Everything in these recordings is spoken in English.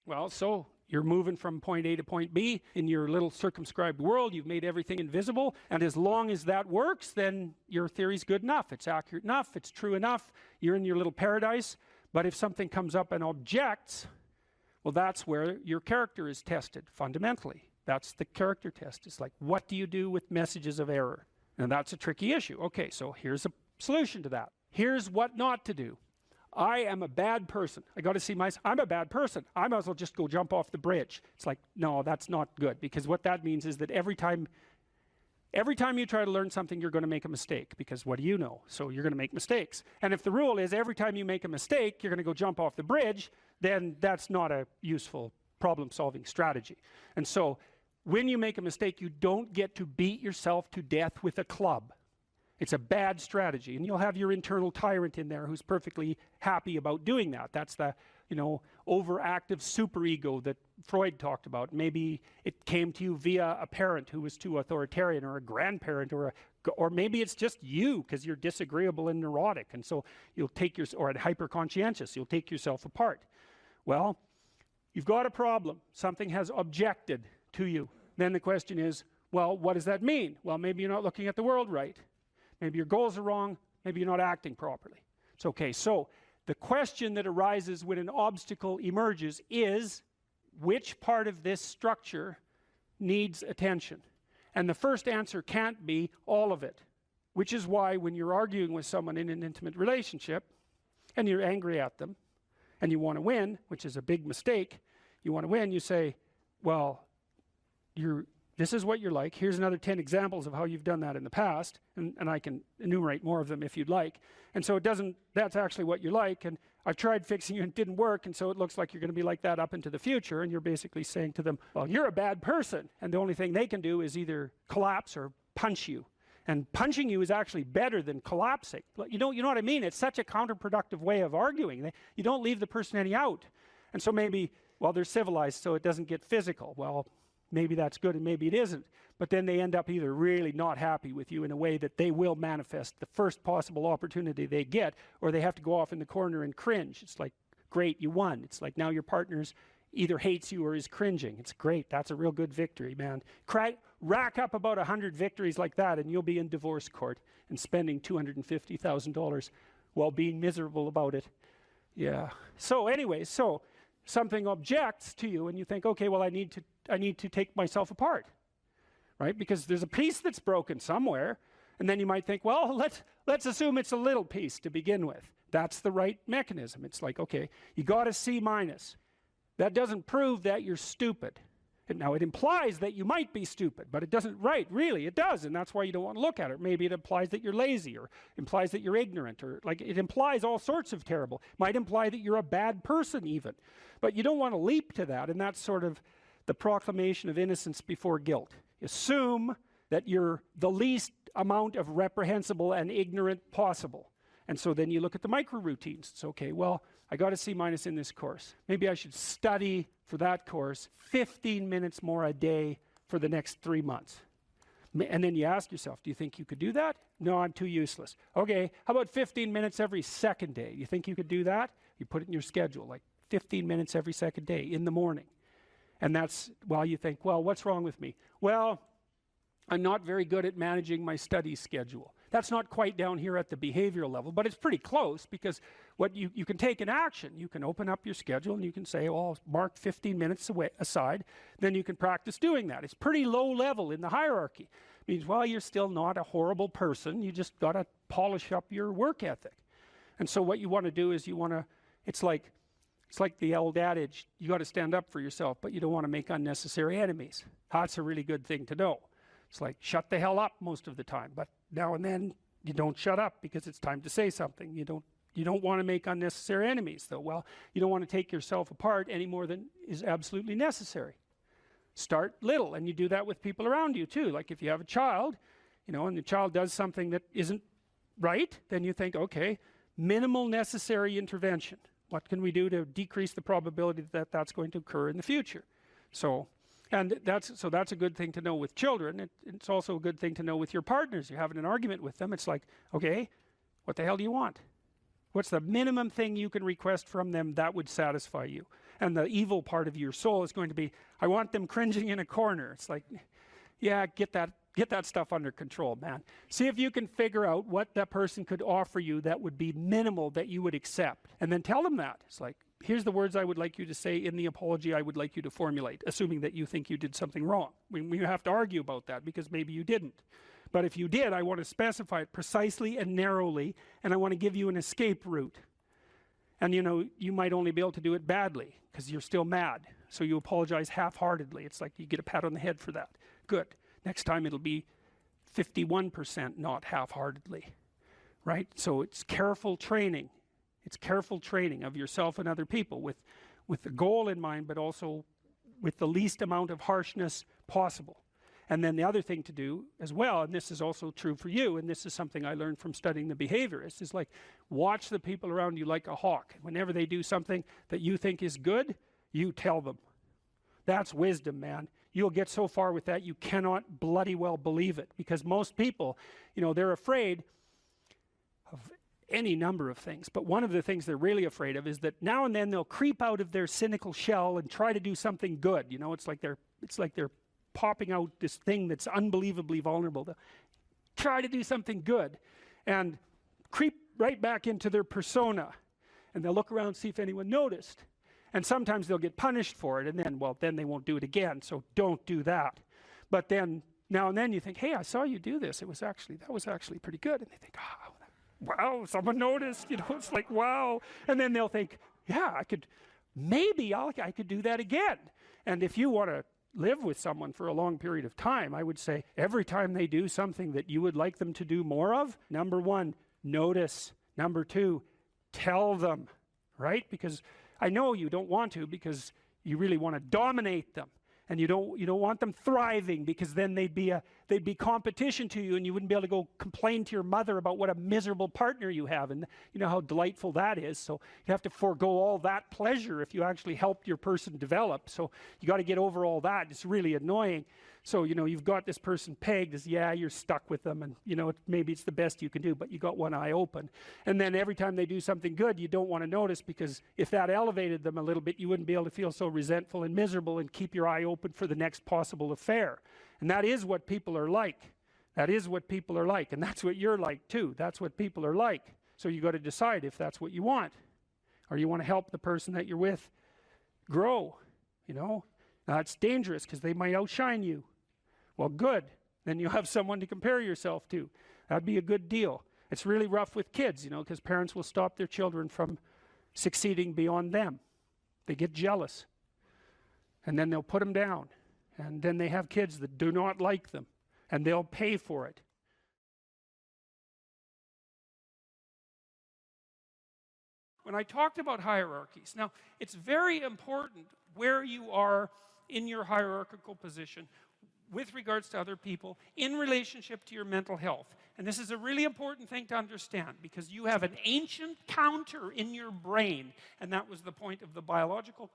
Well, so you're moving from point A to point B in your little circumscribed world. You've made everything invisible, and as long as that works, then your theory's good enough. It's accurate enough, it's true enough, you're in your little paradise. But if something comes up and objects, well, that's where your character is tested fundamentally. That's the character test. It's like, what do you do with messages of error? And that's a tricky issue. Okay, so here's a solution to that. Here's what not to do. I am a bad person. I got to see myself. I'm a bad person. I might as well just go jump off the bridge. It's like, no, that's not good, because what that means is that every time you try to learn something, you're going to make a mistake, because what do you know? So you're going to make mistakes. And if the rule is every time you make a mistake, you're going to go jump off the bridge, then that's not a useful problem-solving strategy. And so when you make a mistake, you don't get to beat yourself to death with a club. It's a bad strategy, and you'll have your internal tyrant in there who's perfectly happy about doing that. That's the, overactive superego that Freud talked about. Maybe it came to you via a parent who was too authoritarian, or a grandparent, or maybe it's just you because you're disagreeable and neurotic, and so you'll take or hyper-conscientious, you'll take yourself apart. Well, you've got a problem. Something has objected to you. Then the question is, well, what does that mean? Well, maybe you're not looking at the world right. Maybe your goals are wrong, maybe you're not acting properly. It's okay. So the question that arises when an obstacle emerges is, which part of this structure needs attention? And the first answer can't be all of it, which is why when you're arguing with someone in an intimate relationship and you're angry at them and you want to win, which is a big mistake, you want to win, you say, well, this is what you're like. Here's another 10 examples of how you've done that in the past, and I can enumerate more of them if you'd like. And so that's actually what you're like, and I've tried fixing you and it didn't work, and so it looks like you're going to be like that up into the future. And you're basically saying to them, well, you're a bad person, and the only thing they can do is either collapse or punch you. And punching you is actually better than collapsing. You know what I mean? It's such a counterproductive way of arguing. You don't leave the person any out. And so maybe, well, they're civilized, so it doesn't get physical. Well, maybe that's good and maybe it isn't, but then they end up either really not happy with you in a way that they will manifest the first possible opportunity they get, or they have to go off in the corner and cringe. It's like, great, you won. It's like now your partner's either hates you or is cringing. It's great. That's a real good victory, man. Rack up about 100 victories like that and you'll be in divorce court and spending $250,000 while being miserable about it. Yeah. So anyway, so something objects to you and you think, okay, well, I need to take myself apart, right? Because there's a piece that's broken somewhere, and then you might think, well, let's assume it's a little piece to begin with. That's the right mechanism. It's like, okay, you got a C-. That doesn't prove that you're stupid. Now, it implies that you might be stupid, but it doesn't, right, really, it does, and that's why you don't want to look at it. Maybe it implies that you're lazy, or implies that you're ignorant, or like it implies all sorts of terrible. Might imply that you're a bad person even. But you don't want to leap to that, and that's sort of the proclamation of innocence before guilt. Assume that you're the least amount of reprehensible and ignorant possible. And so then you look at the micro routines. It's okay, well, I got a C- in this course. Maybe I should study for that course 15 minutes more a day for the next 3 months. And then you ask yourself, do you think you could do that? No, I'm too useless. Okay, how about 15 minutes every second day? You think you could do that? You put it in your schedule, like 15 minutes every second day in the morning. And that's, well, you think, well, what's wrong with me? Well, I'm not very good at managing my study schedule. That's not quite down here at the behavioral level, but it's pretty close, because what you can take an action. You can open up your schedule and you can say, oh, I'll mark 15 minutes aside. Then you can practice doing that. It's pretty low level in the hierarchy. It means, well, you're still not a horrible person. You just got to polish up your work ethic. And so what you want to do is it's like the old adage, you got to stand up for yourself, but you don't want to make unnecessary enemies. That's a really good thing to know. It's like, shut the hell up most of the time, but now and then you don't shut up because it's time to say something. You don't want to make unnecessary enemies, though. Well, you don't want to take yourself apart any more than is absolutely necessary. Start little, and you do that with people around you too. Like if you have a child, and the child does something that isn't right, then you think, okay, minimal necessary intervention. What can we do to decrease the probability that that's going to occur in the future? So that's a good thing to know with children. It's also a good thing to know with your partners. You're having an argument with them. It's like, okay, what the hell do you want? What's the minimum thing you can request from them that would satisfy you? And the evil part of your soul is going to be, I want them cringing in a corner. It's like, yeah, get that stuff under control, man. See if you can figure out what that person could offer you that would be minimal that you would accept. And then tell them that. It's like, here's the words I would like you to say in the apology I would like you to formulate, assuming that you think you did something wrong. We have to argue about that because maybe you didn't. But if you did, I want to specify it precisely and narrowly, and I want to give you an escape route. And you know, you might only be able to do it badly because you're still mad. So you apologize half-heartedly. It's like you get a pat on the head for that. Good. Next time it'll be 51%, not half-heartedly, right? So it's careful training. It's careful training of yourself and other people with the goal in mind, but also with the least amount of harshness possible. And then the other thing to do as well, and this is also true for you, and this is something I learned from studying the behaviorists, is like watch the people around you like a hawk. Whenever they do something that you think is good, you tell them. That's wisdom, man. You'll get so far with that you cannot bloody well believe it, because most people, you know, they're afraid of any number of things, but one of the things they're really afraid of is that now and then they'll creep out of their cynical shell and try to do something good. You know, it's like they're popping out this thing that's unbelievably vulnerable. They'll try to do something good and creep right back into their persona, and they'll look around, see if anyone noticed. And sometimes they'll get punished for it, and then, well, then they won't do it again, so don't do that. But then, now and then you think, hey, I saw you do this. That was actually pretty good. And they think, oh, wow, someone noticed. You know, it's like, wow. And then they'll think, yeah, I could do that again. And if you want to live with someone for a long period of time, I would say every time they do something that you would like them to do more of, number one, notice. Number two, tell them, right? Because I know you don't want to, because you really want to dominate them, and you don't want them thriving, because then they'd be competition to you, and you wouldn't be able to go complain to your mother about what a miserable partner you have, and you know how delightful that is. So you have to forego all that pleasure if you actually helped your person develop. So you got to get over all that. It's really annoying. So, you know, you've got this person pegged as, yeah, you're stuck with them, and, you know, maybe it's the best you can do, but you got one eye open. And then every time they do something good, you don't want to notice, because if that elevated them a little bit, you wouldn't be able to feel so resentful and miserable and keep your eye open for the next possible affair. And that is what people are like. That is what people are like, and that's what you're like too. That's what people are like. So you got to decide if that's what you want, or you want to help the person that you're with grow, you know. Now, it's dangerous because they might outshine you. Well, good. Then you have someone to compare yourself to. That'd be a good deal. It's really rough with kids, you know, because parents will stop their children from succeeding beyond them. They get jealous. And then they'll put them down. And then they have kids that do not like them. And they'll pay for it. When I talked about hierarchies, now, it's very important where you are in your hierarchical position with regards to other people in relationship to your mental health. And this is a really important thing to understand, because you have an ancient counter in your brain, and that was the point of the biological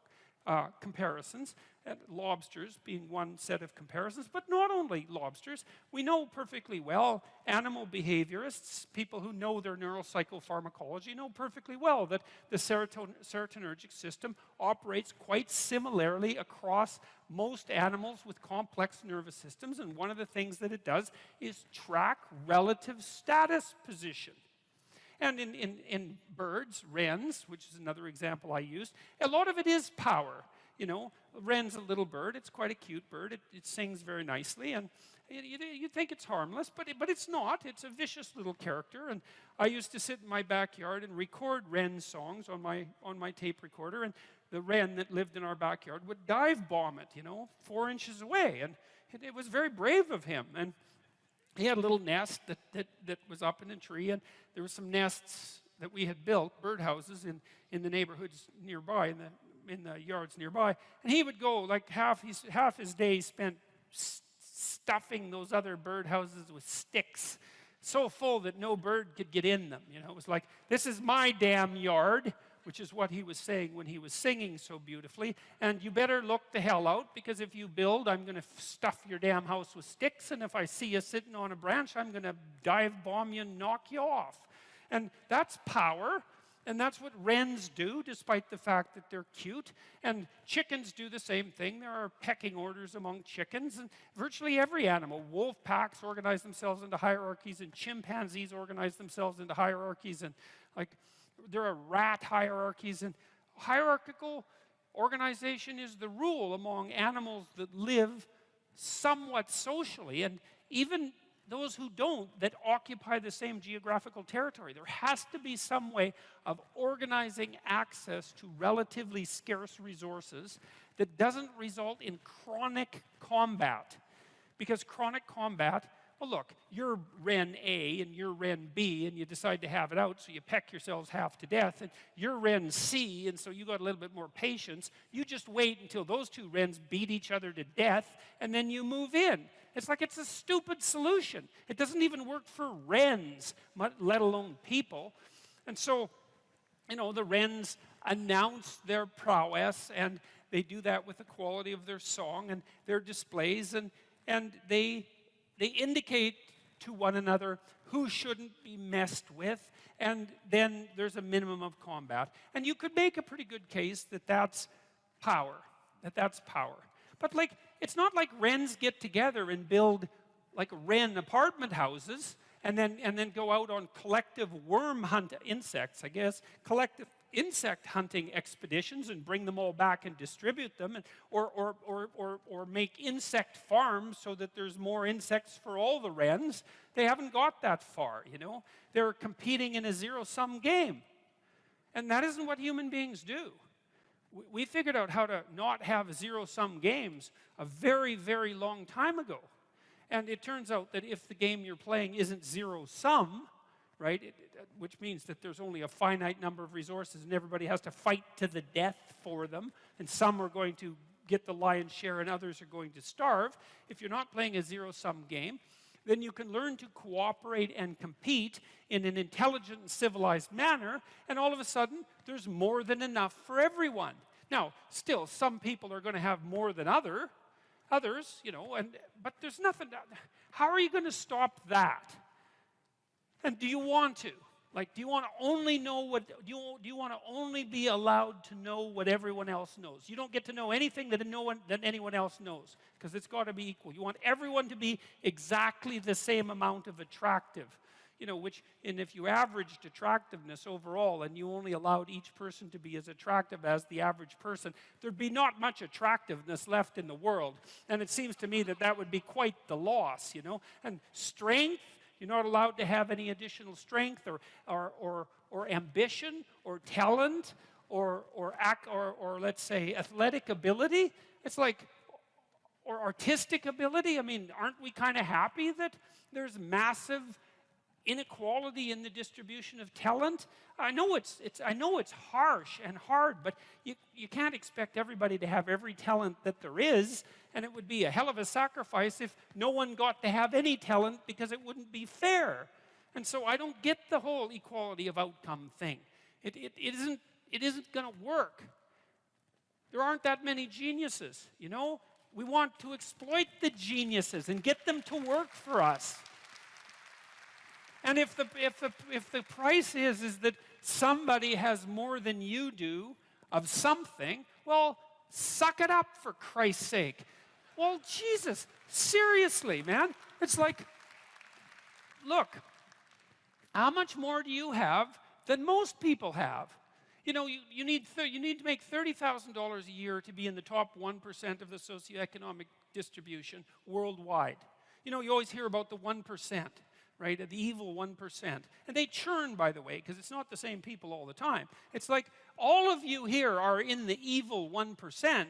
comparisons, and lobsters being one set of comparisons, but not only lobsters. We know perfectly well, animal behaviorists, people who know their neuropsychopharmacology, know perfectly well that the serotonergic system operates quite similarly across most animals with complex nervous systems, and one of the things that it does is track relative status position. And in birds, wrens, which is another example I used, a lot of it is power. You know, wren's a little bird. It's quite a cute bird. It sings very nicely, and you think it's harmless, but it's not. It's a vicious little character. And I used to sit in my backyard and record wren songs on my tape recorder, and the wren that lived in our backyard would dive bomb it, you know, 4 inches away, and it was very brave of him. And he had a little nest that was up in a tree, and there were some nests that we had built, birdhouses, in the neighborhoods nearby, in the yards nearby. And he would go, like half his day spent stuffing those other birdhouses with sticks, so full that no bird could get in them. You know, it was like, this is my damn yard, which is what he was saying when he was singing so beautifully. And you better look the hell out, because if you build, I'm going to stuff your damn house with sticks, and if I see you sitting on a branch, I'm going to dive bomb you and knock you off. And that's power. And that's what wrens do, despite the fact that they're cute. And chickens do the same thing. There are pecking orders among chickens. And virtually every animal, wolf packs organize themselves into hierarchies, and chimpanzees organize themselves into hierarchies. And like, there are rat hierarchies. And hierarchical organization is the rule among animals that live somewhat socially. And even those who don't, that occupy the same geographical territory. There has to be some way of organizing access to relatively scarce resources that doesn't result in chronic combat. Because chronic combat, well, look, you're Wren A and you're Wren B, and you decide to have it out, so you peck yourselves half to death, and you're Wren C, and so you got a little bit more patience. You just wait until those two wrens beat each other to death, and then you move in. It's like it's a stupid solution. It doesn't even work for wrens, let alone people. And so, you know, the wrens announce their prowess, and they do that with the quality of their song and their displays, and they indicate to one another who shouldn't be messed with, and then there's a minimum of combat. And you could make a pretty good case that that's power, But like, it's not like wrens get together and build like wren apartment houses and then go out on collective worm hunt insects, I guess, collective insect hunting expeditions and bring them all back and distribute them, and, or make insect farms so that there's more insects for all the wrens. They haven't got that far, you know. They're competing in a zero-sum game. And that isn't what human beings do. We figured out how to not have zero-sum games a very, very long time ago. And it turns out that if the game you're playing isn't zero-sum, right, which means that there's only a finite number of resources and everybody has to fight to the death for them, and some are going to get the lion's share and others are going to starve. If you're not playing a zero-sum game, then you can learn to cooperate and compete in an intelligent and civilized manner, and all of a sudden, there's more than enough for everyone. Now, still, some people are going to have more than others, you know, but there's nothing. How are you going to stop that? And do you want to? Like, do you want to only know what, do you want to only be allowed to know what everyone else knows? You don't get to know anything that anyone else knows, because it's got to be equal. You want everyone to be exactly the same amount of attractive. You know, and if you averaged attractiveness overall and you only allowed each person to be as attractive as the average person, there'd be not much attractiveness left in the world. And it seems to me that that would be quite the loss, you know. And strength, you're not allowed to have any additional strength or ambition or talent or let's say athletic ability. It's like, or artistic ability. I mean, aren't we kind of happy that there's massive inequality in the distribution of talent? I know it's harsh and hard, but you can't expect everybody to have every talent that there is, and it would be a hell of a sacrifice if no one got to have any talent, because it wouldn't be fair. And so I don't get the whole equality of outcome thing. It isn't going to work. There aren't that many geniuses, you know? We want to exploit the geniuses and get them to work for us. And if the price is that somebody has more than you do of something, well, suck it up, for Christ's sake. Well, Jesus, seriously, man. It's like, look, how much more do you have than most people have? You know, you need to make $30,000 a year to be in the top 1% of the socioeconomic distribution worldwide. You know, you always hear about the 1%. Right, the evil 1%. And they churn, by the way, because it's not the same people all the time. It's like all of you here are in the evil 1%,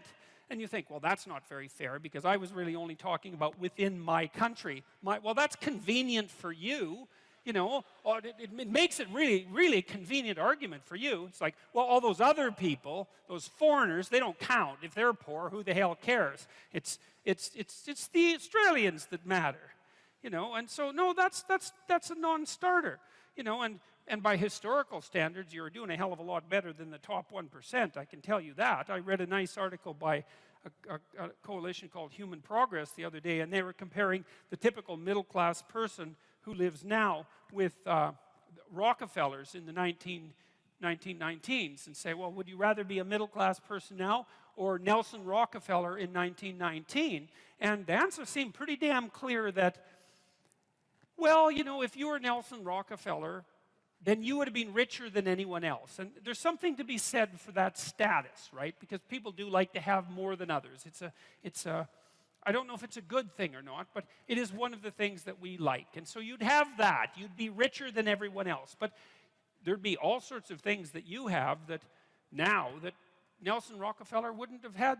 and you think, well, that's not very fair, because I was really only talking about within my country. Well, that's convenient for you, you know. It makes it really, really convenient argument for you. It's like, well, all those other people, those foreigners, they don't count. If they're poor, who the hell cares? It's the Australians that matter. You know, and so, no, that's a non-starter. You know, and by historical standards, you're doing a hell of a lot better than the top 1%, I can tell you that. I read a nice article by a coalition called Human Progress the other day, and they were comparing the typical middle-class person who lives now with Rockefellers in the 1919s and say, well, would you rather be a middle-class person now or Nelson Rockefeller in 1919? And the answer seemed pretty damn clear that, well, you know, if you were Nelson Rockefeller, then you would have been richer than anyone else. And there's something to be said for that status, right? Because people do like to have more than others. I don't know if it's a good thing or not, but it is one of the things that we like. And so you'd have that. You'd be richer than everyone else. But there'd be all sorts of things that you have that now that Nelson Rockefeller wouldn't have had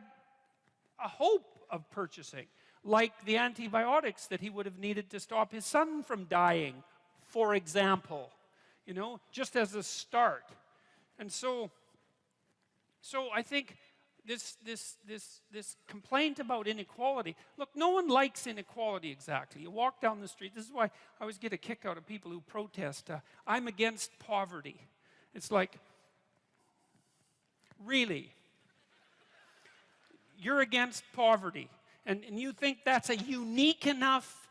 a hope of purchasing, like the antibiotics that he would have needed to stop his son from dying, for example, you know, just as a start. And so I think this complaint about inequality, look, no one likes inequality exactly. You walk down the street, this is why I always get a kick out of people who protest, I'm against poverty. It's like, really? You're against poverty, and you think that's a unique enough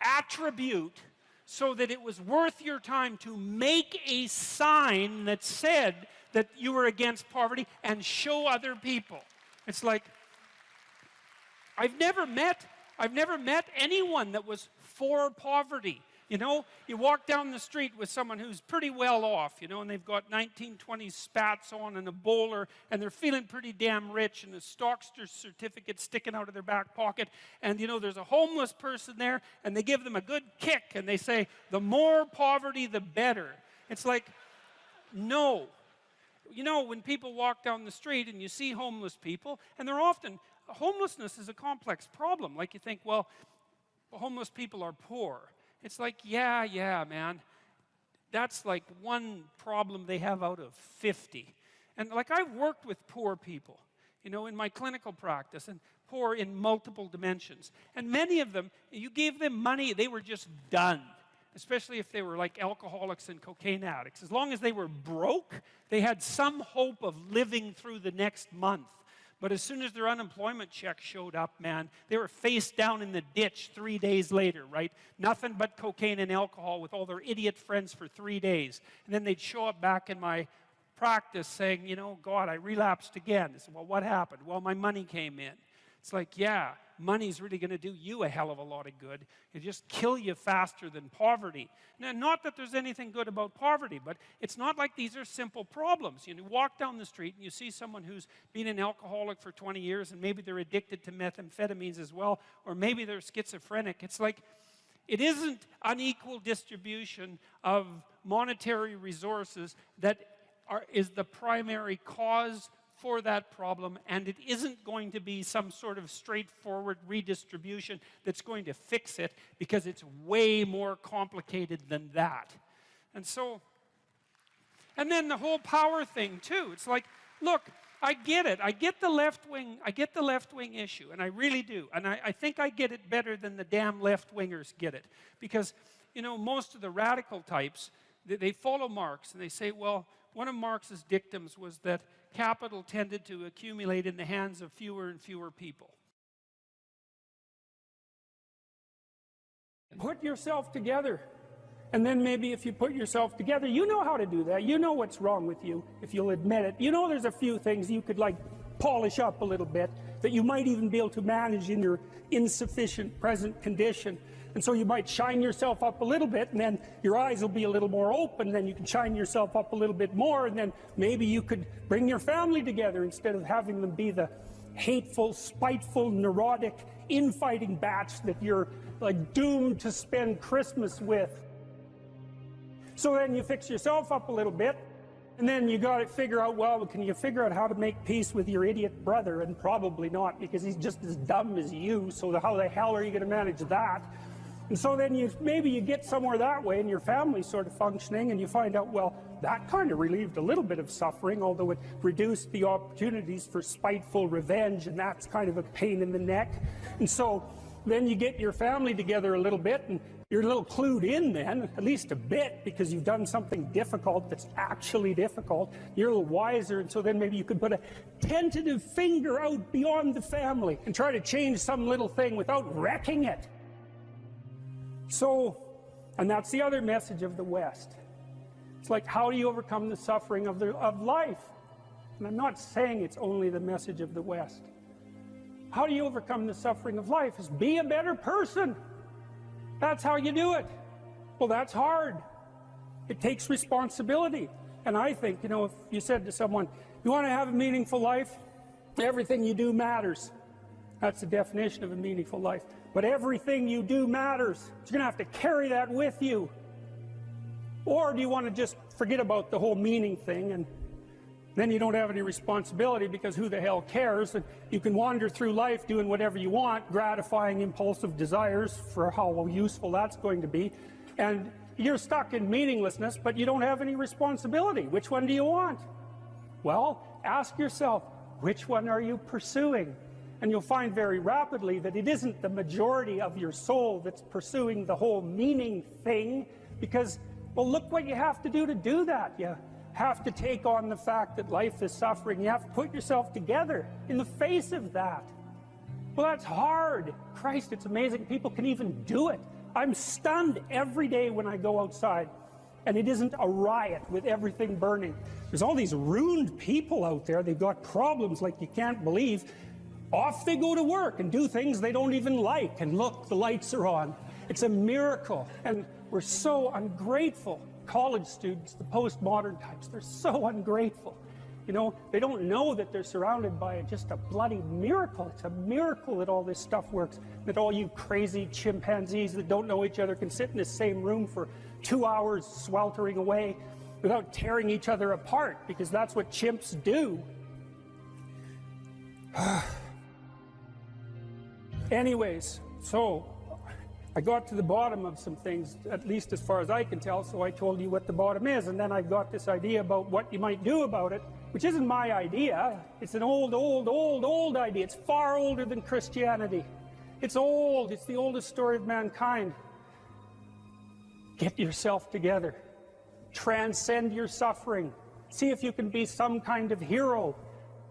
attribute so that it was worth your time to make a sign that said that you were against poverty and show other people. It's like, I've never met anyone that was for poverty. You know, you walk down the street with someone who's pretty well off, you know, and they've got 1920s spats on and a bowler, and they're feeling pretty damn rich, and a Stockster certificate sticking out of their back pocket, and, you know, there's a homeless person there, and they give them a good kick, and they say, the more poverty, the better. It's like, no. You know, when people walk down the street and you see homeless people, and they're often, homelessness is a complex problem. Like you think, well, homeless people are poor. It's like, yeah, man. That's like one problem they have out of 50. And like I've worked with poor people, you know, in my clinical practice, and poor in multiple dimensions. And many of them, you gave them money, they were just done. Especially if they were like alcoholics and cocaine addicts. As long as they were broke, they had some hope of living through the next month. But as soon as their unemployment check showed up, man, they were face down in the ditch 3 days later, right? Nothing but cocaine and alcohol with all their idiot friends for 3 days. And then they'd show up back in my practice saying, you know, God, I relapsed again. I said, well, what happened? Well, my money came in. It's like, yeah, money's really going to do you a hell of a lot of good. It'll just kill you faster than poverty. Now, not that there's anything good about poverty, but it's not like these are simple problems. You know, walk down the street and you see someone who's been an alcoholic for 20 years and maybe they're addicted to methamphetamines as well, or maybe they're schizophrenic. It's like, it isn't unequal distribution of monetary resources that is the primary cause for that problem, and it isn't going to be some sort of straightforward redistribution that's going to fix it, because it's way more complicated than that. And so, and then the whole power thing too. It's like, look, I get it. I get the left wing issue, and I really do. And I think I get it better than the damn left-wingers get it. Because, you know, most of the radical types, they follow Marx, and they say, well, one of Marx's dictums was that capital tended to accumulate in the hands of fewer and fewer people. Put yourself together. And then maybe if you put yourself together, you know how to do that. You know what's wrong with you, if you'll admit it. You know there's a few things you could, like, polish up a little bit, that you might even be able to manage in your insufficient present condition. And so you might shine yourself up a little bit, and then your eyes will be a little more open, and then you can shine yourself up a little bit more, and then maybe you could bring your family together instead of having them be the hateful, spiteful, neurotic, infighting batch that you're, like, doomed to spend Christmas with. So then you fix yourself up a little bit, and then you got to figure out, well, can you figure out how to make peace with your idiot brother? And probably not, because he's just as dumb as you, so how the hell are you going to manage that? And so then maybe you get somewhere that way, and your family's sort of functioning, and you find out, well, that kind of relieved a little bit of suffering, although it reduced the opportunities for spiteful revenge, and that's kind of a pain in the neck. And so then you get your family together a little bit, and you're a little clued in then, at least a bit, because you've done something difficult that's actually difficult. You're a little wiser, and so then maybe you could put a tentative finger out beyond the family and try to change some little thing without wrecking it. So, and that's the other message of the West. It's like, how do you overcome the suffering of life? And I'm not saying it's only the message of the West. How do you overcome the suffering of life? Is be a better person. That's how you do it. Well, that's hard. It takes responsibility. And I think, you know, if you said to someone, you want to have a meaningful life? Everything you do matters. That's the definition of a meaningful life. But everything you do matters. You're going to have to carry that with you. Or do you want to just forget about the whole meaning thing, and then you don't have any responsibility because who the hell cares? And you can wander through life doing whatever you want, gratifying impulsive desires for how useful that's going to be. And you're stuck in meaninglessness, but you don't have any responsibility. Which one do you want? Well, ask yourself, which one are you pursuing? And you'll find very rapidly that it isn't the majority of your soul that's pursuing the whole meaning thing, because, well, look what you have to do that. You have to take on the fact that life is suffering. You have to put yourself together in the face of that. Well, that's hard. Christ, it's amazing people can even do it. I'm stunned every day when I go outside, and it isn't a riot with everything burning. There's all these ruined people out there. They've got problems like you can't believe. Off they go to work and do things they don't even like, and look, the lights are on. It's a miracle, and we're so ungrateful. College students, the postmodern types, they're so ungrateful. You know, they don't know that they're surrounded by just a bloody miracle. It's a miracle that all this stuff works, that all you crazy chimpanzees that don't know each other can sit in the same room for 2 hours sweltering away without tearing each other apart, because that's what chimps do. Anyways, so I got to the bottom of some things, at least as far as I can tell, so I told you what the bottom is, and then I got this idea about what you might do about it, which isn't my idea. It's an old idea. It's far older than Christianity. It's old. It's the oldest story of mankind. Get yourself together. Transcend your suffering. See if you can be some kind of hero.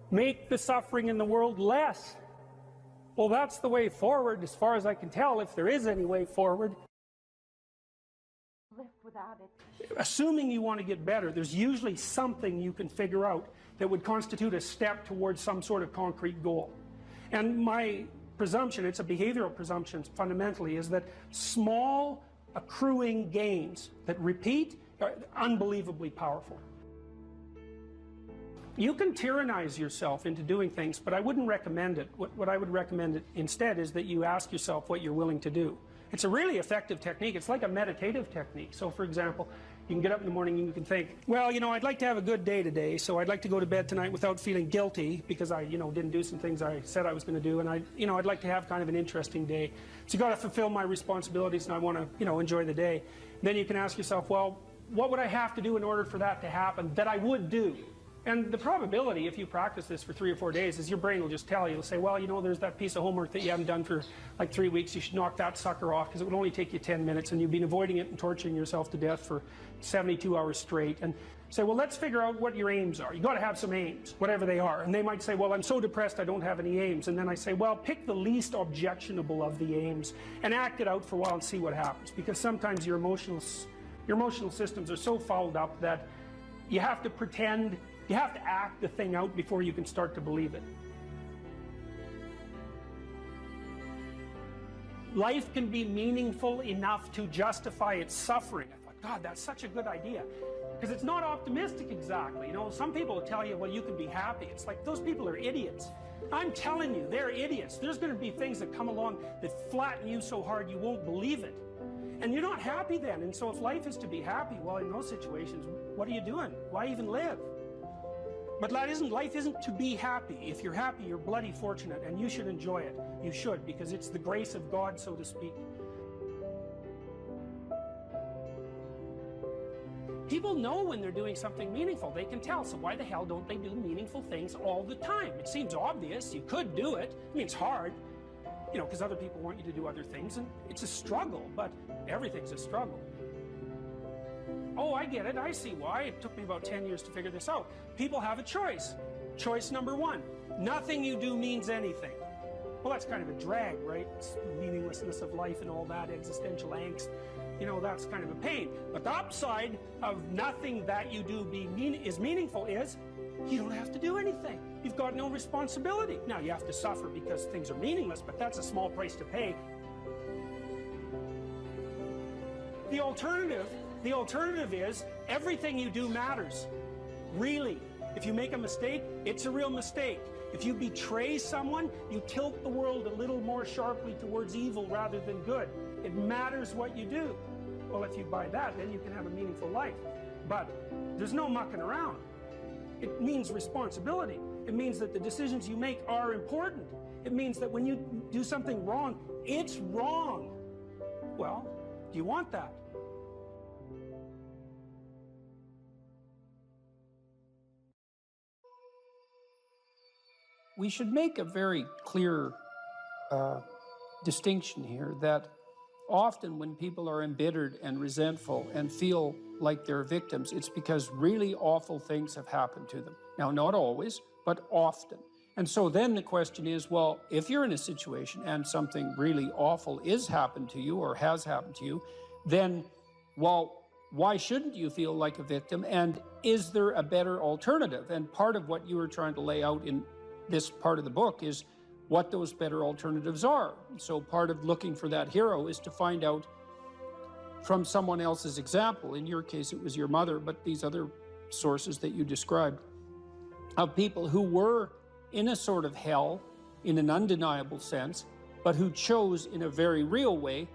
Make the suffering in the world less. Well, that's the way forward, as far as I can tell, if there is any way forward. Live without it. Assuming you want to get better, there's usually something you can figure out that would constitute a step towards some sort of concrete goal. And my presumption, it's a behavioral presumption fundamentally, is that small accruing gains that repeat are unbelievably powerful. You can tyrannize yourself into doing things, but I wouldn't recommend it. What I would recommend instead is that you ask yourself what you're willing to do. It's a really effective technique. It's like a meditative technique. So, for example, you can get up in the morning and you can think, well, you know, I'd like to have a good day today, so I'd like to go to bed tonight without feeling guilty because I, you know, didn't do some things I said I was going to do, and I'd like to have kind of an interesting day. So you've got to fulfill my responsibilities, and I want to, you know, enjoy the day. Then you can ask yourself, well, what would I have to do in order for that to happen that I would do? And the probability, if you practice this for 3 or 4 days, is your brain will just tell you. It'll say, well, you know, there's that piece of homework that you haven't done for like 3 weeks. You should knock that sucker off because it would only take you 10 minutes and you've been avoiding it and torturing yourself to death for 72 hours straight. And say, well, let's figure out what your aims are. You've got to have some aims, whatever they are. And they might say, well, I'm so depressed I don't have any aims. And then I say, well, pick the least objectionable of the aims and act it out for a while and see what happens. Because sometimes your emotional systems are so fouled up that you have to pretend. You have to act the thing out before you can start to believe it. Life can be meaningful enough to justify its suffering. I thought, God, that's such a good idea. Because it's not optimistic exactly. You know, some people will tell you, well, you can be happy. It's like, those people are idiots. I'm telling you, they're idiots. There's going to be things that come along that flatten you so hard you won't believe it. And you're not happy then. And so if life is to be happy, well, in those situations, what are you doing? Why even live? But life isn't to be happy. If you're happy, you're bloody fortunate, and you should enjoy it. You should, because it's the grace of God, so to speak. People know when they're doing something meaningful. They can tell, so why the hell don't they do meaningful things all the time? It seems obvious. You could do it. I mean, it's hard, you know, because other people want you to do other things, and it's a struggle, but everything's a struggle. Oh, I get it. I see why. It took me about 10 years to figure this out. People have a choice. Choice number one. Nothing you do means anything. Well, that's kind of a drag, right? It's the meaninglessness of life and all that, existential angst. you know, that's kind of a pain. But the upside of nothing that you do is meaningful is you don't have to do anything. You've got no responsibility. Now, you have to suffer because things are meaningless, but that's a small price to pay. The alternative is everything you do matters. Really. If you make a mistake, it's a real mistake. If you betray someone, you tilt the world a little more sharply towards evil rather than good. It matters what you do. Well, if you buy that, then you can have a meaningful life. But there's no mucking around. It means responsibility. It means that the decisions you make are important. It means that when you do something wrong, it's wrong. Well, do you want that? We should make a very clear distinction here that often when people are embittered and resentful and feel like they're victims, it's because really awful things have happened to them. Now, not always, but often. And so then the question is, well, if you're in a situation and something really awful is happened to you or has happened to you, then, well, why shouldn't you feel like a victim? And is there a better alternative? And part of what you were trying to lay out in this part of the book is what those better alternatives are. So part of looking for that hero is to find out from someone else's example. In your case, it was your mother, but these other sources that you described, of people who were in a sort of hell in an undeniable sense, but who chose in a very real way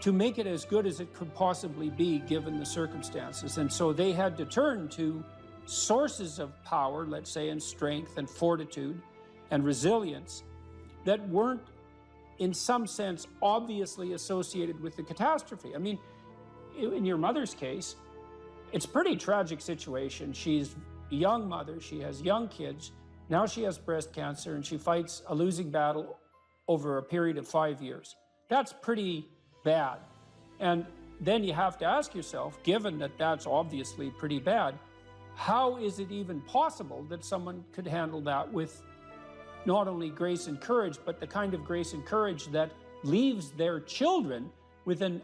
to make it as good as it could possibly be given the circumstances. And so they had to turn to sources of power, let's say, and strength and fortitude and resilience that weren't, in some sense, obviously associated with the catastrophe. I mean, in your mother's case, it's a pretty tragic situation. She's a young mother, she has young kids, now she has breast cancer, and she fights a losing battle over a period of 5 years. That's pretty bad. And then you have to ask yourself, given that that's obviously pretty bad, how is it even possible that someone could handle that with not only grace and courage, but the kind of grace and courage that leaves their children with an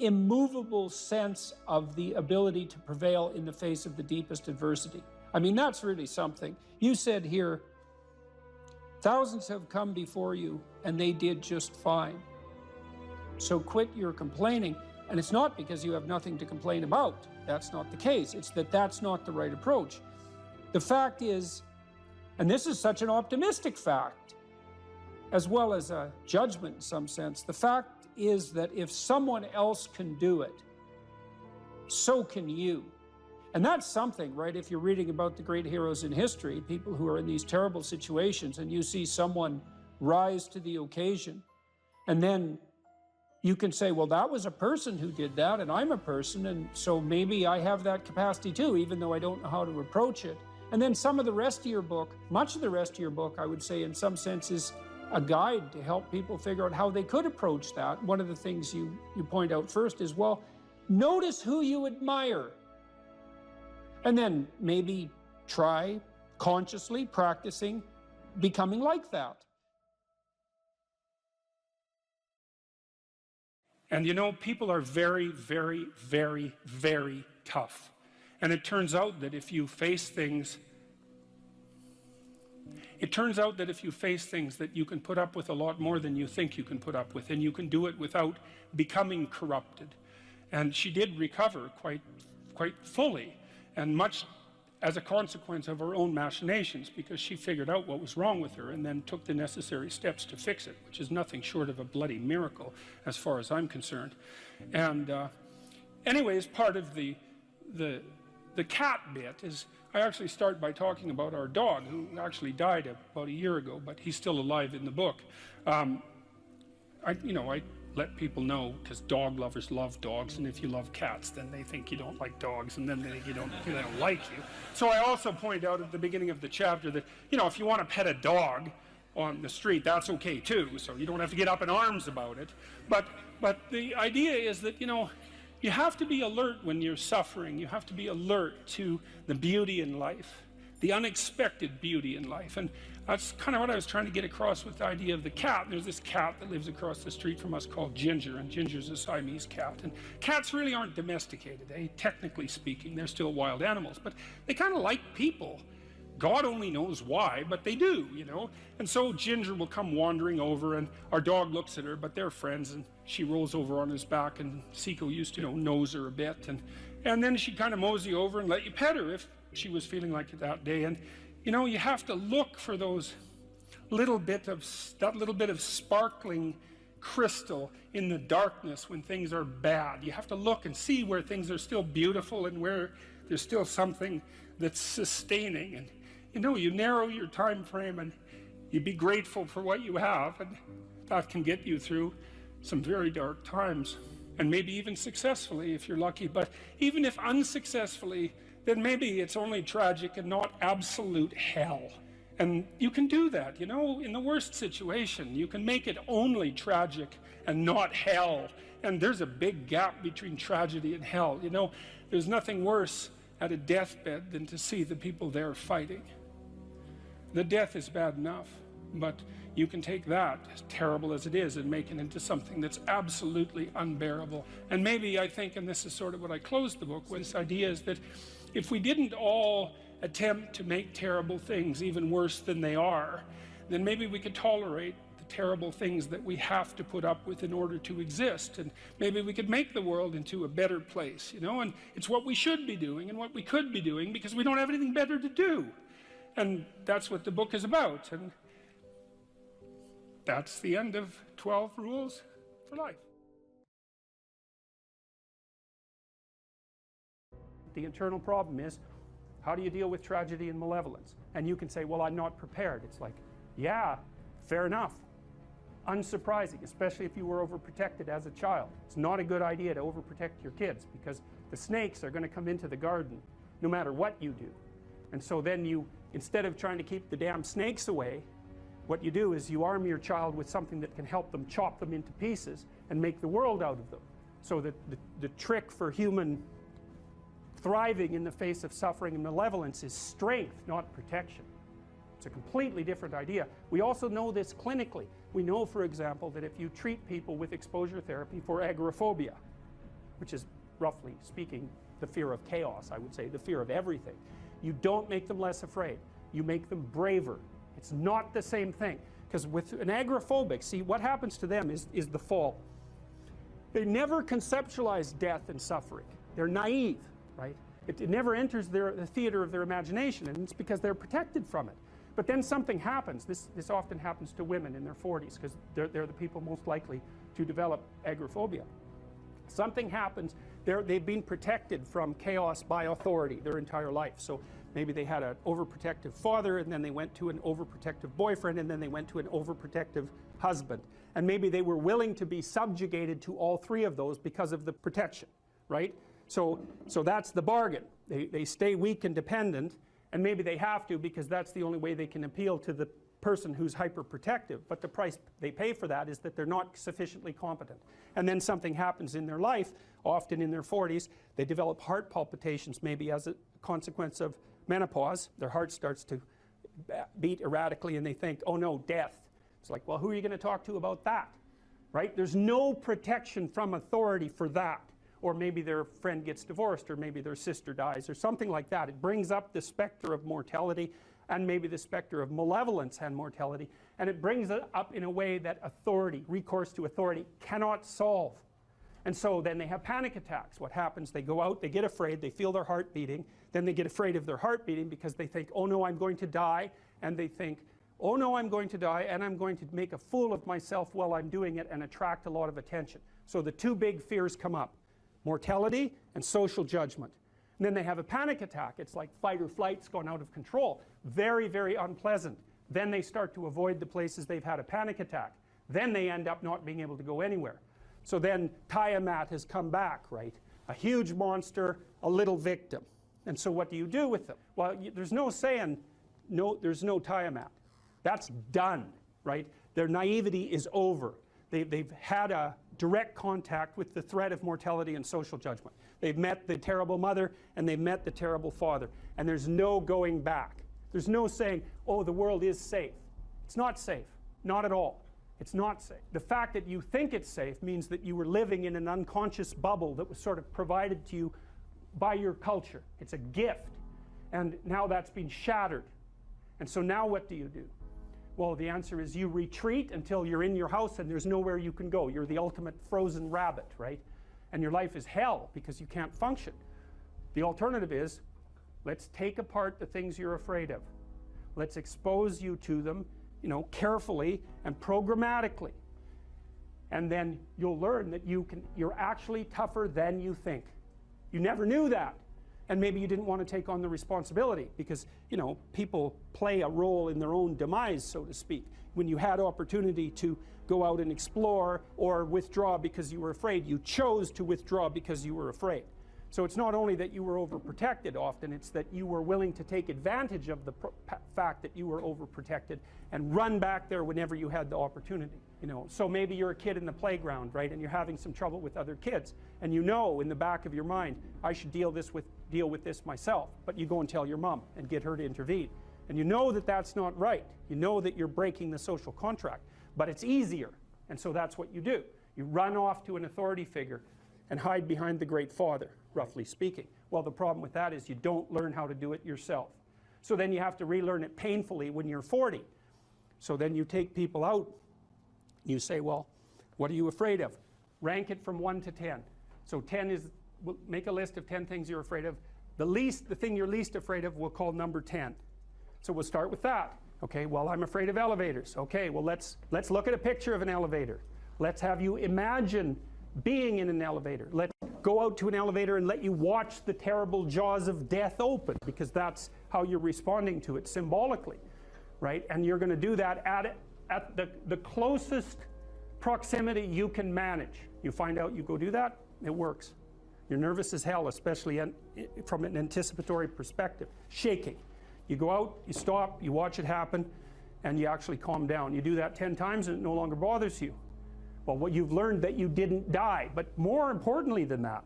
immovable sense of the ability to prevail in the face of the deepest adversity? I mean, that's really something. You said here, thousands have come before you and they did just fine. So quit your complaining. And it's not because you have nothing to complain about. That's not the case. It's that that's not the right approach. The fact is, and this is such an optimistic fact, as well as a judgment in some sense, the fact is that if someone else can do it, so can you. And that's something, right? If you're reading about the great heroes in history, people who are in these terrible situations, and you see someone rise to the occasion, and then you can say, well, that was a person who did that, and I'm a person, and so maybe I have that capacity too, even though I don't know how to approach it. And then some of the rest of your book, much of the rest of your book, I would say in some sense is a guide to help people figure out how they could approach that. One of the things you point out first is, well, notice who you admire. And then maybe try consciously practicing becoming like that. And you know, people are very, very, very, very tough. And it turns out that if you face things, that you can put up with a lot more than you think you can put up with, and you can do it without becoming corrupted. And she did recover quite fully, and much as a consequence of her own machinations, because she figured out what was wrong with her and then took the necessary steps to fix it, which is nothing short of a bloody miracle as far as I'm concerned. And anyways, part of the cat bit is I actually start by talking about our dog, who actually died about a year ago, but he's still alive in the book. I let people know, because dog lovers love dogs, and if you love cats, then they think you don't like dogs, and then they think they don't like you. So I also point out at the beginning of the chapter that, if you want to pet a dog on the street, that's okay too, so you don't have to get up in arms about it. But the idea is that, you have to be alert when you're suffering. You have to be alert to the beauty in life. the unexpected beauty in life. And that's kind of what I was trying to get across with the idea of the cat. There's this cat that lives across the street from us called Ginger, and Ginger's a Siamese cat. And cats really aren't domesticated, technically speaking. They're still wild animals, but they kind of like people. God only knows why, but they do, you know. And so Ginger will come wandering over, and our dog looks at her, but they're friends, and she rolls over on his back, and Seiko used to, nose her a bit, and then she'd kind of mosey over and let you pet her if she was feeling like it that day. And you have to look for those that little bit of sparkling crystal in the darkness when things are bad. You have to look and see where things are still beautiful and where there's still something that's sustaining. And you narrow your time frame and you be grateful for what you have, and that can get you through some very dark times, and maybe even successfully if you're lucky. But even if unsuccessfully, then maybe it's only tragic and not absolute hell. And you can do that, in the worst situation. You can make it only tragic and not hell. And there's a big gap between tragedy and hell. There's nothing worse at a deathbed than to see the people there fighting. The death is bad enough, but you can take that, as terrible as it is, and make it into something that's absolutely unbearable. And maybe, I think, and this is sort of what I closed the book with, this idea is that if we didn't all attempt to make terrible things even worse than they are, then maybe we could tolerate the terrible things that we have to put up with in order to exist, and maybe we could make the world into a better place, and it's what we should be doing and what we could be doing, because we don't have anything better to do. And that's what the book is about, and that's the end of 12 Rules for Life. The internal problem is, how do you deal with tragedy and malevolence? And you can say, well, I'm not prepared. It's like, yeah, fair enough. Unsurprising, especially if you were overprotected as a child. It's not a good idea to overprotect your kids, because the snakes are going to come into the garden no matter what you do. And so then you, instead of trying to keep the damn snakes away, what you do is you arm your child with something that can help them chop them into pieces and make the world out of them. So that the trick for human thriving in the face of suffering and malevolence is strength, not protection. It's a completely different idea. We also know this clinically. We know, for example, that if you treat people with exposure therapy for agoraphobia, which is, roughly speaking, the fear of chaos, I would say, the fear of everything, you don't make them less afraid. You make them braver. It's not the same thing. Because with an agoraphobic, see, what happens to them is the fall. They never conceptualize death and suffering. They're naive, right? It never enters the theater of their imagination, and it's because they're protected from it. But then something happens. This often happens to women in their 40s, because they're the people most likely to develop agoraphobia. Something happens. They've been protected from chaos by authority their entire life. So maybe they had an overprotective father, and then they went to an overprotective boyfriend, and then they went to an overprotective husband. And maybe they were willing to be subjugated to all three of those because of the protection, right? So that's the bargain. They stay weak and dependent, and maybe they have to, because that's the only way they can appeal to the person who's hyperprotective. But the price they pay for that is that they're not sufficiently competent. And then something happens in their life, often in their 40s. They develop heart palpitations, maybe as a consequence of menopause. Their heart starts to beat erratically, and they think, oh no, death. It's like, well, who are you going to talk to about that? Right? There's no protection from authority for that. Or maybe their friend gets divorced, or maybe their sister dies, or something like that. It brings up the specter of mortality, and maybe the specter of malevolence and mortality, and it brings it up in a way that authority, recourse to authority, cannot solve. And so then they have panic attacks. What happens? They go out, they get afraid, they feel their heart beating, then they get afraid of their heart beating because they think, oh no, I'm going to die, and they think, oh no, I'm going to die, and I'm going to make a fool of myself while I'm doing it and attract a lot of attention. So the two big fears come up: mortality and social judgment. And then they have a panic attack. It's like fight or flight's gone out of control. Very, very unpleasant. Then they start to avoid the places they've had a panic attack. Then they end up not being able to go anywhere. So then Tiamat has come back, right? A huge monster, a little victim. And so what do you do with them? Well, there's no saying, no, there's no Tiamat. That's done, right? Their naivety is over. They've had a direct contact with the threat of mortality and social judgment. They've met the terrible mother, and they've met the terrible father, and there's no going back. There's no saying, oh, the world is safe. It's not safe. Not at all. It's not safe. The fact that you think it's safe means that you were living in an unconscious bubble that was sort of provided to you by your culture. It's a gift. And now that's been shattered. And so now what do? Well, the answer is you retreat until you're in your house and there's nowhere you can go. You're the ultimate frozen rabbit, right? And your life is hell because you can't function. The alternative is, let's take apart the things you're afraid of. Let's expose you to them, carefully and programmatically. And then you'll learn that you're actually tougher than you think. You never knew that. And maybe you didn't want to take on the responsibility because, people play a role in their own demise, so to speak. When you had opportunity to go out and explore or withdraw because you were afraid, you chose to withdraw because you were afraid. So it's not only that you were overprotected often, it's that you were willing to take advantage of the fact that you were overprotected and run back there whenever you had the opportunity. So maybe you're a kid in the playground, right, and you're having some trouble with other kids, and in the back of your mind, I should deal with this myself, but you go and tell your mom and get her to intervene. And you know that that's not right. You know that you're breaking the social contract, but it's easier, and so that's what you do. You run off to an authority figure and hide behind the Great Father, roughly speaking. Well, the problem with that is you don't learn how to do it yourself. So then you have to relearn it painfully when you're 40. So then you take people out, you say, well, what are you afraid of? Rank it from 1 to 10. So 10 is, we'll make a list of 10 things you're afraid of. The thing you're least afraid of we'll call number 10. So we'll start with that. Okay, well, I'm afraid of elevators. Okay, well, let's look at a picture of an elevator. Let's have you imagine being in an elevator. Let's go out to an elevator and let you watch the terrible jaws of death open, because that's how you're responding to it symbolically, right? And you're going to do that at the closest proximity you can manage. You find out, you go do that, it works. You're nervous as hell, especially from an anticipatory perspective. Shaking. You go out, you stop, you watch it happen, and you actually calm down. You do that 10 times and it no longer bothers you. Well, what you've learned that you didn't die, but more importantly than that,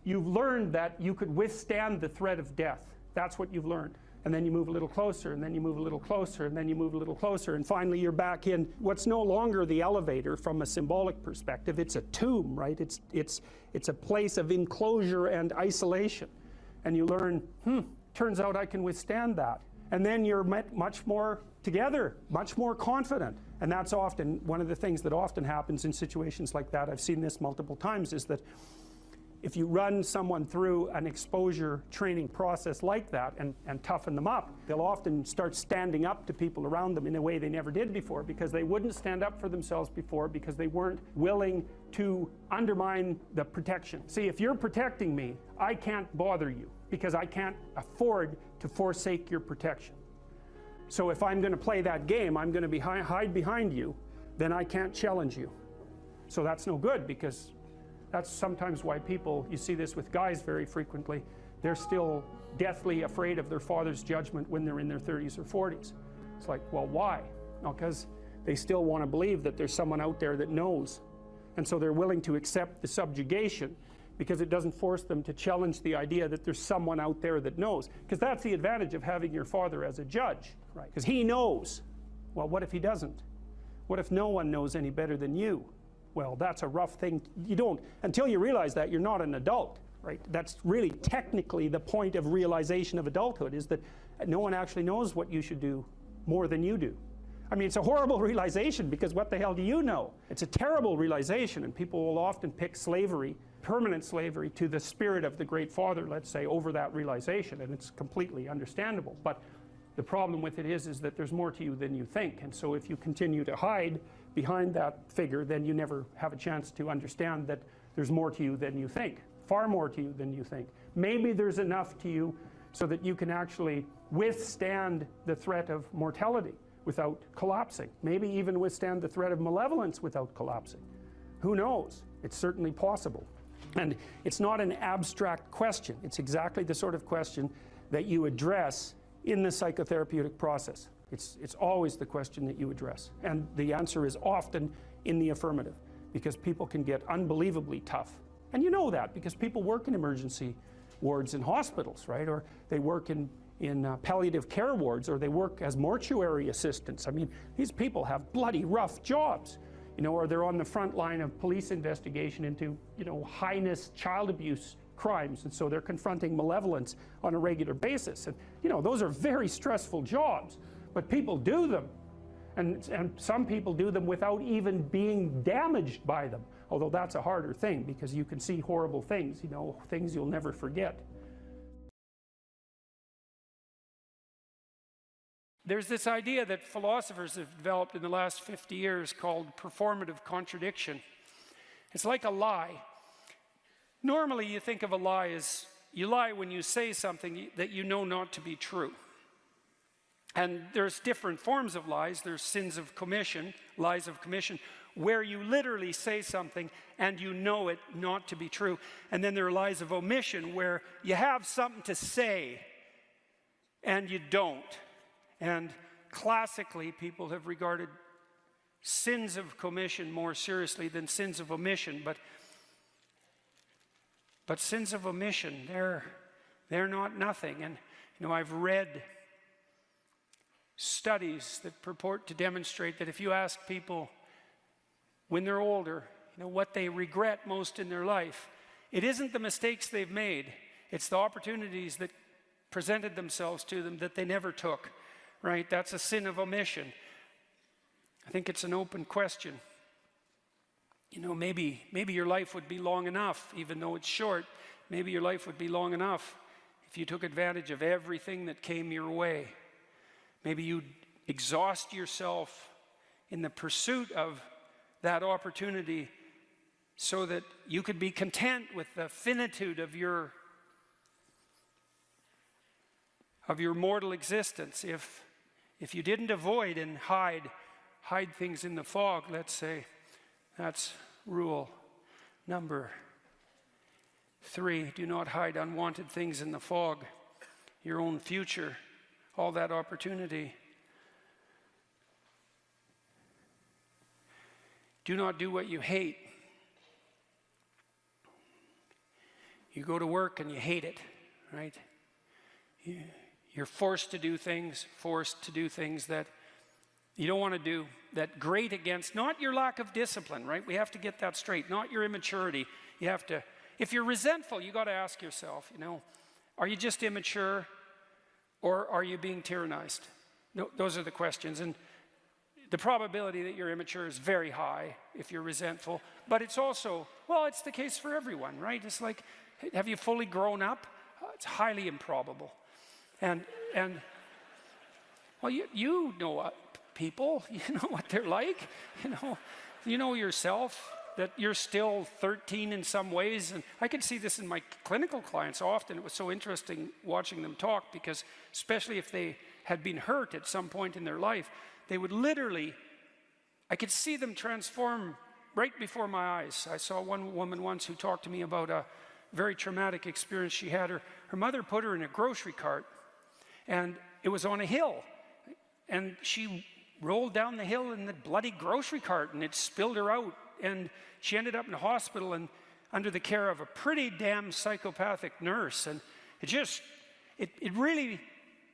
you've learned that you could withstand the threat of death. That's what you've learned. And then you move a little closer, and then you move a little closer, and then you move a little closer, and finally you're back in what's no longer the elevator from a symbolic perspective. It's a tomb, right? It's a place of enclosure and isolation. And you learn, turns out I can withstand that. And then you're much more together, much more confident. And that's often one of the things that often happens in situations like that. I've seen this multiple times, is that if you run someone through an exposure training process like that and toughen them up, they'll often start standing up to people around them in a way they never did before, because they wouldn't stand up for themselves before because they weren't willing to undermine the protection. See, if you're protecting me, I can't bother you because I can't afford to forsake your protection. So if I'm going to play that game, I'm going to hide behind you, then I can't challenge you. So that's no good, because that's sometimes why people, you see this with guys very frequently, they're still deathly afraid of their father's judgment when they're in their 30s or 40s. It's like, well, why? No, because they still want to believe that there's someone out there that knows. And so they're willing to accept the subjugation because it doesn't force them to challenge the idea that there's someone out there that knows. Because that's the advantage of having your father as a judge, right? Because he knows. Well, what if he doesn't? What if no one knows any better than you? Well, that's a rough thing. You don't, until you realize that, you're not an adult, right? That's really technically the point of realization of adulthood, is that no one actually knows what you should do more than you do. I mean, it's a horrible realization, because what the hell do you know? It's a terrible realization, and people will often pick slavery, permanent slavery, to the spirit of the Great Father, let's say, over that realization, and it's completely understandable. But the problem with it is that there's more to you than you think, and so if you continue to hide behind that figure, then you never have a chance to understand that there's more to you than you think, far more to you than you think. Maybe there's enough to you so that you can actually withstand the threat of mortality without collapsing. Maybe even withstand the threat of malevolence without collapsing. Who knows? It's certainly possible. And it's not an abstract question. It's exactly the sort of question that you address in the psychotherapeutic process. It's always the question that you address. And the answer is often in the affirmative, because people can get unbelievably tough. And you know that because people work in emergency wards in hospitals, right? Or they work in in palliative care wards, or they work as mortuary assistants. I mean, these people have bloody rough jobs, you know, or they're on the front line of police investigation into, you know, heinous child abuse crimes, and so they're confronting malevolence on a regular basis. And, you know, those are very stressful jobs, but people do them. And some people do them without even being damaged by them, although that's a harder thing because you can see horrible things, you know, things you'll never forget. There's this idea that philosophers have developed in the last 50 years called performative contradiction. It's like a lie. Normally you think of a lie as you lie when you say something that you know not to be true. And there's different forms of lies. There's sins of commission, lies of commission, where you literally say something and you know it not to be true. And then there are lies of omission, where you have something to say and you don't. And classically, people have regarded sins of commission more seriously than sins of omission. But sins of omission, they're not nothing. And, you know, I've read studies that purport to demonstrate that if you ask people when they're older, you know, what they regret most in their life, it isn't the mistakes they've made, it's the opportunities that presented themselves to them that they never took, right? That's a sin of omission. I think it's an open question. You know, maybe your life would be long enough, even though it's short, maybe your life would be long enough if you took advantage of everything that came your way. Maybe you'd exhaust yourself in the pursuit of that opportunity so that you could be content with the finitude of your mortal existence. If you didn't avoid and hide things in the fog, let's say, that's rule number 3. Do not hide unwanted things in the fog. Your own future, all that opportunity. Do not do what you hate. You go to work and you hate it, right? You're forced to do things that you don't want to do, that grate against, not your lack of discipline, right? We have to get that straight, not your immaturity. You have to, if you're resentful, you got to ask yourself, you know, are you just immature or are you being tyrannized? No, those are the questions. And the probability that you're immature is very high if you're resentful, but it's also, well, it's the case for everyone, right? It's like, have you fully grown up? It's highly improbable. And well, you know people, you know what they're like, you know yourself, that you're still 13 in some ways. And I could see this in my clinical clients often. It was so interesting watching them talk, because especially if they had been hurt at some point in their life, they would literally, I could see them transform right before my eyes. I saw one woman once who talked to me about a very traumatic experience she had. Her mother put her in a grocery cart, and it was on a hill. And she rolled down the hill in the bloody grocery cart, and it spilled her out. And she ended up in a hospital and under the care of a pretty damn psychopathic nurse. And it really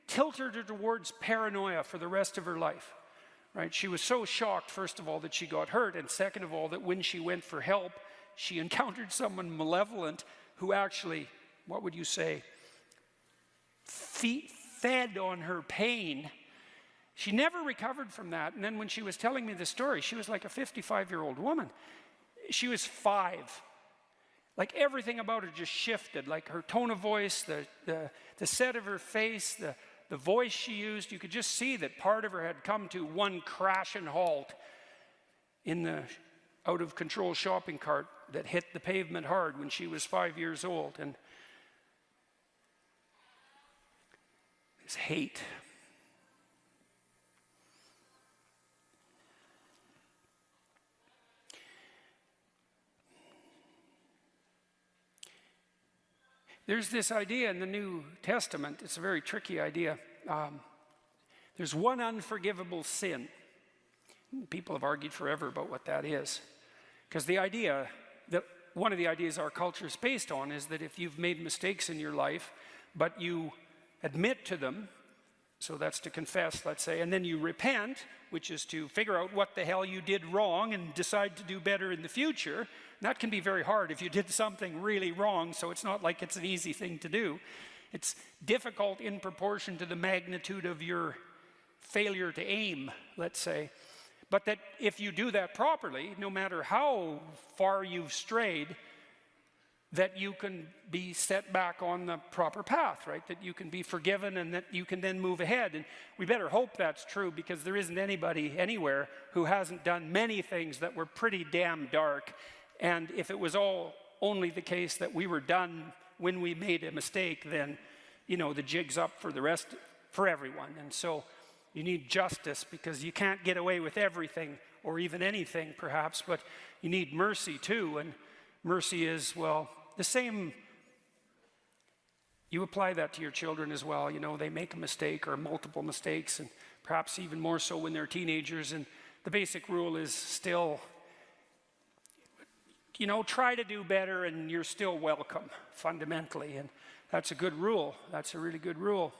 tilted her towards paranoia for the rest of her life, right? She was so shocked, first of all, that she got hurt, and second of all, that when she went for help, she encountered someone malevolent who actually, what would you say, fed on her pain. She never recovered from that. And then when she was telling me the story, she was like a 55-year-old woman. She was 5. Like everything about her just shifted, like her tone of voice, the set of her face, the voice she used. You could just see that part of her had come to one crash and halt in the out-of-control shopping cart that hit the pavement hard when she was 5 years old. And this hate. There's this idea in the New Testament, it's a very tricky idea. There's one unforgivable sin. People have argued forever about what that is. Because the idea, that one of the ideas our culture is based on, is that if you've made mistakes in your life, but you admit to them, so that's to confess, let's say, and then you repent, which is to figure out what the hell you did wrong and decide to do better in the future. And that can be very hard if you did something really wrong, so it's not like it's an easy thing to do. It's difficult in proportion to the magnitude of your failure to aim, let's say. But that if you do that properly, no matter how far you've strayed, that you can be set back on the proper path, right? That you can be forgiven and that you can then move ahead. And we better hope that's true, because there isn't anybody anywhere who hasn't done many things that were pretty damn dark. And if it was all only the case that we were done when we made a mistake, then, you know, the jig's up for the rest, for everyone. And so you need justice, because you can't get away with everything or even anything perhaps, but you need mercy too. And mercy is, well, the same. You apply that to your children as well. You know, they make a mistake or multiple mistakes, and perhaps even more so when they're teenagers. And the basic rule is still, you know, try to do better and you're still welcome, fundamentally. And that's a good rule. That's a really good rule.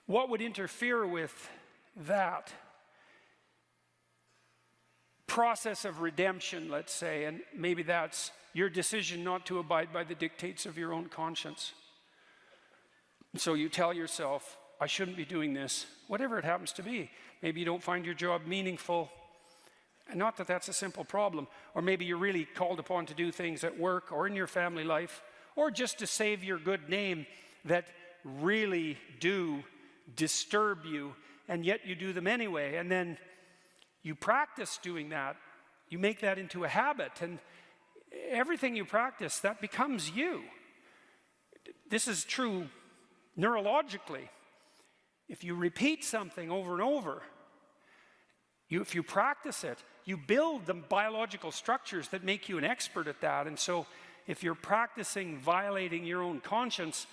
What would interfere with that process of redemption, let's say, and maybe that's your decision not to abide by the dictates of your own conscience. So you tell yourself, I shouldn't be doing this, whatever it happens to be. Maybe you don't find your job meaningful, and not that that's a simple problem. Or maybe you're really called upon to do things at work or in your family life, or just to save your good name, that really do disturb you, and yet you do them anyway. And then you practice doing that. You make that into a habit, and everything you practice, that becomes you. This is true neurologically. If you repeat something over and over, if you practice it, you build the biological structures that make you an expert at that. And so if you're practicing violating your own conscience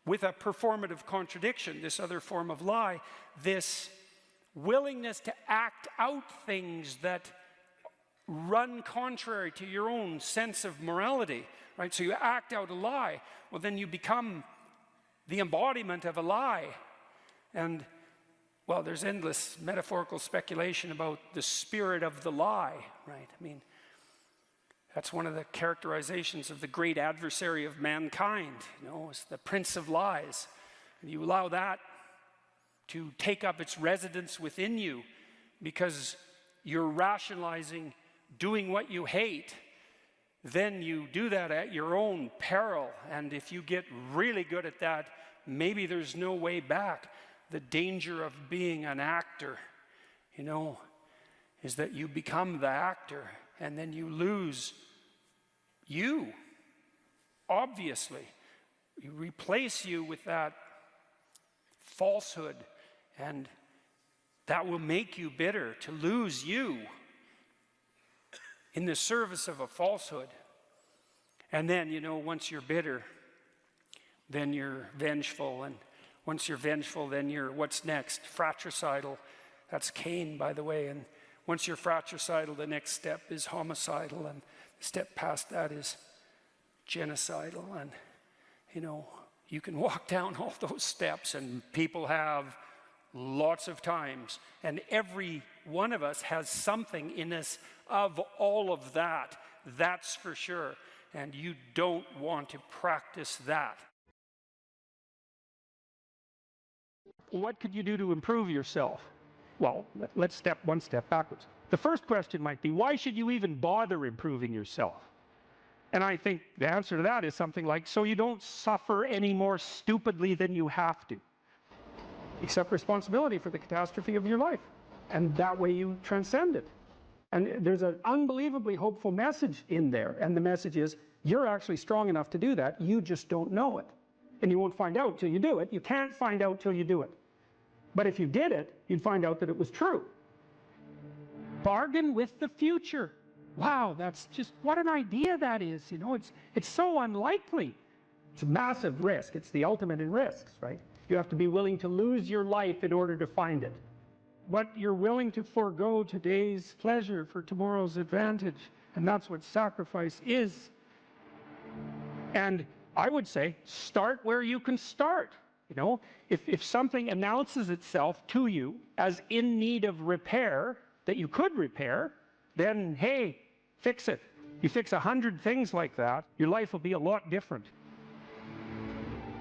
with a performative contradiction, this other form of lie, this willingness to act out things that run contrary to your own sense of morality, right? So you act out a lie, well, then you become the embodiment of a lie. And, well, there's endless metaphorical speculation about the spirit of the lie, right? I mean, that's one of the characterizations of the great adversary of mankind, you know, it's the prince of lies. And you allow that to take up its residence within you because you're rationalizing doing what you hate, then you do that at your own peril. And if you get really good at that, maybe there's no way back. The danger of being an actor, you know, is that you become the actor and then you lose you, obviously. You replace you with that falsehood, and that will make you bitter, to lose you in the service of a falsehood. And then, you know, once you're bitter, then you're vengeful. And once you're vengeful, then you're, what's next? Fratricidal. That's Cain, by the way. And once you're fratricidal, the next step is homicidal. And the step past that is genocidal. And, you know, you can walk down all those steps, and people have lots of times. And every one of us has something in us of all of that. That's for sure. And you don't want to practice that. What could you do to improve yourself? Well, let's step one step backwards. The first question might be, why should you even bother improving yourself? And I think the answer to that is something like, so you don't suffer any more stupidly than you have to. Accept responsibility for the catastrophe of your life. And that way you transcend it. And there's an unbelievably hopeful message in there. And the message is, you're actually strong enough to do that. You just don't know it. And you won't find out till you do it. You can't find out till you do it. But if you did it, you'd find out that it was true. Bargain with the future. Wow, that's just, what an idea that is. You know, it's so unlikely. It's a massive risk. It's the ultimate in risks, right? You have to be willing to lose your life in order to find it. What you're willing to forego today's pleasure for tomorrow's advantage. And that's what sacrifice is. And I would say start where you can start. You know, if something announces itself to you as in need of repair, that you could repair, then hey, fix it. You fix 100 things like that, your life will be a lot different.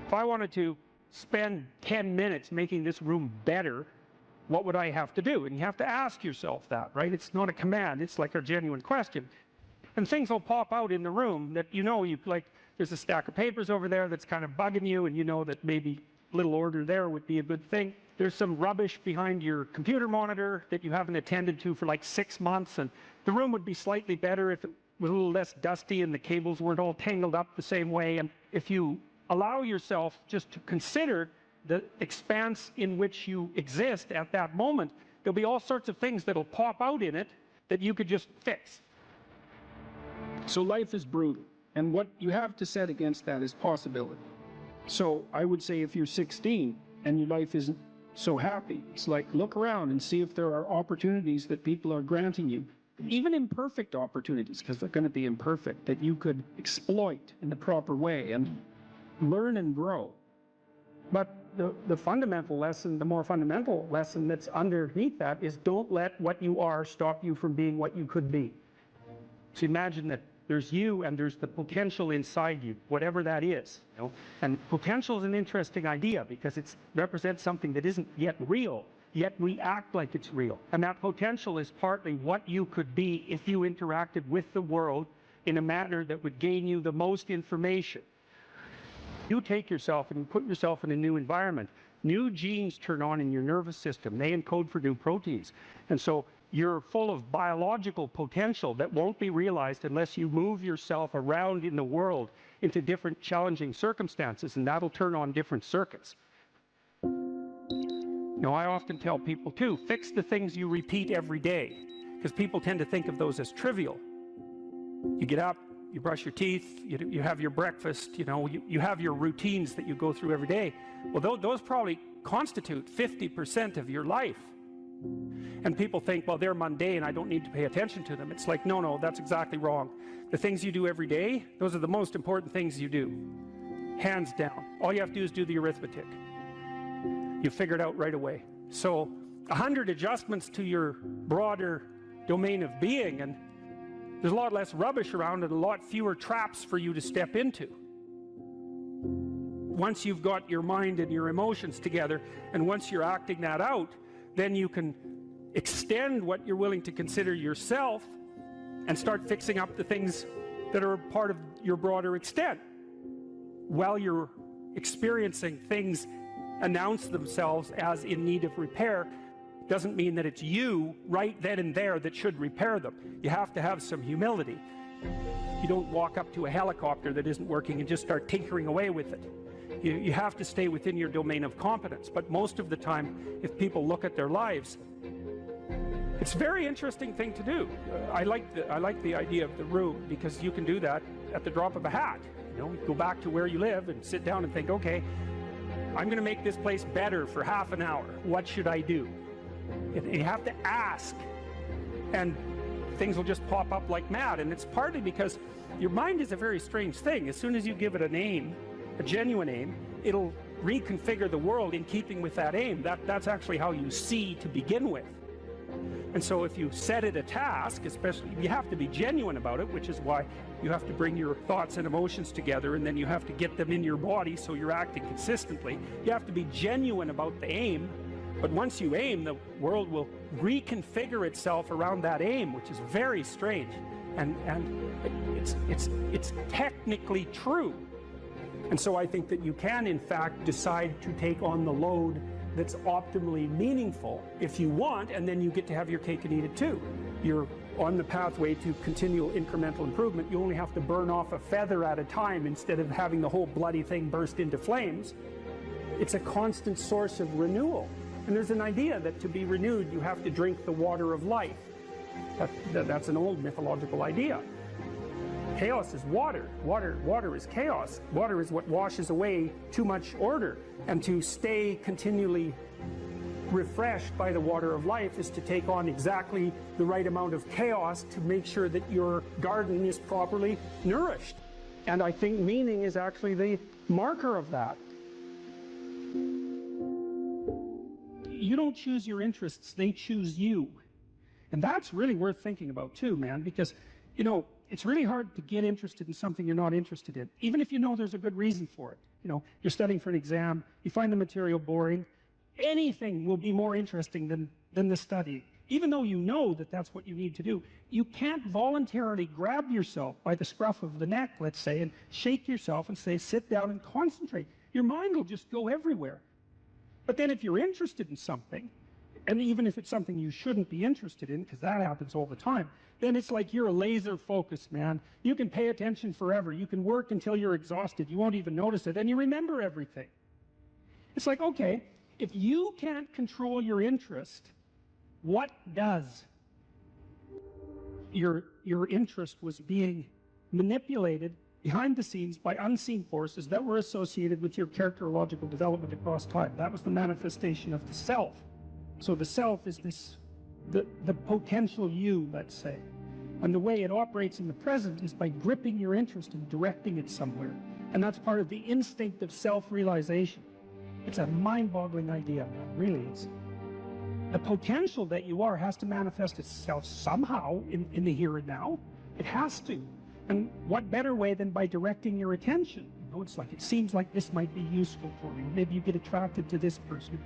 If I wanted to spend 10 minutes making this room better, what would I have to do? And you have to ask yourself that, right? It's not a command, it's like a genuine question. And things will pop out in the room that you know, like there's a stack of papers over there that's kind of bugging you, and you know that maybe a little order there would be a good thing. There's some rubbish behind your computer monitor that you haven't attended to for like 6 months, and the room would be slightly better if it was a little less dusty and the cables weren't all tangled up the same way. And if you allow yourself just to consider the expanse in which you exist at that moment, there'll be all sorts of things that'll pop out in it that you could just fix. So life is brutal, and what you have to set against that is possibility. So I would say if you're 16 and your life isn't so happy, it's like look around and see if there are opportunities that people are granting you, even imperfect opportunities, because they're going to be imperfect, that you could exploit in the proper way and learn and grow. But the fundamental lesson, the more fundamental lesson that's underneath that is don't let what you are stop you from being what you could be. So imagine that there's you and there's the potential inside you, whatever that is. You know? And potential is an interesting idea because it represents something that isn't yet real, yet we act like it's real. And that potential is partly what you could be if you interacted with the world in a manner that would gain you the most information. You take yourself and put yourself in a new environment. New genes turn on in your nervous system. They encode for new proteins. And so you're full of biological potential that won't be realized unless you move yourself around in the world into different challenging circumstances, and that'll turn on different circuits. Now, I often tell people too, fix the things you repeat every day, because people tend to think of those as trivial. You get up, you brush your teeth, you have your breakfast, you know, you have your routines that you go through every day. Well, those probably constitute 50% of your life. And people think, well, they're mundane, I don't need to pay attention to them. It's like, no, that's exactly wrong. The things you do every day, those are the most important things you do. Hands down. All you have to do is do the arithmetic. You figure it out right away. So 100 adjustments to your broader domain of being, and there's a lot less rubbish around and a lot fewer traps for you to step into. Once you've got your mind and your emotions together, and once you're acting that out, then you can extend what you're willing to consider yourself and start fixing up the things that are part of your broader extent. While you're experiencing things announce themselves as in need of repair, doesn't mean that it's you right then and there that should repair them. You have to have some humility. You don't walk up to a helicopter that isn't working and just start tinkering away with it. You have to stay within your domain of competence. But most of the time, if people look at their lives, it's a very interesting thing to do. I like the idea of the room, because you can do that at the drop of a hat. You know, go back to where you live and sit down and think, okay, I'm going to make this place better for half an hour. What should I do? You have to ask, and things will just pop up like mad. And it's partly because your mind is a very strange thing. As soon as you give it a name, a genuine aim, it'll reconfigure the world in keeping with that aim. That's actually how you see to begin with. And so if you set it a task, especially, you have to be genuine about it, which is why you have to bring your thoughts and emotions together, and then you have to get them in your body so you're acting consistently. You have to be genuine about the aim, but once you aim, the world will reconfigure itself around that aim, which is very strange. And it's technically true. And so I think that you can, in fact, decide to take on the load that's optimally meaningful if you want, and then you get to have your cake and eat it too. You're on the pathway to continual incremental improvement. You only have to burn off a feather at a time instead of having the whole bloody thing burst into flames. It's a constant source of renewal. And there's an idea that to be renewed, you have to drink the water of life. That's an old mythological idea. Chaos is water. Water is chaos. Water is what washes away too much order. And to stay continually refreshed by the water of life is to take on exactly the right amount of chaos to make sure that your garden is properly nourished. And I think meaning is actually the marker of that. You don't choose your interests, they choose you. And that's really worth thinking about too, man, because, you know, it's really hard to get interested in something you're not interested in, even if you know there's a good reason for it. You know, you're studying for an exam, you find the material boring, anything will be more interesting than the study. Even though you know that that's what you need to do, you can't voluntarily grab yourself by the scruff of the neck, let's say, and shake yourself and say, sit down and concentrate. Your mind will just go everywhere. But then if you're interested in something, and even if it's something you shouldn't be interested in, because that happens all the time, then it's like you're a laser focused, man. You can pay attention forever. You can work until you're exhausted. You won't even notice it, and you remember everything. It's like, okay, if you can't control your interest, what does? Your interest was being manipulated behind the scenes by unseen forces that were associated with your characterological development across time. That was the manifestation of the self. So the self is this, the potential you, let's say. And the way it operates in the present is by gripping your interest and directing it somewhere. And that's part of the instinct of self-realization. It's a mind-boggling idea, man. Really is. The potential that you are has to manifest itself somehow in the here and now. It has to. And what better way than by directing your attention? You know, it's like, it seems like this might be useful for you. Maybe you get attracted to this person.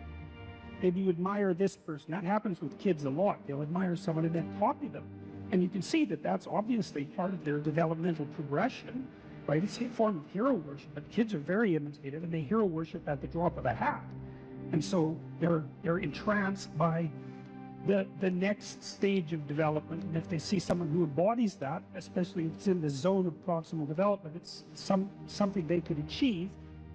Maybe you admire this person. That happens with kids a lot. They'll admire someone and then copy them. And you can see that that's obviously part of their developmental progression, right? It's a form of hero worship, but kids are very imitative and they hero worship at the drop of a hat. And so they're entranced by the next stage of development. And if they see someone who embodies that, especially if it's in the zone of proximal development, it's something they could achieve,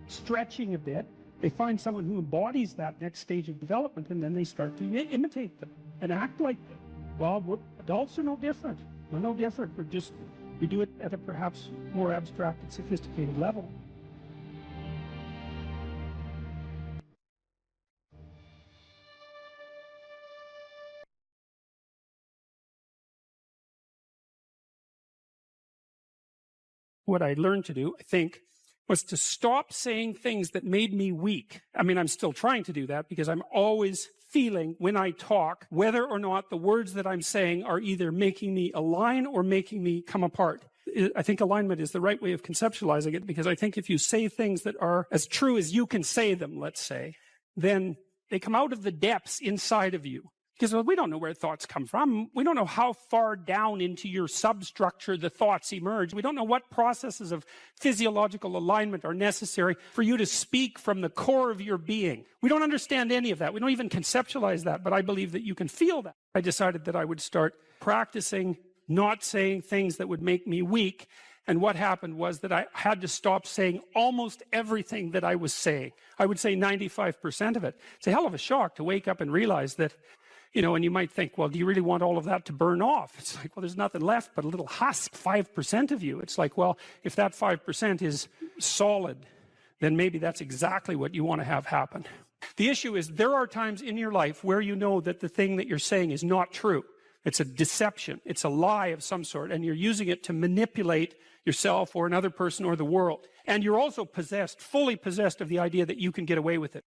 stretching a bit. They find someone who embodies that next stage of development, and then they start to imitate them and act like them. Well, adults are no different. We're no different. We do it at a perhaps more abstract and sophisticated level. What I learned to do, I think, was to stop saying things that made me weak. I mean, I'm still trying to do that because I'm always feeling when I talk whether or not the words that I'm saying are either making me align or making me come apart. I think alignment is the right way of conceptualizing it, because I think if you say things that are as true as you can say them, let's say, then they come out of the depths inside of you. Because we don't know where thoughts come from. We don't know how far down into your substructure the thoughts emerge. We don't know what processes of physiological alignment are necessary for you to speak from the core of your being. We don't understand any of that. We don't even conceptualize that, but I believe that you can feel that. I decided that I would start practicing not saying things that would make me weak. And what happened was that I had to stop saying almost everything that I was saying. I would say 95% of it. It's a hell of a shock to wake up and realize that, you know, and you might think, well, do you really want all of that to burn off? It's like, well, there's nothing left but a little husk, 5% of you. It's like, well, if that 5% is solid, then maybe that's exactly what you want to have happen. The issue is there are times in your life where you know that the thing that you're saying is not true. It's a deception. It's a lie of some sort, and you're using it to manipulate yourself or another person or the world. And you're also possessed, fully possessed of the idea that you can get away with it.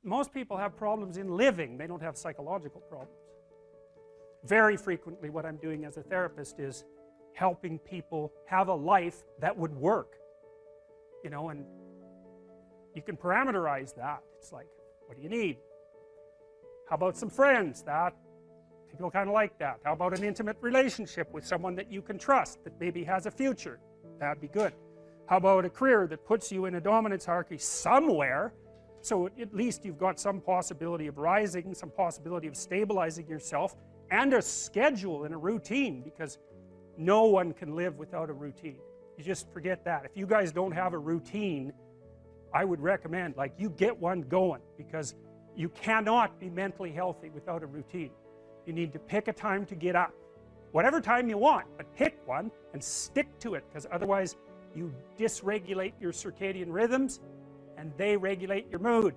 Most people have problems in living. They don't have psychological problems. Very frequently what I'm doing as a therapist is helping people have a life that would work. You know, and you can parameterize that. It's like, what do you need? How about some friends? That people kind of like that. How about an intimate relationship with someone that you can trust, that maybe has a future? That'd be good. How about a career that puts you in a dominance hierarchy somewhere, so at least you've got some possibility of rising, some possibility of stabilizing yourself, and a schedule and a routine, because no one can live without a routine. You just forget that. If you guys don't have a routine, I would recommend, like, you get one going, because you cannot be mentally healthy without a routine. You need to pick a time to get up. Whatever time you want, but pick one and stick to it, because otherwise you dysregulate your circadian rhythms and they regulate your mood.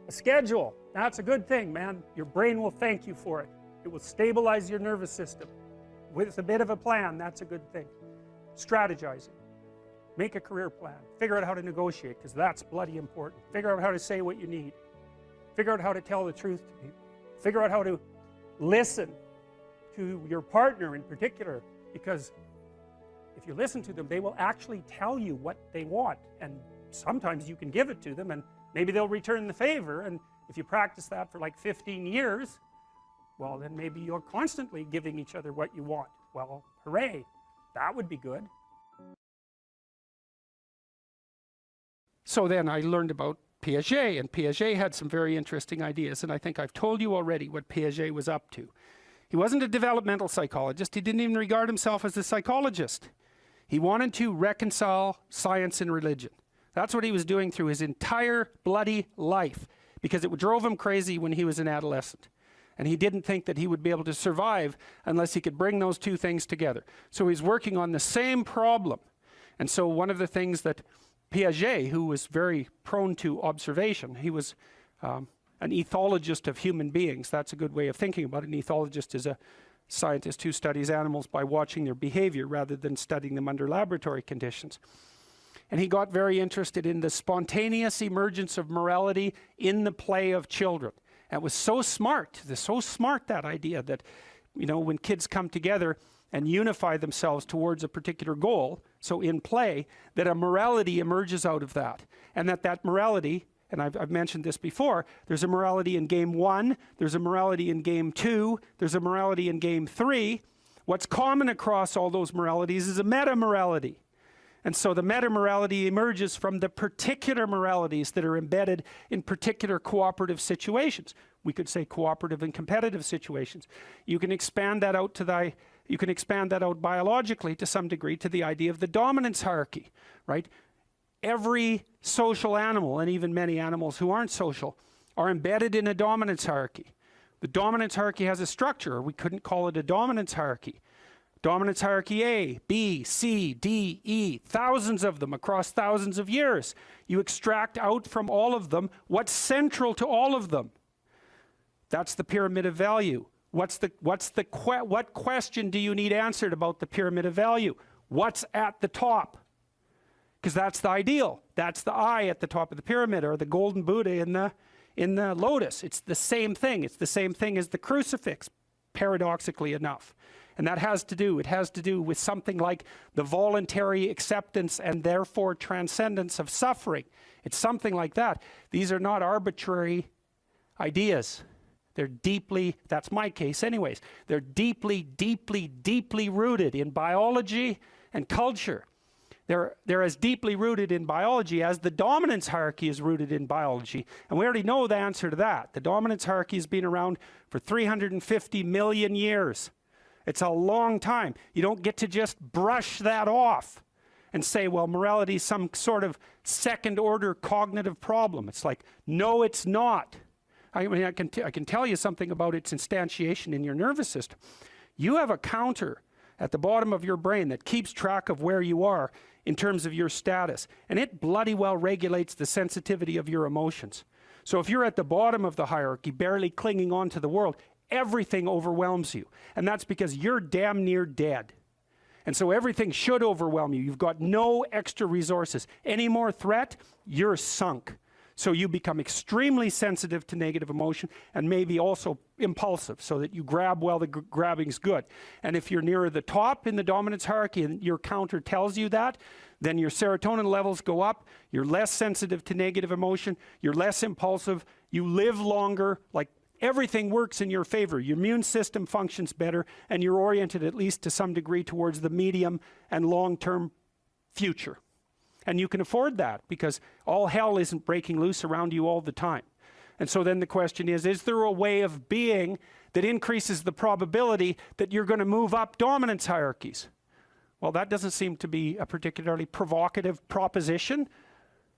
A schedule, that's a good thing, man. Your brain will thank you for it. It will stabilize your nervous system. with a bit of a plan, that's a good thing. Strategizing. Make a career plan. Figure out how to negotiate, because that's bloody important. Figure out how to say what you need. Figure out how to tell the truth to people. Figure out how to listen to your partner in particular, because if you listen to them, they will actually tell you what they want, and sometimes you can give it to them and maybe they'll return the favor, and if you practice that for like 15 years, well, then maybe you're constantly giving each other what you want. Well, hooray, that would be good. So then I learned about Piaget, and Piaget had some very interesting ideas, and I think I've told you already what Piaget was up to. He wasn't a developmental psychologist. He didn't even regard himself as a psychologist. He wanted to reconcile science and religion. That's what he was doing through his entire bloody life, because it drove him crazy when he was an adolescent. And he didn't think that he would be able to survive unless he could bring those two things together. So he's working on the same problem. And so one of the things that Piaget, who was very prone to observation, he was an ethologist of human beings. That's a good way of thinking about it. An ethologist is a scientist who studies animals by watching their behavior rather than studying them under laboratory conditions. And he got very interested in the spontaneous emergence of morality in the play of children. And it was so smart, that idea that, you know, when kids come together and unify themselves towards a particular goal, so in play, that a morality emerges out of that. And that morality, and I've mentioned this before, there's a morality in game 1, there's a morality in game 2, there's a morality in game 3. What's common across all those moralities is a meta-morality. And so the meta-morality emerges from the particular moralities that are embedded in particular cooperative situations. We could say cooperative and competitive situations. You can expand that out biologically to some degree to the idea of the dominance hierarchy, right? Every social animal, and even many animals who aren't social, are embedded in a dominance hierarchy. The dominance hierarchy has a structure. We couldn't call it a dominance hierarchy. Dominance hierarchy A, B, C, D, E, thousands of them across thousands of years. You extract out from all of them what's central to all of them. That's the pyramid of value. What question do you need answered about the pyramid of value? What's at the top? Because that's the ideal. That's the eye at the top of the pyramid, or the golden Buddha in the lotus. It's the same thing. It's the same thing as the crucifix, paradoxically enough. And that has to do with something like the voluntary acceptance and therefore transcendence of suffering. It's something like that. These are not arbitrary ideas. They're deeply, that's my case anyways, they're deeply, deeply, deeply rooted in biology and culture. They're as deeply rooted in biology as the dominance hierarchy is rooted in biology. And we already know the answer to that. The dominance hierarchy has been around for 350 million years. It's a long time. You don't get to just brush that off and say, well, morality is some sort of second-order cognitive problem. It's like, no, it's not. I mean, I can tell you something about its instantiation in your nervous system. You have a counter at the bottom of your brain that keeps track of where you are in terms of your status, and it bloody well regulates the sensitivity of your emotions. So if you're at the bottom of the hierarchy, barely clinging on to the world, everything overwhelms you. And that's because you're damn near dead. And so everything should overwhelm you. You've got no extra resources. Any more threat, you're sunk. So you become extremely sensitive to negative emotion, and maybe also impulsive, so that you grab while the grabbing's good. And if you're nearer the top in the dominance hierarchy and your counter tells you that, then your serotonin levels go up, you're less sensitive to negative emotion, you're less impulsive, you live longer, like everything works in your favor. Your immune system functions better, and you're oriented at least to some degree towards the medium and long-term future. And you can afford that because all hell isn't breaking loose around you all the time. And so then the question is there a way of being that increases the probability that you're going to move up dominance hierarchies? Well, that doesn't seem to be a particularly provocative proposition,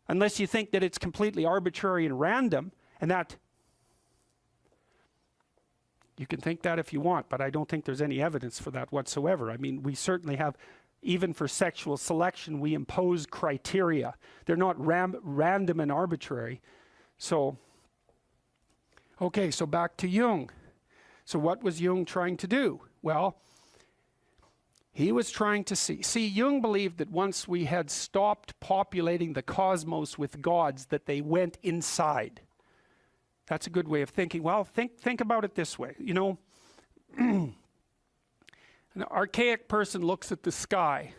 unless you think that it's completely arbitrary and random, and that you can think that if you want, but I don't think there's any evidence for that whatsoever. I mean, we certainly have, even for sexual selection, we impose criteria. They're not random and arbitrary. So, okay, so back to Jung. So what was Jung trying to do? Well, He was trying to see. See, Jung believed that once we had stopped populating the cosmos with gods, that they went inside. That's a good way of thinking. Well, think about it this way. You know, an archaic person looks at the sky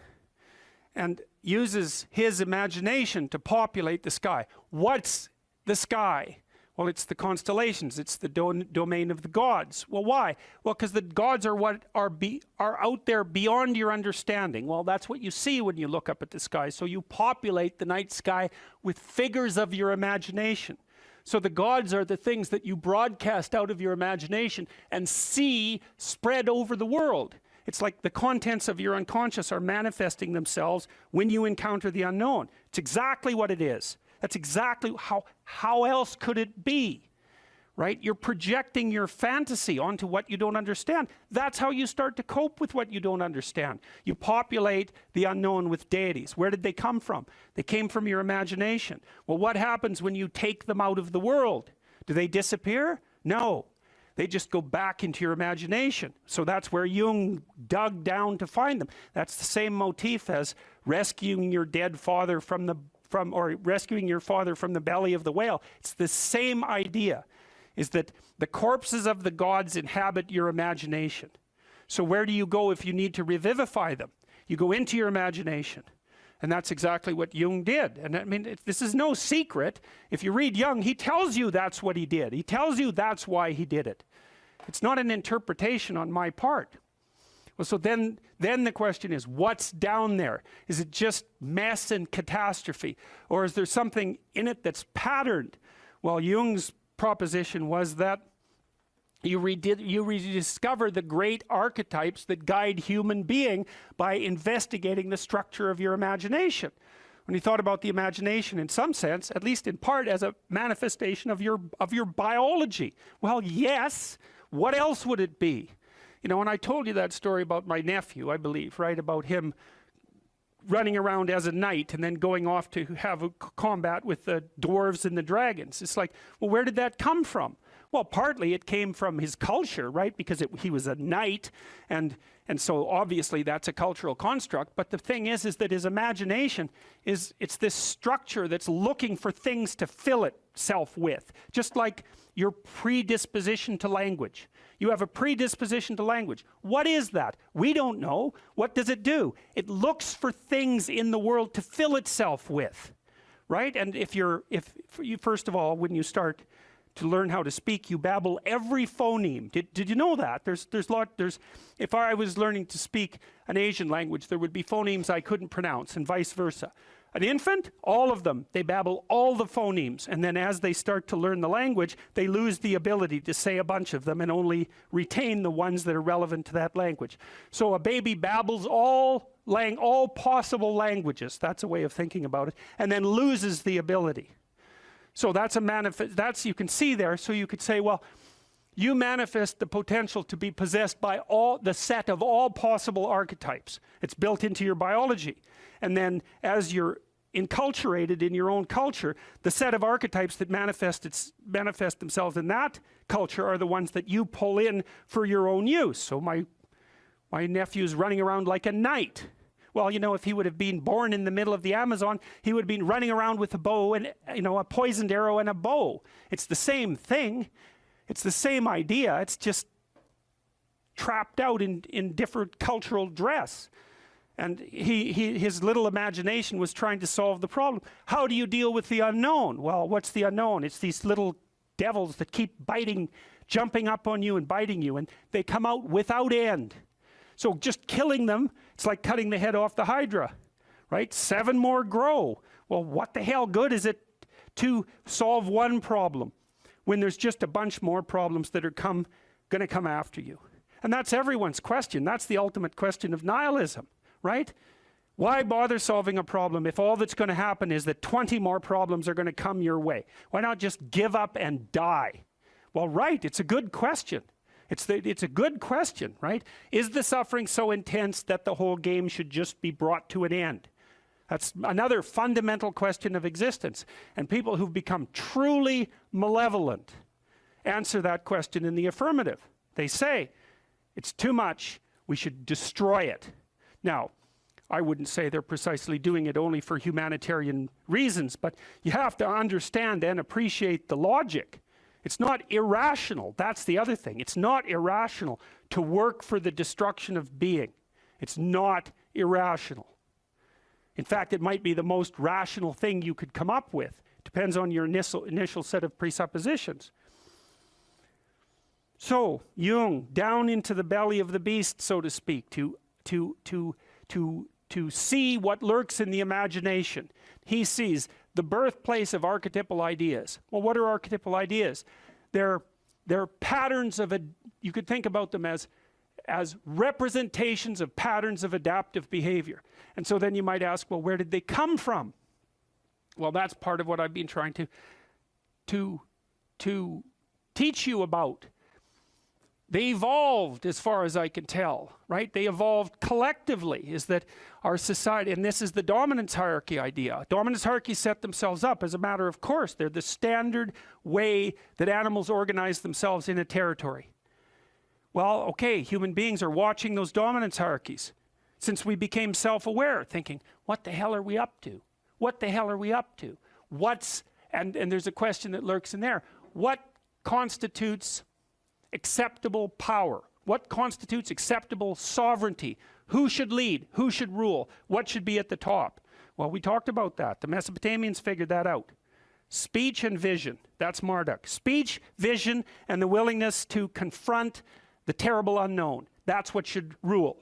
and uses his imagination to populate the sky. What's the sky? Well, it's the constellations. It's the domain of the gods. Well, why? Well, because the gods are what are out there beyond your understanding. Well, that's what you see when you look up at the sky. So you populate the night sky with figures of your imagination. So the gods are the things that you broadcast out of your imagination and see spread over the world. It's like the contents of your unconscious are manifesting themselves when you encounter the unknown. It's exactly what it is. That's exactly how else could it be, right? You're projecting your fantasy onto what you don't understand. That's how you start to cope with what you don't understand. You populate the unknown with deities. Where did they come from? They came from your imagination. Well, what happens when you take them out of the world? Do they disappear? No. They just go back into your imagination. So that's where Jung dug down to find them. That's the same motif as rescuing your dead father or rescuing your father from the belly of the whale. It's the same idea, is that the corpses of the gods inhabit your imagination. So where do you go if you need to revivify them? You go into your imagination. And that's exactly what Jung did. And I mean, this is no secret. If you read Jung, he tells you that's what he did. He tells you that's why he did it. It's not an interpretation on my part. Well, so then the question is, what's down there? Is it just mess and catastrophe? Or is there something in it that's patterned? Well, Jung's proposition was that you rediscover the great archetypes that guide human being by investigating the structure of your imagination. When he thought about the imagination, in some sense, at least in part, as a manifestation of your biology. Well, yes. What else would it be? You know, and I told you that story about my nephew, I believe, right? About him running around as a knight and then going off to have a combat with the dwarves and the dragons. It's like, well, where did that come from? Well, partly it came from his culture, right? Because he was a knight, and so obviously that's a cultural construct. But the thing is that his imagination it's this structure that's looking for things to fill itself with, just like your predisposition to language. You have a predisposition to language. What is that? We don't know. What does it do? It looks for things in the world to fill itself with, right? And if you first of all, when you start to learn how to speak, you babble every phoneme. Did you know that? If I was learning to speak an Asian language, there would be phonemes I couldn't pronounce, and vice versa. An infant, all of them, they babble all the phonemes, and then as they start to learn the language, they lose the ability to say a bunch of them and only retain the ones that are relevant to that language. So a baby babbles all possible languages, that's a way of thinking about it, and then loses the ability. So that's you can see there. So you could say, well, you manifest the potential to be possessed by the set of all possible archetypes. It's built into your biology. And then as you're enculturated in your own culture, the set of archetypes that manifest themselves in that culture are the ones that you pull in for your own use. So my nephew's running around like a knight. Well, you know, if he would have been born in the middle of the Amazon, he would have been running around with a bow and, you know, a poisoned arrow and a bow. It's the same thing. It's the same idea. It's just trapped out in different cultural dress. And his little imagination was trying to solve the problem. How do you deal with the unknown? Well, what's the unknown? It's these little devils that keep jumping up on you and biting you, and they come out without end. So just killing them, it's like cutting the head off the Hydra, right? 7 more grow. Well, what the hell good is it to solve one problem when there's just a bunch more problems that are going to come after you? And that's everyone's question. That's the ultimate question of nihilism, right? Why bother solving a problem if all that's going to happen is that 20 more problems are going to come your way? Why not just give up and die? Well, right, it's a good question. It's a good question, right? Is the suffering so intense that the whole game should just be brought to an end? That's another fundamental question of existence. And people who've become truly malevolent answer that question in the affirmative. They say, it's too much, we should destroy it. Now, I wouldn't say they're precisely doing it only for humanitarian reasons, but you have to understand and appreciate the logic. It's not irrational. That's the other thing. It's not irrational to work for the destruction of being. It's not irrational. In fact, it might be the most rational thing you could come up with. Depends on your initial set of presuppositions. So, Jung, down into the belly of the beast, so to speak, to see what lurks in the imagination. He sees the birthplace of archetypal ideas. Well, what are archetypal ideas? They're patterns of, you could think about them as representations of patterns of adaptive behavior. And so then you might ask, well, where did they come from? Well, that's part of what I've been trying to teach you about. They evolved, as far as I can tell, right? They evolved collectively, is that our society, and this is the dominance hierarchy idea. Dominance hierarchies set themselves up as a matter of course. They're the standard way that animals organize themselves in a territory. Well, okay, human beings are watching those dominance hierarchies since we became self-aware, thinking, what the hell are we up to? What the hell are we up to? And there's a question that lurks in there. What constitutes acceptable power? What constitutes acceptable sovereignty? Who should lead? Who should rule? What should be at the top? Well, we talked about that. The Mesopotamians figured that out. Speech and vision, that's Marduk. Speech, vision, and the willingness to confront the terrible unknown. That's what should rule.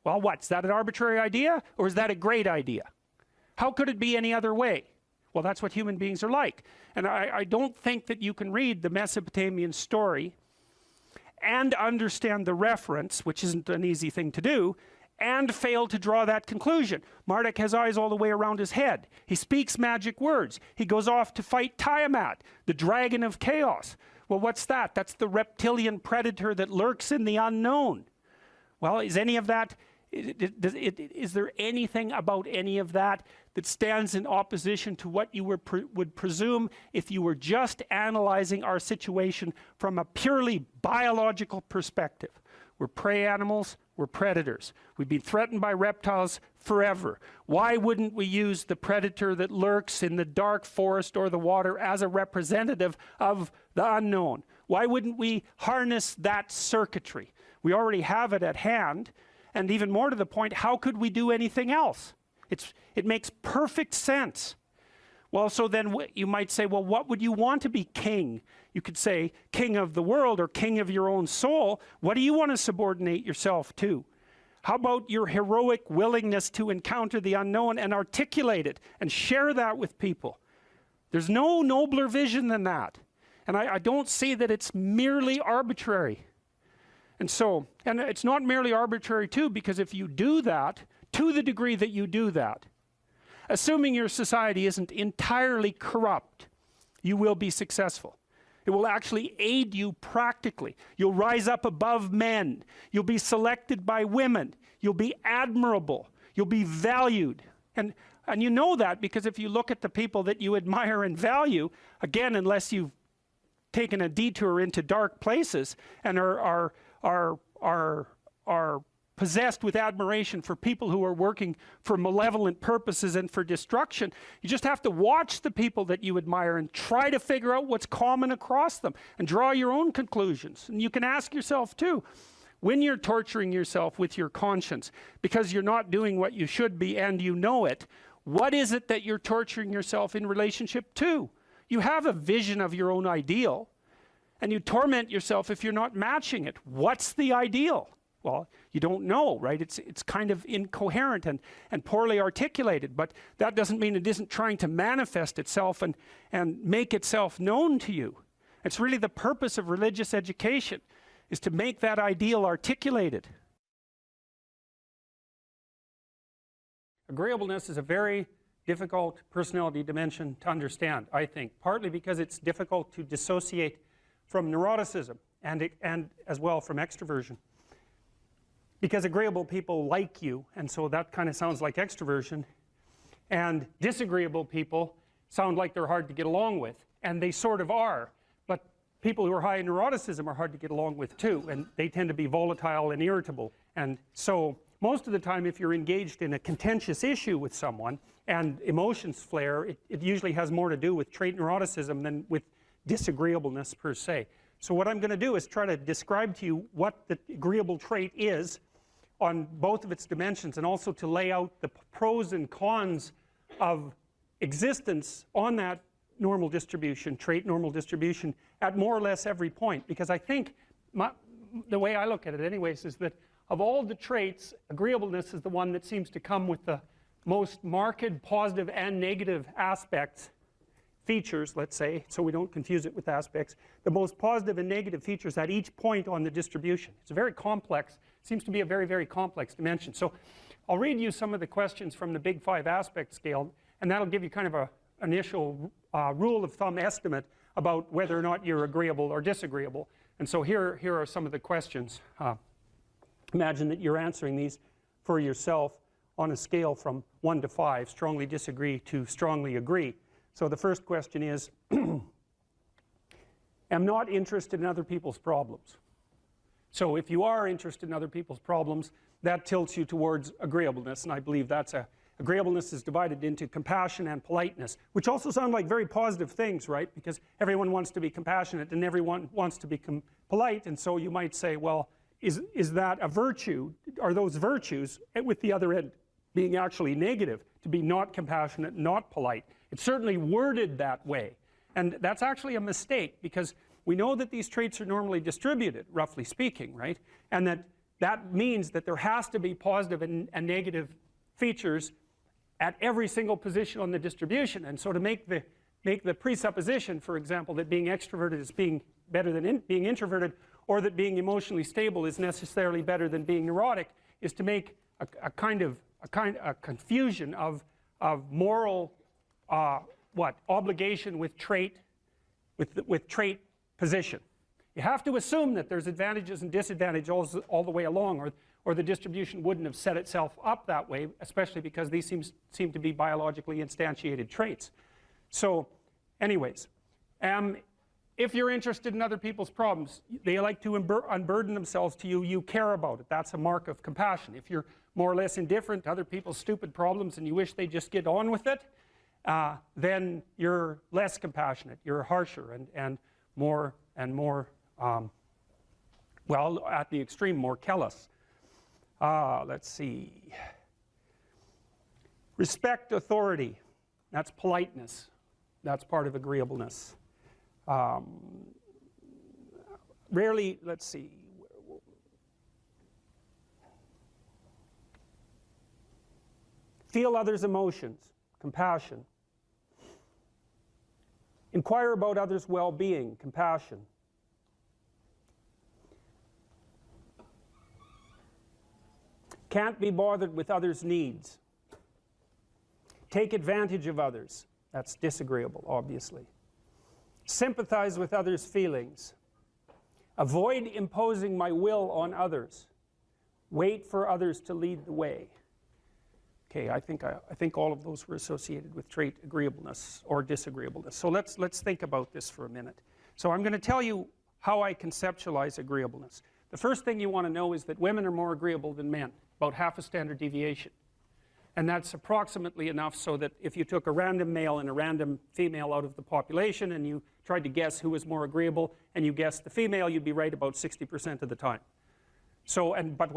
Well, what? Is that an arbitrary idea, or is that a great idea? How could it be any other way? Well, that's what human beings are like. And I don't think that you can read the Mesopotamian story and understand the reference, which isn't an easy thing to do, and fail to draw that conclusion. Marduk has eyes all the way around his head. He speaks magic words. He goes off to fight Tiamat, the dragon of chaos. Well, what's that? That's the reptilian predator that lurks in the unknown. Well, is any of that, is there anything about any of that that stands in opposition to what you would presume if you were just analyzing our situation from a purely biological perspective? We're prey animals, we're predators. We've been threatened by reptiles forever. Why wouldn't we use the predator that lurks in the dark forest or the water as a representative of the unknown? Why wouldn't we harness that circuitry? We already have it at hand, and even more to the point, how could we do anything else? It makes perfect sense. Well, so then you might say, well, what would you want to be king? You could say king of the world or king of your own soul. What do you want to subordinate yourself to? How about your heroic willingness to encounter the unknown and articulate it and share that with people? There's no nobler vision than that. And I don't see that it's merely arbitrary. And it's not merely arbitrary too, because if you do that, to the degree that you do that, assuming your society isn't entirely corrupt, you will be successful. It will actually aid you practically. You'll rise up above men. You'll be selected by women. You'll be admirable. You'll be valued. And you know that because if you look at the people that you admire and value, again, unless you've taken a detour into dark places and are possessed with admiration for people who are working for malevolent purposes and for destruction, you just have to watch the people that you admire and try to figure out what's common across them and draw your own conclusions. And you can ask yourself too, when you're torturing yourself with your conscience because you're not doing what you should be and you know it, what is it that you're torturing yourself in relationship to? You have a vision of your own ideal and you torment yourself if you're not matching it. What's the ideal? Well, you don't know, right? It's kind of incoherent and poorly articulated, but that doesn't mean it isn't trying to manifest itself and make itself known to you. It's really the purpose of religious education, is to make that ideal articulated. Agreeableness is a very difficult personality dimension to understand, I think, partly because it's difficult to dissociate from neuroticism and as well from extroversion. Because agreeable people like you, and so that kind of sounds like extroversion, and disagreeable people sound like they're hard to get along with, and they sort of are, but people who are high in neuroticism are hard to get along with too, and they tend to be volatile and irritable. And so most of the time if you're engaged in a contentious issue with someone and emotions flare, it usually has more to do with trait neuroticism than with disagreeableness per se. So what I'm going to do is try to describe to you what the agreeable trait is on both of its dimensions, and also to lay out the pros and cons of existence on that normal distribution, trait normal distribution, at more or less every point. Because I think, the way I look at it anyways, is that of all the traits, agreeableness is the one that seems to come with the most marked positive and negative aspects, features, let's say, so we don't confuse it with aspects, the most positive and negative features at each point on the distribution. It's a very complex, seems to be a very, very complex dimension. So I'll read you some of the questions from the Big 5 aspect scale, and that'll give you kind of a initial rule of thumb estimate about whether or not you're agreeable or disagreeable. And so here are some of the questions. Imagine that you're answering these for yourself on a scale from 1 to 5, strongly disagree to strongly agree. So the first question is, am not interested in other people's problems. So if you are interested in other people's problems, that tilts you towards agreeableness, and I believe that's agreeableness is divided into compassion and politeness, which also sound like very positive things, right? Because everyone wants to be compassionate and everyone wants to be polite, and so you might say, well, is that a virtue? Are those virtues, with the other end being actually negative, to be not compassionate, not polite? It's certainly worded that way, and that's actually a mistake, because we know that these traits are normally distributed, roughly speaking, right? And that means that there has to be positive and negative features at every single position on the distribution. And so to make the presupposition, for example, that being extroverted is being better than being introverted, or that being emotionally stable is necessarily better than being neurotic, is to make a confusion of moral obligation with trait position. You have to assume that there's advantages and disadvantages all the way along, or the distribution wouldn't have set itself up that way, especially because these seem to be biologically instantiated traits. So anyways, if you're interested in other people's problems, they like to unburden themselves to you, you care about it. That's a mark of compassion. If you're more or less indifferent to other people's stupid problems and you wish they just get on with it, then you're less compassionate, you're harsher and more well, at the extreme, more callous. Let's see. Respect authority. That's politeness. That's part of agreeableness. Rarely, let's see. Feel others' emotions. Compassion. Inquire about others' well-being. Compassion. Can't be bothered with others' needs. Take advantage of others. That's disagreeable, obviously. Sympathize with others' feelings. Avoid imposing my will on others. Wait for others to lead the way. Okay, I think all of those were associated with trait agreeableness or disagreeableness. So let's think about this for a minute. So I'm going to tell you how I conceptualize agreeableness. The first thing you want to know is that women are more agreeable than men, about half a standard deviation. And that's approximately enough so that if you took a random male and a random female out of the population and you tried to guess who was more agreeable and you guessed the female, you'd be right about 60% of the time. So, but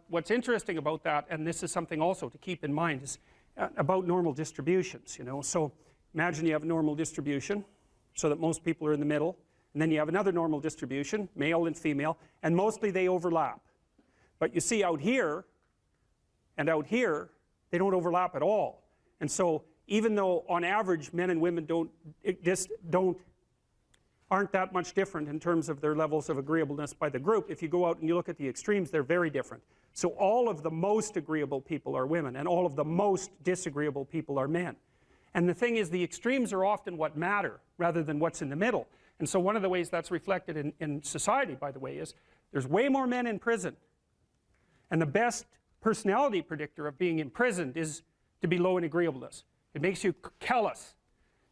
what's interesting about that, and this is something also to keep in mind, is about normal distributions, you know. So imagine you have a normal distribution so that most people are in the middle, and then you have another normal distribution, male and female, and mostly they overlap. But you see out here and out here, they don't overlap at all. And so even though on average men and women aren't that much different in terms of their levels of agreeableness by the group, if you go out and you look at the extremes, they're very different. So all of the most agreeable people are women, and all of the most disagreeable people are men. And the thing is, the extremes are often what matter rather than what's in the middle. And so one of the ways that's reflected in society, by the way, is there's way more men in prison. And the best personality predictor of being imprisoned is to be low in agreeableness. It makes you callous.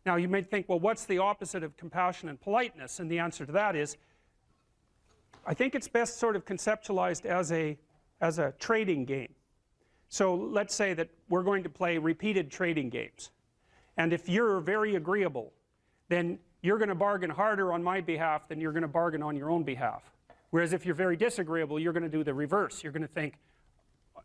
Now you might think, well, what's the opposite of compassion and politeness? And the answer to that is, I think it's best sort of conceptualized as a trading game. So let's say that we're going to play repeated trading games. And if you're very agreeable, then you're going to bargain harder on my behalf than you're going to bargain on your own behalf. Whereas if you're very disagreeable, you're going to do the reverse. You're going to think,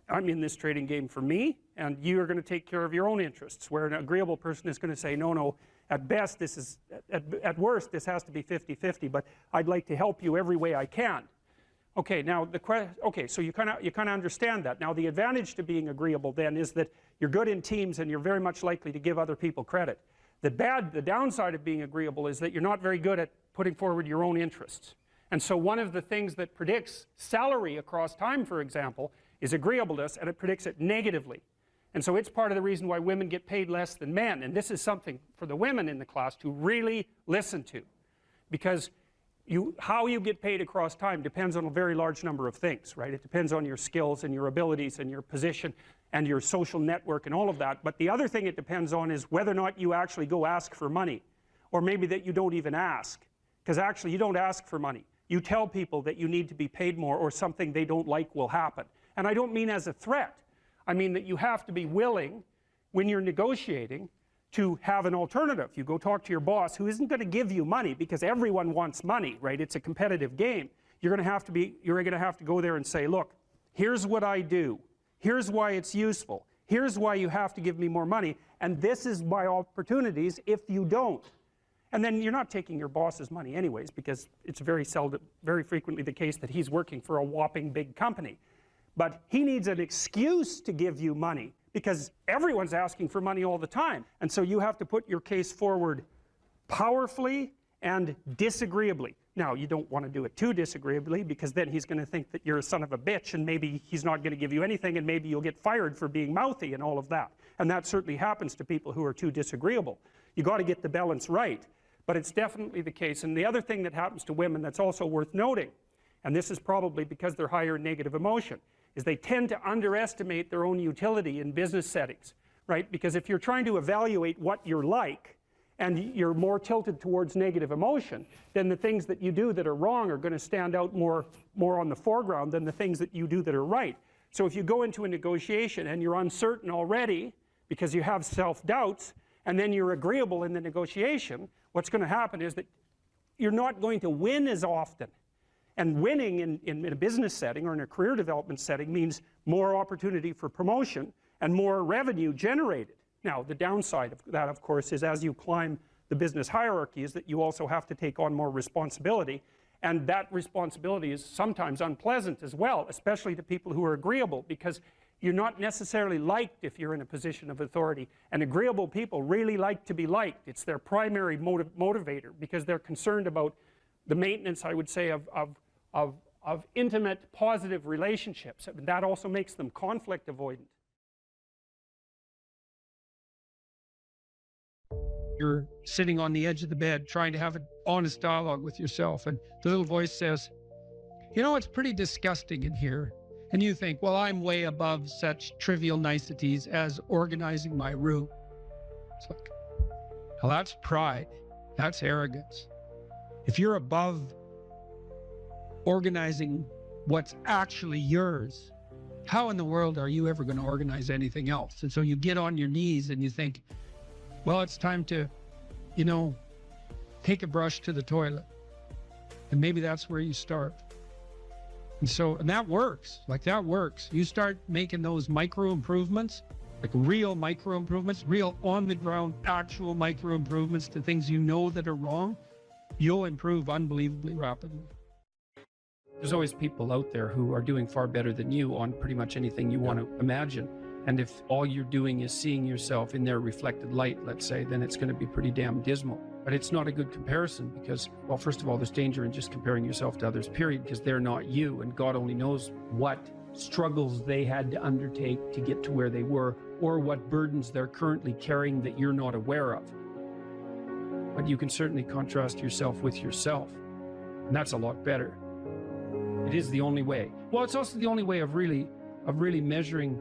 I'm in this trading game for me, and you're going to take care of your own interests. Where an agreeable person is going to say, no, no, at best, this is, at worst, this has to be 50-50, but I'd like to help you every way I can. Okay, now so you kind of understand that. Now the advantage to being agreeable then is that you're good in teams and you're very much likely to give other people credit. The downside of being agreeable is that you're not very good at putting forward your own interests. And so one of the things that predicts salary across time, for example, is agreeableness, and it predicts it negatively. And so it's part of the reason why women get paid less than men. And this is something for the women in the class to really listen to, because how you get paid across time depends on a very large number of things, right? It depends on your skills and your abilities and your position and your social network and all of that. But the other thing it depends on is whether or not you actually go ask for money, or maybe that you don't even ask, because actually you don't ask for money. You tell people that you need to be paid more, or something they don't like will happen. And I don't mean as a threat. I mean that you have to be willing, when you're negotiating, to have an alternative. You go talk to your boss, who isn't going to give you money, because everyone wants money, right? It's a competitive game. You're going to have to go there and say, look, here's what I do. Here's why it's useful. Here's why you have to give me more money. And this is my opportunities if you don't. And then you're not taking your boss's money anyways, because it's very frequently the case that he's working for a whopping big company. But he needs an excuse to give you money, because everyone's asking for money all the time. And so you have to put your case forward powerfully and disagreeably. Now, you don't want to do it too disagreeably, because then he's going to think that you're a son of a bitch, and maybe he's not going to give you anything, and maybe you'll get fired for being mouthy and all of that. And that certainly happens to people who are too disagreeable. You got to get the balance right, but it's definitely the case. And the other thing that happens to women that's also worth noting, and this is probably because they're higher in negative emotion, is they tend to underestimate their own utility in business settings, right? Because if you're trying to evaluate what you're like, and you're more tilted towards negative emotion, then the things that you do that are wrong are going to stand out more on the foreground than the things that you do that are right. So if you go into a negotiation and you're uncertain already, because you have self-doubts, and then you're agreeable in the negotiation, what's going to happen is that you're not going to win as often. And winning in a business setting or in a career development setting means more opportunity for promotion and more revenue generated. Now, the downside of that, of course, is as you climb the business hierarchy is that you also have to take on more responsibility, and that responsibility is sometimes unpleasant as well, especially to people who are agreeable, because you're not necessarily liked if you're in a position of authority. And agreeable people really like to be liked. It's their primary motivator, because they're concerned about the maintenance, I would say, of intimate, positive relationships. That also makes them conflict avoidant. You're sitting on the edge of the bed trying to have an honest dialogue with yourself, and the little voice says, you know, it's pretty disgusting in here. And you think, well, I'm way above such trivial niceties as organizing my room. It's like, well, that's pride. That's arrogance. If you're above organizing what's actually yours, how in the world are you ever going to organize anything else? And so you get on your knees and you think, well, it's time to, you know, take a brush to the toilet. And maybe that's where you start. And that works. Like, that works. You start making those micro improvements, like real micro improvements, real on the ground, actual micro improvements to things you know that are wrong, you'll improve unbelievably rapidly. There's always people out there who are doing far better than you on pretty much anything you want to imagine. And if all you're doing is seeing yourself in their reflected light, let's say, then it's going to be pretty damn dismal. But it's not a good comparison because, well, first of all, there's danger in just comparing yourself to others, period, because they're not you, and God only knows what struggles they had to undertake to get to where they were, or what burdens they're currently carrying that you're not aware of. But you can certainly contrast yourself with yourself, and that's a lot better. It is the only way. Well, it's also the only way of really measuring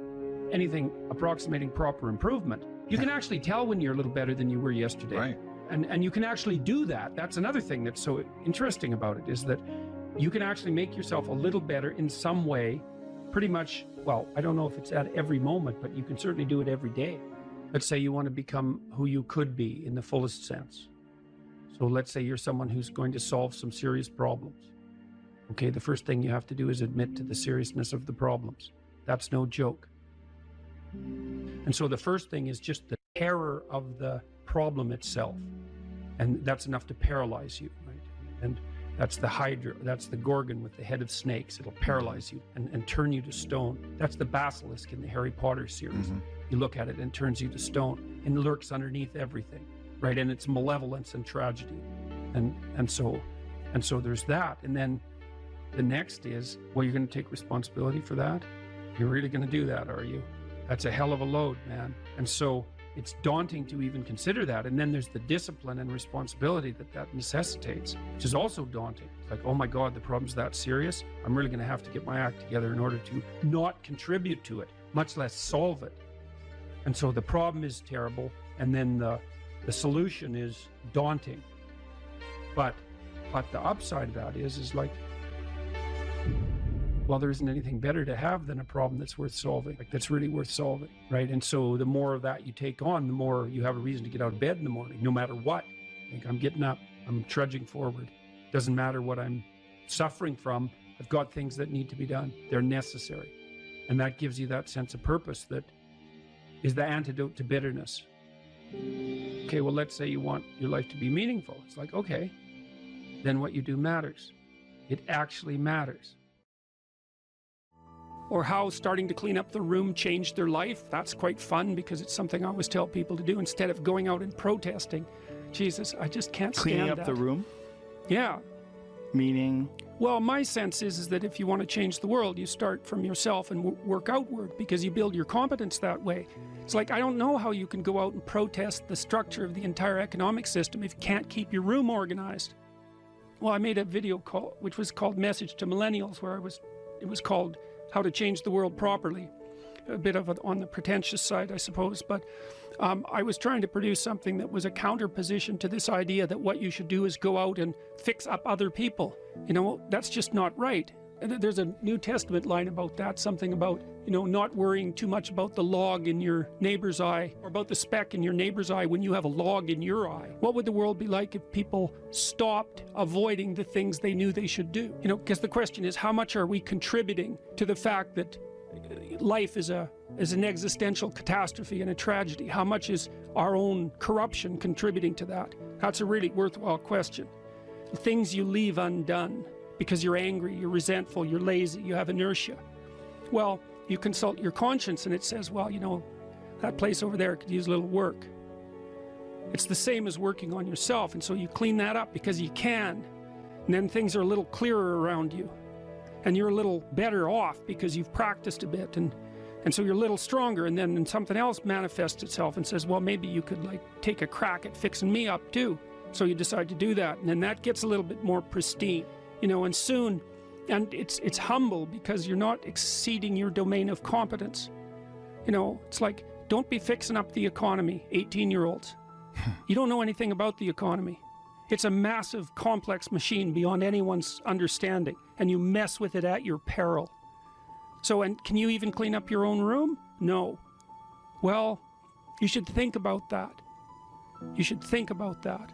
anything approximating proper improvement. You can actually tell when you're a little better than you were yesterday. Right. And you can actually do that. That's another thing that's so interesting about it, is that you can actually make yourself a little better in some way pretty much, well, I don't know if it's at every moment, but you can certainly do it every day. Let's say you want to become who you could be in the fullest sense. So let's say you're someone who's going to solve some serious problems. Okay, the first thing you have to do is admit to the seriousness of the problems. That's no joke. And so the first thing is just the terror of the problem itself. And that's enough to paralyze you, right? And that's the Hydra, that's the Gorgon with the head of snakes. It'll paralyze you and turn you to stone. That's the basilisk in the Harry Potter series. You look at it and it turns you to stone and lurks underneath everything, right? And it's malevolence and tragedy. And so there's that. And then the next is, well, you're going to take responsibility for that? You're really going to do that, are you? That's a hell of a load, man. And so it's daunting to even consider that. And then there's the discipline and responsibility that necessitates, which is also daunting. It's like, oh my God, the problem's that serious. I'm really going to have to get my act together in order to not contribute to it, much less solve it. And so the problem is terrible. And then the solution is daunting. But the upside of that is like, well, there isn't anything better to have than a problem that's worth solving, like that's really worth solving, right? And so the more of that you take on, the more you have a reason to get out of bed in the morning, no matter what. Like, I'm getting up, I'm trudging forward. Doesn't matter what I'm suffering from. I've got things that need to be done. They're necessary. And that gives you that sense of purpose that is the antidote to bitterness. Okay, well, let's say you want your life to be meaningful. It's like, okay, then what you do matters. It actually matters. Or how starting to clean up the room changed their life. That's quite fun because it's something I always tell people to do instead of going out and protesting. Jesus, I just can't stand Cleaning up that. the room? Yeah. Meaning? Well, my sense is that if you want to change the world, you start from yourself and work outward because you build your competence that way. It's like, I don't know how you can go out and protest the structure of the entire economic system if you can't keep your room organized. Well, I made a video call, which was called Message to Millennials, where it was called How to Change the World Properly. A bit of it on the pretentious side, I suppose, but I was trying to produce something that was a counterposition to this idea that what you should do is go out and fix up other people. You know, that's just not right. There's a New Testament line about that, something about, you know, not worrying too much about the log in your neighbor's eye or about the speck in your neighbor's eye when you have a log in your eye. What would the world be like if people stopped avoiding the things they knew they should do? You know, because the question is, how much are we contributing to the fact that life is an existential catastrophe and a tragedy? How much is our own corruption contributing to that? That's a really worthwhile question. Things you leave undone because you're angry, you're resentful, you're lazy, you have inertia. Well, you consult your conscience and it says, well, you know, that place over there could use a little work. It's the same as working on yourself, and so you clean that up because you can. And then things are a little clearer around you. And you're a little better off because you've practiced a bit, and so you're a little stronger, and then something else manifests itself and says, well, maybe you could like take a crack at fixing me up too. So you decide to do that, and then that gets a little bit more pristine, you know, and soon, and it's humble because you're not exceeding your domain of competence. You know, it's like, don't be fixing up the economy, 18-year-olds. You don't know anything about the economy. It's a massive, complex machine beyond anyone's understanding, and you mess with it at your peril. So, and can you even clean up your own room? No. Well, you should think about that. You should think about that.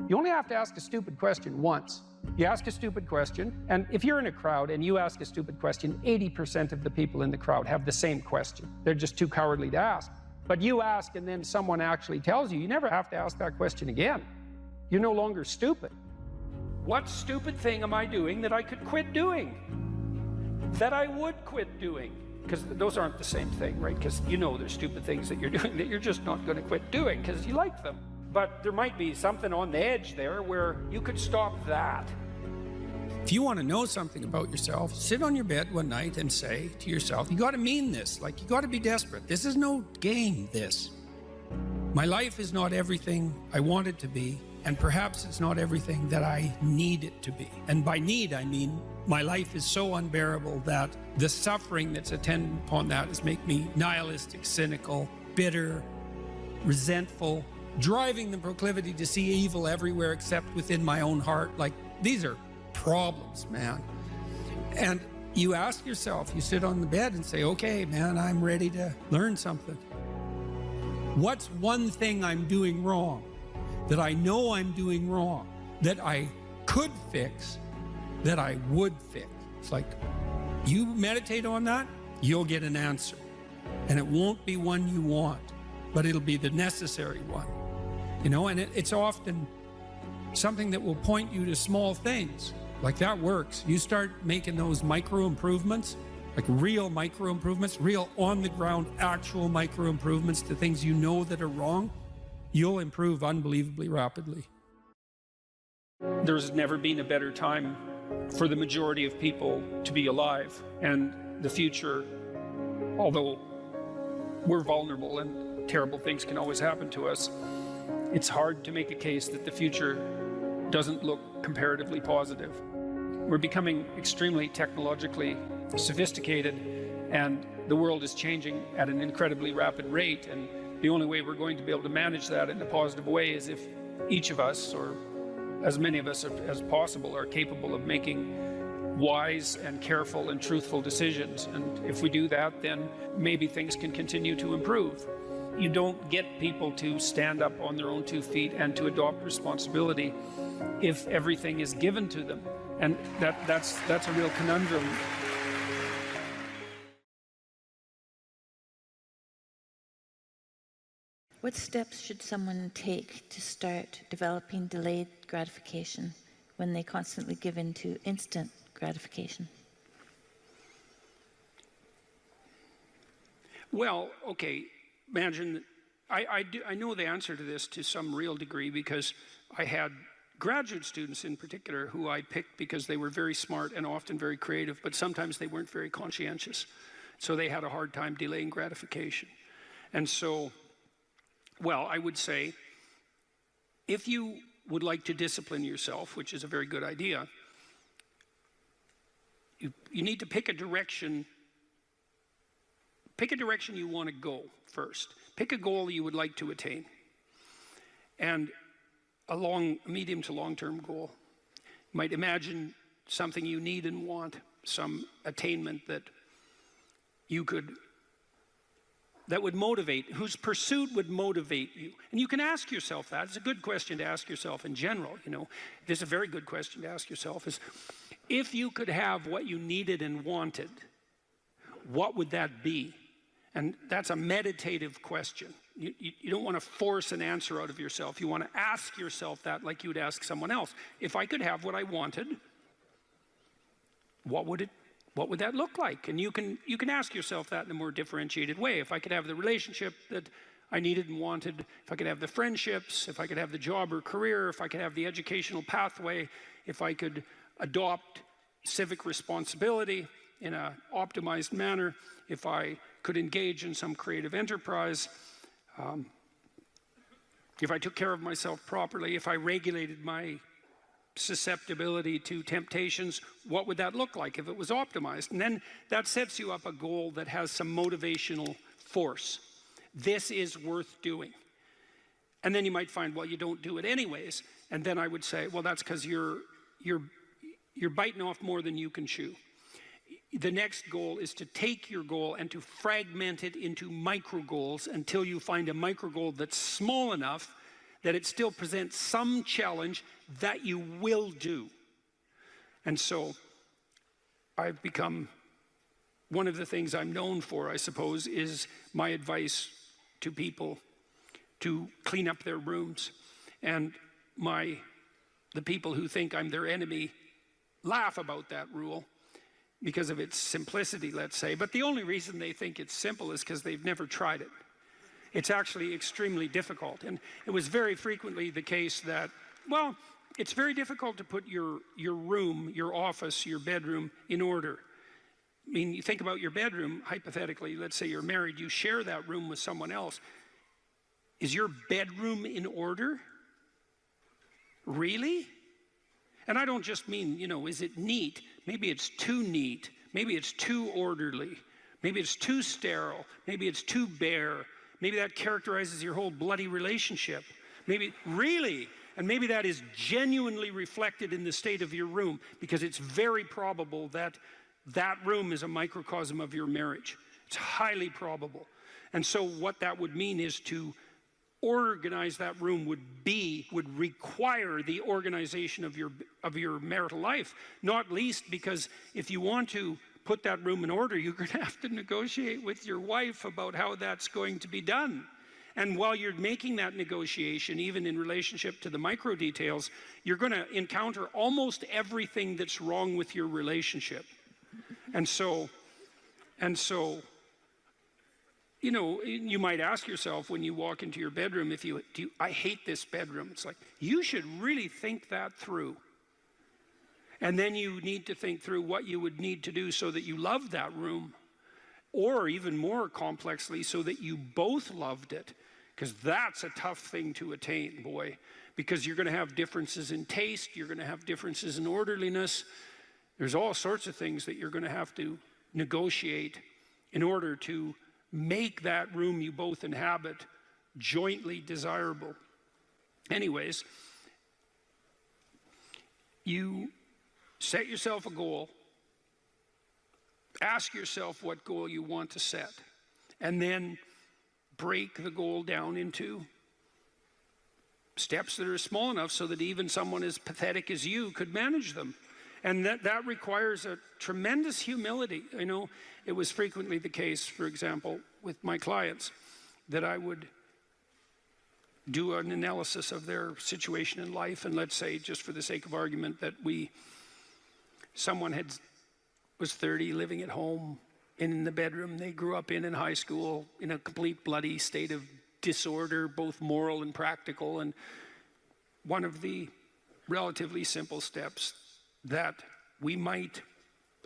You only have to ask a stupid question once. You ask a stupid question, and if you're in a crowd and you ask a stupid question, 80% of the people in the crowd have the same question. They're just too cowardly to ask. But you ask and then someone actually tells you, you never have to ask that question again. You're no longer stupid. What stupid thing am I doing that I could quit doing? That I would quit doing? Because those aren't the same thing, right? Because you know there's stupid things that you're doing that you're just not going to quit doing because you like them. But there might be something on the edge there where you could stop that. If you want to know something about yourself, sit on your bed one night and say to yourself, you got to mean this, like you got to be desperate. This is no game, this. My life is not everything I want it to be, and perhaps it's not everything that I need it to be. And by need, I mean my life is so unbearable that the suffering that's attendant upon that is make me nihilistic, cynical, bitter, resentful, driving the proclivity to see evil everywhere except within my own heart. Like, these are problems, man. And You ask yourself, you sit on the bed and say, okay, man, I'm ready to learn something. What's one thing I'm doing wrong that I know I'm doing wrong, that I could fix, that I would fix? It's like, you meditate on that, you'll get an answer. And it won't be one you want, but it'll be the necessary one. You know, and it's often something that will point you to small things. Like, that works. You start making those micro improvements, like real micro improvements, real on the ground, actual micro improvements to things you know that are wrong, you'll improve unbelievably rapidly. There's never been a better time for the majority of people to be alive. And the future, although we're vulnerable and terrible things can always happen to us, it's hard to make a case that the future doesn't look comparatively positive. We're becoming extremely technologically sophisticated, and the world is changing at an incredibly rapid rate, and the only way we're going to be able to manage that in a positive way is if each of us, or as many of us as possible, are capable of making wise and careful and truthful decisions. And if we do that, then maybe things can continue to improve. You don't get people to stand up on their own 2 feet and to adopt responsibility if everything is given to them. And that's a real conundrum. What steps should someone take to start developing delayed gratification when they constantly give in to instant gratification? Well, okay, imagine, I know the answer to this to some real degree, because I had graduate students in particular who I picked because they were very smart and often very creative, but sometimes they weren't very conscientious. So they had a hard time delaying gratification. And so, well, I would say, if you would like to discipline yourself, which is a very good idea, you need to pick a direction. Pick a direction you want to go first. Pick a goal you would like to attain. And a medium to long-term goal. You might imagine something you need and want, some attainment that would motivate, whose pursuit would motivate you. And you can ask yourself that. It's a good question to ask yourself in general, you know. It's a very good question to ask yourself is, if you could have what you needed and wanted, what would that be? And that's a meditative question. You don't want to force an answer out of yourself. You want to ask yourself that like you would ask someone else. If I could have what I wanted, what would that look like? And you can ask yourself that in a more differentiated way. If I could have the relationship that I needed and wanted, if I could have the friendships, if I could have the job or career, if I could have the educational pathway, if I could adopt civic responsibility in an optimized manner, if I could engage in some creative enterprise, if I took care of myself properly, if I regulated my susceptibility to temptations, what would that look like if it was optimized? And then that sets you up a goal that has some motivational force. This is worth doing. And then you might find, well, you don't do it anyways. And then I would say, well, that's because you're biting off more than you can chew. The next goal is to take your goal and to fragment it into micro goals until you find a micro goal that's small enough that it still presents some challenge that you will do. And so I've become, one of the things I'm known for, I suppose, is my advice to people to clean up their rooms. And the people who think I'm their enemy laugh about that rule because of its simplicity, let's say. But the only reason they think it's simple is because they've never tried it. It's actually extremely difficult. And it was very frequently the case that, well, it's very difficult to put your room, your office, your bedroom in order. I mean, you think about your bedroom, hypothetically, let's say you're married, you share that room with someone else. Is your bedroom in order? Really? And I don't just mean, is it neat? Maybe it's too neat. Maybe it's too orderly. Maybe it's too sterile. Maybe it's too bare. Maybe that characterizes your whole bloody relationship. Maybe, really? And maybe that is genuinely reflected in the state of your room, because it's very probable that that room is a microcosm of your marriage. It's highly probable. And so what that would mean is to organize that room would require the organization of your marital life, not least because if you want to put that room in order, you're going to have to negotiate with your wife about how that's going to be done. And while you're making that negotiation, even in relationship to the micro details, you're going to encounter almost everything that's wrong with your relationship. And so, you know, you might ask yourself when you walk into your bedroom, I hate this bedroom. It's like, you should really think that through. And then you need to think through what you would need to do so that you love that room, or even more complexly, so that you both loved it. Because that's a tough thing to attain, boy. Because you're going to have differences in taste, you're going to have differences in orderliness. There's all sorts of things that you're going to have to negotiate in order to make that room you both inhabit jointly desirable. Anyways, you set yourself a goal, ask yourself what goal you want to set, and then break the goal down into steps that are small enough so that even someone as pathetic as you could manage them. And that requires a tremendous humility. I know it was frequently the case, for example, with my clients, that I would do an analysis of their situation in life, and let's say, just for the sake of argument, that someone was 30, living at home, in the bedroom they grew up in high school, in a complete bloody state of disorder, both moral and practical. And one of the relatively simple steps that we might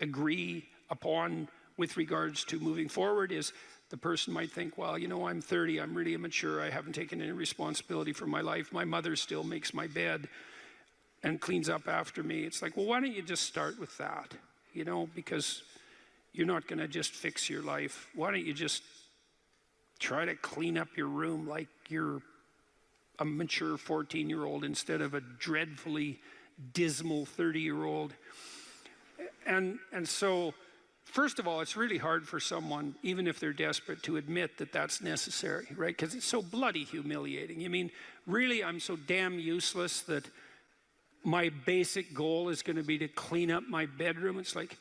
agree upon with regards to moving forward is the person might think, well, you know, I'm 30, I'm really immature, I haven't taken any responsibility for my life, my mother still makes my bed and cleans up after me. It's like, well, why don't you just start with that? You know, because you're not going to just fix your life. Why don't you just try to clean up your room like you're a mature 14-year-old instead of a dreadfully dismal 30-year-old. And so, first of all, it's really hard for someone, even if they're desperate, to admit that that's necessary, right? Because it's so bloody humiliating. I mean, really, I'm so damn useless that my basic goal is going to be to clean up my bedroom. It's like,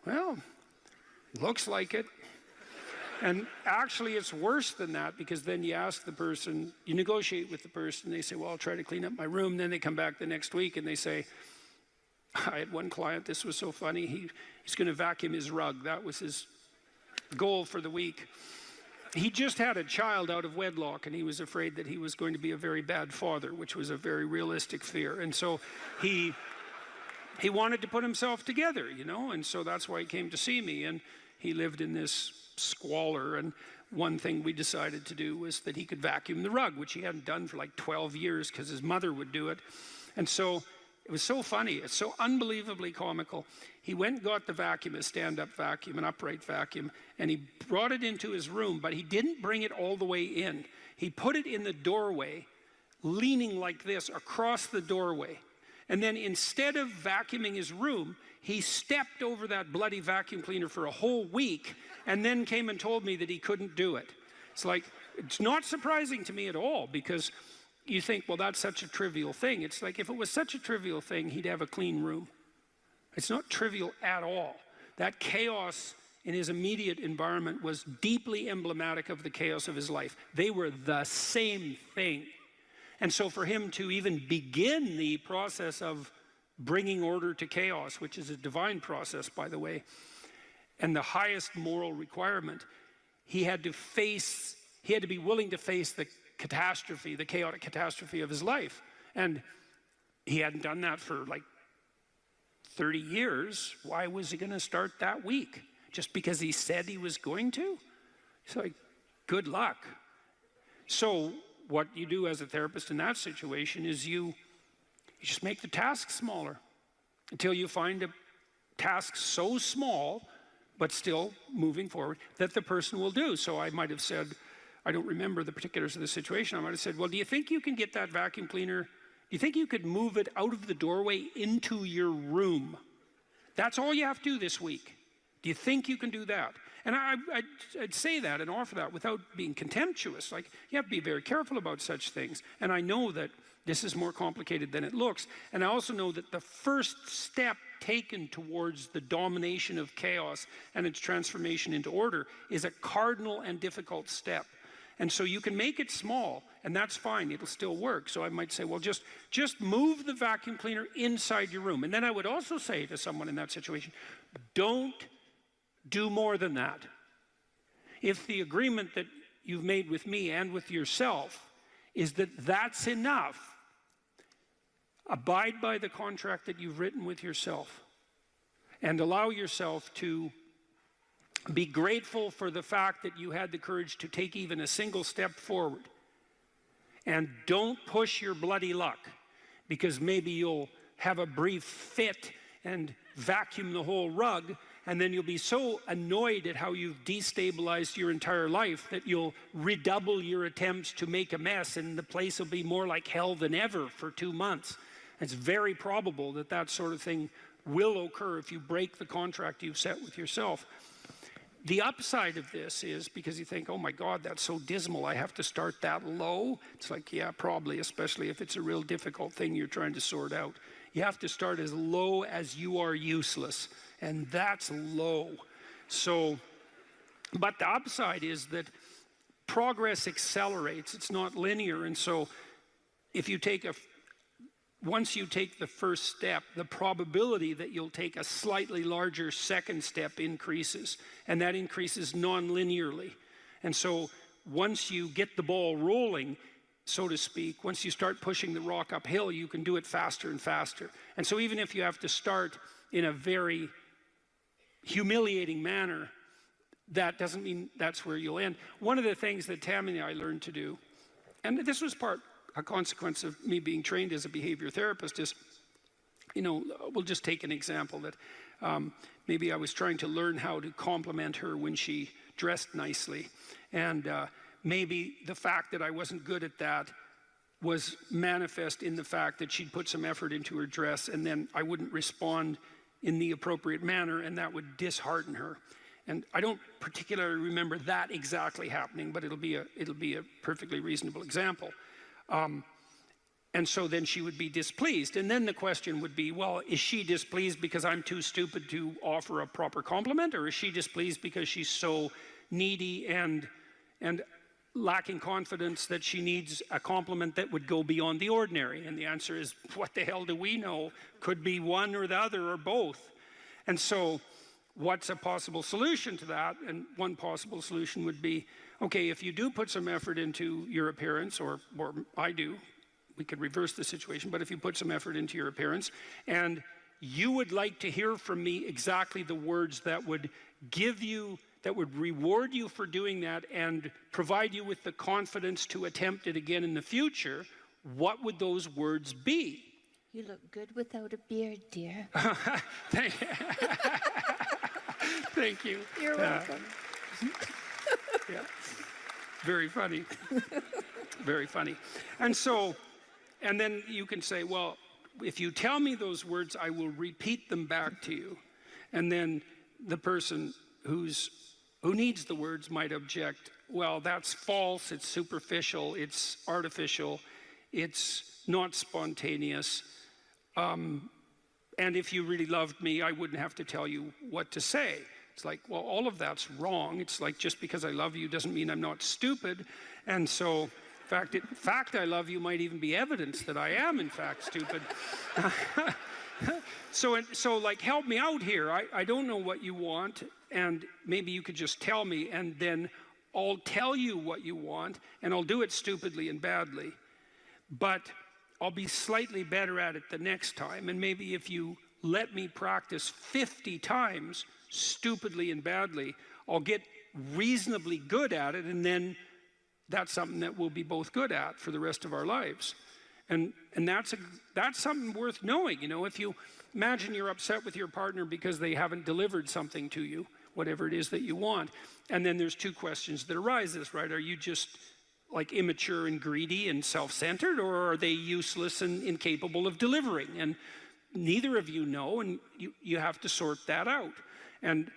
well, looks like it. And actually, it's worse than that, because then you ask the person, you negotiate with the person, they say, well, I'll try to clean up my room. Then they come back the next week and they say, I had one client, this was so funny, he's going to vacuum his rug. That was his goal for the week. He just had a child out of wedlock, and he was afraid that he was going to be a very bad father, which was a very realistic fear. And so he wanted to put himself together, you know, and so that's why he came to see me. And he lived in this squalor, and one thing we decided to do was that he could vacuum the rug, which he hadn't done for like 12 years because his mother would do it. And so it was so funny, it's so unbelievably comical. He went and got the vacuum, a stand-up vacuum, an upright vacuum, and he brought it into his room, but he didn't bring it all the way in. He put it in the doorway, leaning like this across the doorway. And then instead of vacuuming his room, he stepped over that bloody vacuum cleaner for a whole week and then came and told me that he couldn't do it. It's like, it's not surprising to me at all, because you think, well, that's such a trivial thing. It's like, if it was such a trivial thing, he'd have a clean room. It's not trivial at all. That chaos in his immediate environment was deeply emblematic of the chaos of his life. They were the same thing. And so for him to even begin the process of bringing order to chaos, which is a divine process, by the way, and the highest moral requirement, he had to be willing to face the catastrophe, the chaotic catastrophe of his life. And he hadn't done that for like 30 years. Why was he going to start that week? Just because he said he was going to? It's like, good luck. So what you do as a therapist in that situation is you just make the task smaller until you find a task so small, but still moving forward, that the person will do. So I might have said, I don't remember the particulars of the situation, I might have said, well, do you think you can get that vacuum cleaner, do you think you could move it out of the doorway into your room? That's all you have to do this week. Do you think you can do that? And I'd say that and offer that without being contemptuous. Like, you have to be very careful about such things. And I know that this is more complicated than it looks. And I also know that the first step taken towards the domination of chaos and its transformation into order is a cardinal and difficult step. And so you can make it small, and that's fine, it'll still work. So I might say, well, just move the vacuum cleaner inside your room. And then I would also say to someone in that situation, don't do more than that. If the agreement that you've made with me and with yourself is that that's enough, abide by the contract that you've written with yourself and allow yourself to be grateful for the fact that you had the courage to take even a single step forward. And don't push your bloody luck, because maybe you'll have a brief fit and vacuum the whole rug, and then you'll be so annoyed at how you've destabilized your entire life that you'll redouble your attempts to make a mess, and the place will be more like hell than ever for 2 months. It's very probable that that sort of thing will occur if you break the contract you've set with yourself. The upside of this is, because you think, oh my God, that's so dismal, I have to start that low. It's like, yeah, probably, especially if it's a real difficult thing you're trying to sort out. You have to start as low as you are useless, and that's low. So, but the upside is that progress accelerates. It's not linear, and so if you take once you take the first step, the probability that you'll take a slightly larger second step increases, and that increases non-linearly. And so once you get the ball rolling, so to speak, once you start pushing the rock uphill, you can do it faster and faster. And so even if you have to start in a very humiliating manner, that doesn't mean that's where you'll end. One of the things that Tammy and I learned to do, and this was a consequence of me being trained as a behavior therapist, is, you know, we'll just take an example that maybe I was trying to learn how to compliment her when she dressed nicely. And maybe the fact that I wasn't good at that was manifest in the fact that she'd put some effort into her dress, and then I wouldn't respond in the appropriate manner, and that would dishearten her. And I don't particularly remember that exactly happening, but it'll be a perfectly reasonable example. And so then she would be displeased. And then the question would be, well, is she displeased because I'm too stupid to offer a proper compliment? Or is she displeased because she's so needy and lacking confidence that she needs a compliment that would go beyond the ordinary? And the answer is, what the hell do we know? Could be one or the other or both. And so what's a possible solution to that? And one possible solution would be, okay, if you do put some effort into your appearance, or I do, we could reverse the situation, but if you put some effort into your appearance, and you would like to hear from me exactly the words that would give you, that would reward you for doing that and provide you with the confidence to attempt it again in the future, what would those words be? You look good without a beard, dear. Thank you. You're welcome. Yeah. Very funny. Very funny. And so, and then you can say, well, if you tell me those words, I will repeat them back to you. And then the person who needs the words might object, well, that's false, it's superficial, it's artificial, it's not spontaneous. And if you really loved me, I wouldn't have to tell you what to say. It's like, well, all of that's wrong. It's like, just because I love you doesn't mean I'm not stupid. And so, in fact, I love you might even be evidence that I am, in fact, stupid. So like, help me out here. I don't know what you want, and maybe you could just tell me, and then I'll tell you what you want, and I'll do it stupidly and badly. But I'll be slightly better at it the next time, and maybe if you let me practice 50 times, stupidly and badly, I'll get reasonably good at it, and then that's something that we'll be both good at for the rest of our lives. And that's something worth knowing. You know, if you imagine you're upset with your partner because they haven't delivered something to you, whatever it is that you want, and then there's two questions that arises, right? Are you just like immature and greedy and self-centered, or are they useless and incapable of delivering? And neither of you know, and you have to sort that out. And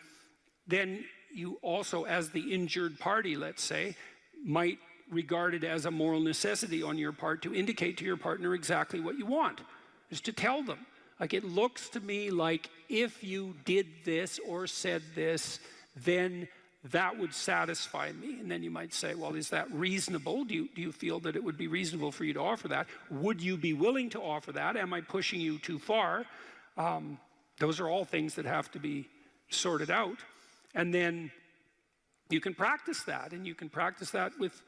then you also, as the injured party, let's say, might regard it as a moral necessity on your part to indicate to your partner exactly what you want, is to tell them. Like, it looks to me like if you did this or said this, then that would satisfy me. And then you might say, well, is that reasonable? Do you feel that it would be reasonable for you to offer that? Would you be willing to offer that? Am I pushing you too far? Those are all things that have to be sorted out. And then you can practice that, and you can practice that with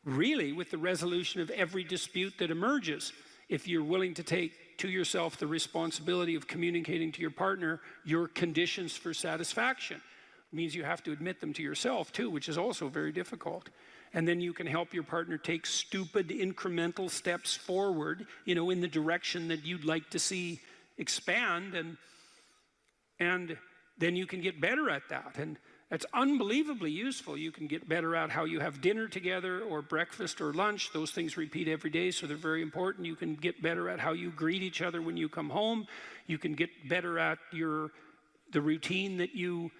the resolution of every dispute that emerges. If you're willing to take to yourself the responsibility of communicating to your partner your conditions for satisfaction. It means you have to admit them to yourself too, which is also very difficult. And then you can help your partner take stupid incremental steps forward, you know, in the direction that you'd like to see expand, and then you can get better at that. And that's unbelievably useful. You can get better at how you have dinner together, or breakfast or lunch. Those things repeat every day, so they're very important. You can get better at how you greet each other when you come home. You can get better at the routine that you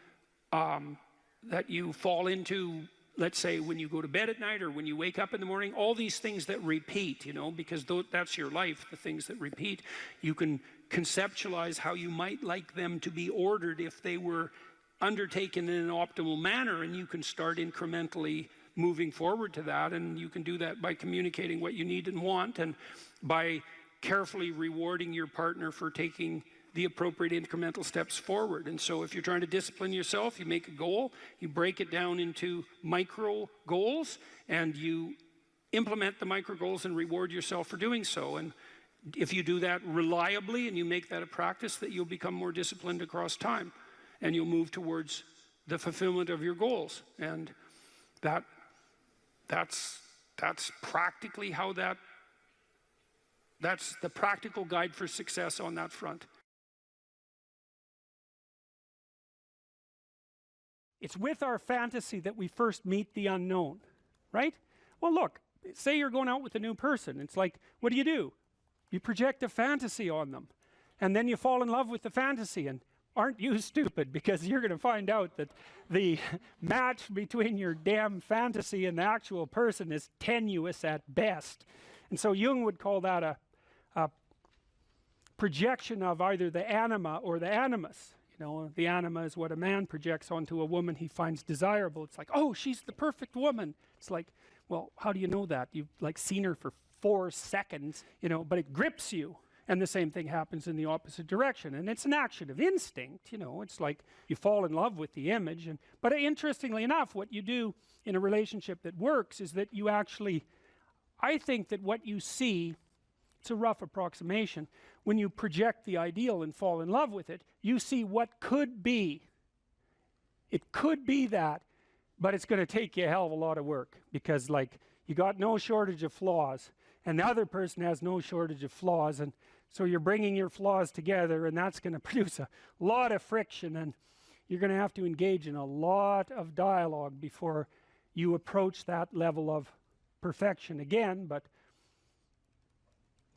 fall into, let's say, when you go to bed at night or when you wake up in the morning. All these things that repeat, you know, because that's your life, the things that repeat. You can conceptualize how you might like them to be ordered if they were undertaken in an optimal manner, and you can start incrementally moving forward to that. And you can do that by communicating what you need and want, and by carefully rewarding your partner for taking the appropriate incremental steps forward. And so if you're trying to discipline yourself, you make a goal, you break it down into micro goals, and you implement the micro goals and reward yourself for doing so. And if you do that reliably and you make that a practice, that you'll become more disciplined across time, and you'll move towards the fulfillment of your goals. And that's practically how that's the practical guide for success on that front. It's with our fantasy that we first meet the unknown, right? Well, look, say you're going out with a new person. It's like, what do? You project a fantasy on them, and then you fall in love with the fantasy. And aren't you stupid? Because you're going to find out that the match between your damn fantasy and the actual person is tenuous at best. And so Jung would call that a projection of either the anima or the animus. You know, the anima is what a man projects onto a woman he finds desirable. It's like, oh, she's the perfect woman. It's like, well, how do you know that? You've like seen her for 4 seconds, you know, but it grips you. And the same thing happens in the opposite direction. And it's an action of instinct, you know. It's like you fall in love with the image. But interestingly enough, what you do in a relationship that works is that you actually, I think that what you see, it's a rough approximation, when you project the ideal and fall in love with it, you see what could be. It could be that, but it's going to take you a hell of a lot of work, because like you got no shortage of flaws, and the other person has no shortage of flaws, and so you're bringing your flaws together, and that's going to produce a lot of friction, and you're going to have to engage in a lot of dialogue before you approach that level of perfection again. But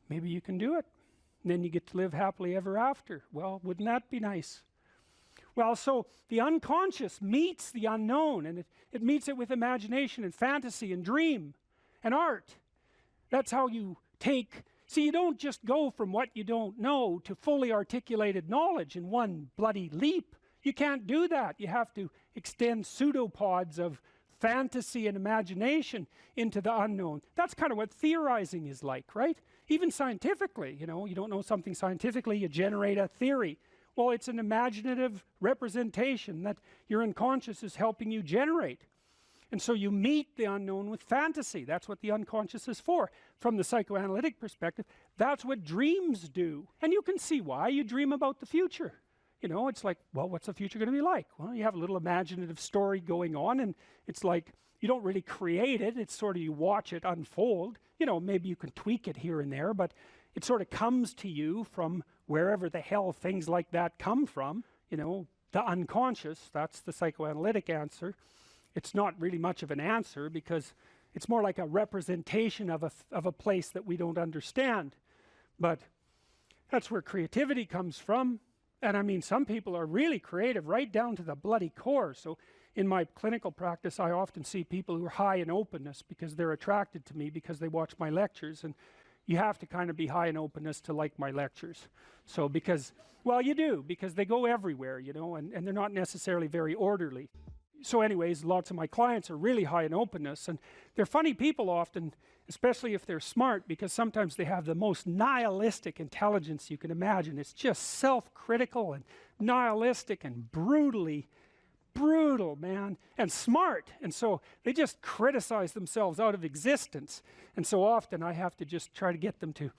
maybe you can do it, and then you get to live happily ever after. Well, wouldn't that be nice? Well, so the unconscious meets the unknown, and it meets it with imagination and fantasy and dream and art. That's how you take. See, you don't just go from what you don't know to fully articulated knowledge in one bloody leap. You can't do that. You have to extend pseudopods of fantasy and imagination into the unknown. That's kind of what theorizing is like, right? Even scientifically, you know, you don't know something scientifically, you generate a theory. Well, it's an imaginative representation that your unconscious is helping you generate. And so you meet the unknown with fantasy. That's what the unconscious is for. From the psychoanalytic perspective, that's what dreams do. And you can see why. You dream about the future. You know, it's like, well, what's the future going to be like? Well, you have a little imaginative story going on, and it's like, you don't really create it. It's sort of, you watch it unfold. You know, maybe you can tweak it here and there, but it sort of comes to you from wherever the hell things like that come from. You know, the unconscious, that's the psychoanalytic answer. It's not really much of an answer, because it's more like a representation of a place that we don't understand. But that's where creativity comes from. And I mean, some people are really creative right down to the bloody core. So in my clinical practice, I often see people who are high in openness because they're attracted to me because they watch my lectures. And you have to kind of be high in openness to like my lectures. So because, well, you do, because they go everywhere, you know, and they're not necessarily very orderly. So anyways, lots of my clients are really high in openness, and they're funny people often, especially if they're smart, because sometimes they have the most nihilistic intelligence you can imagine. It's just self-critical and nihilistic and brutally brutal, man, and smart. And so they just criticize themselves out of existence. And so often I have to just try to get them to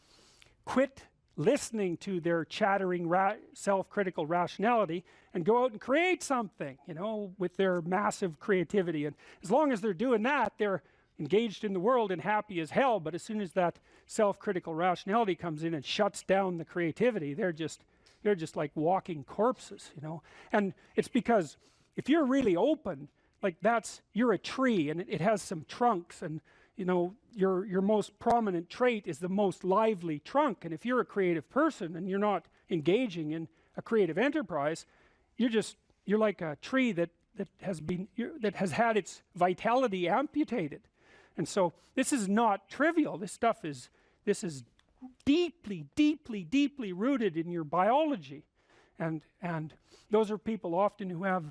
quit listening to their chattering self-critical rationality and go out and create something, you know, with their massive creativity. And as long as they're doing that, they're engaged in the world and happy as hell. But as soon as that self-critical rationality comes in and shuts down the creativity, they're just like walking corpses, you know. And it's because if you're really open, like you're a tree, and it has some trunks, and you know, your most prominent trait is the most lively trunk. And if you're a creative person and you're not engaging in a creative enterprise, you're like a tree that has had its vitality amputated. And so this is not trivial. This is deeply, deeply, deeply rooted in your biology. And those are people often who have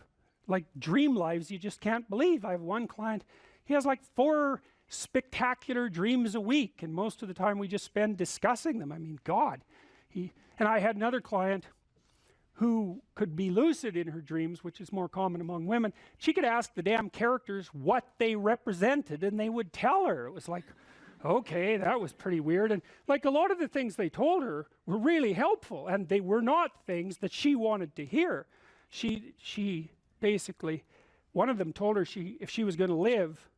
like dream lives you just can't believe. I have one client, he has like 4 spectacular dreams a week, and most of the time we just spend discussing them. I mean, God. And I had another client who could be lucid in her dreams, which is more common among women. She could ask the damn characters what they represented, and they would tell her. It was like, okay, that was pretty weird. And like a lot of the things they told her were really helpful, and they were not things that she wanted to hear. She basically, one of them told her if she was going to live,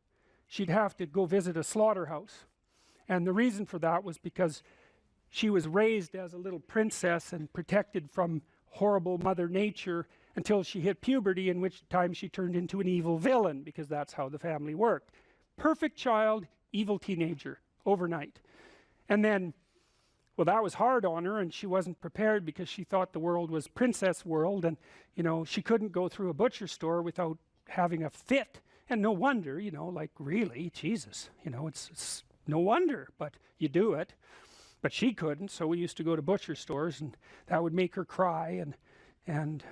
she'd have to go visit a slaughterhouse. And the reason for that was because she was raised as a little princess and protected from horrible Mother Nature until she hit puberty, in which time she turned into an evil villain, because that's how the family worked. Perfect child, evil teenager, overnight. And then, well, that was hard on her, and she wasn't prepared because she thought the world was princess world, and you know, she couldn't go through a butcher store without having a fit. And no wonder, you know, like really, Jesus, you know, it's no wonder, but you do it. But she couldn't, so we used to go to butcher stores, and that would make her cry, and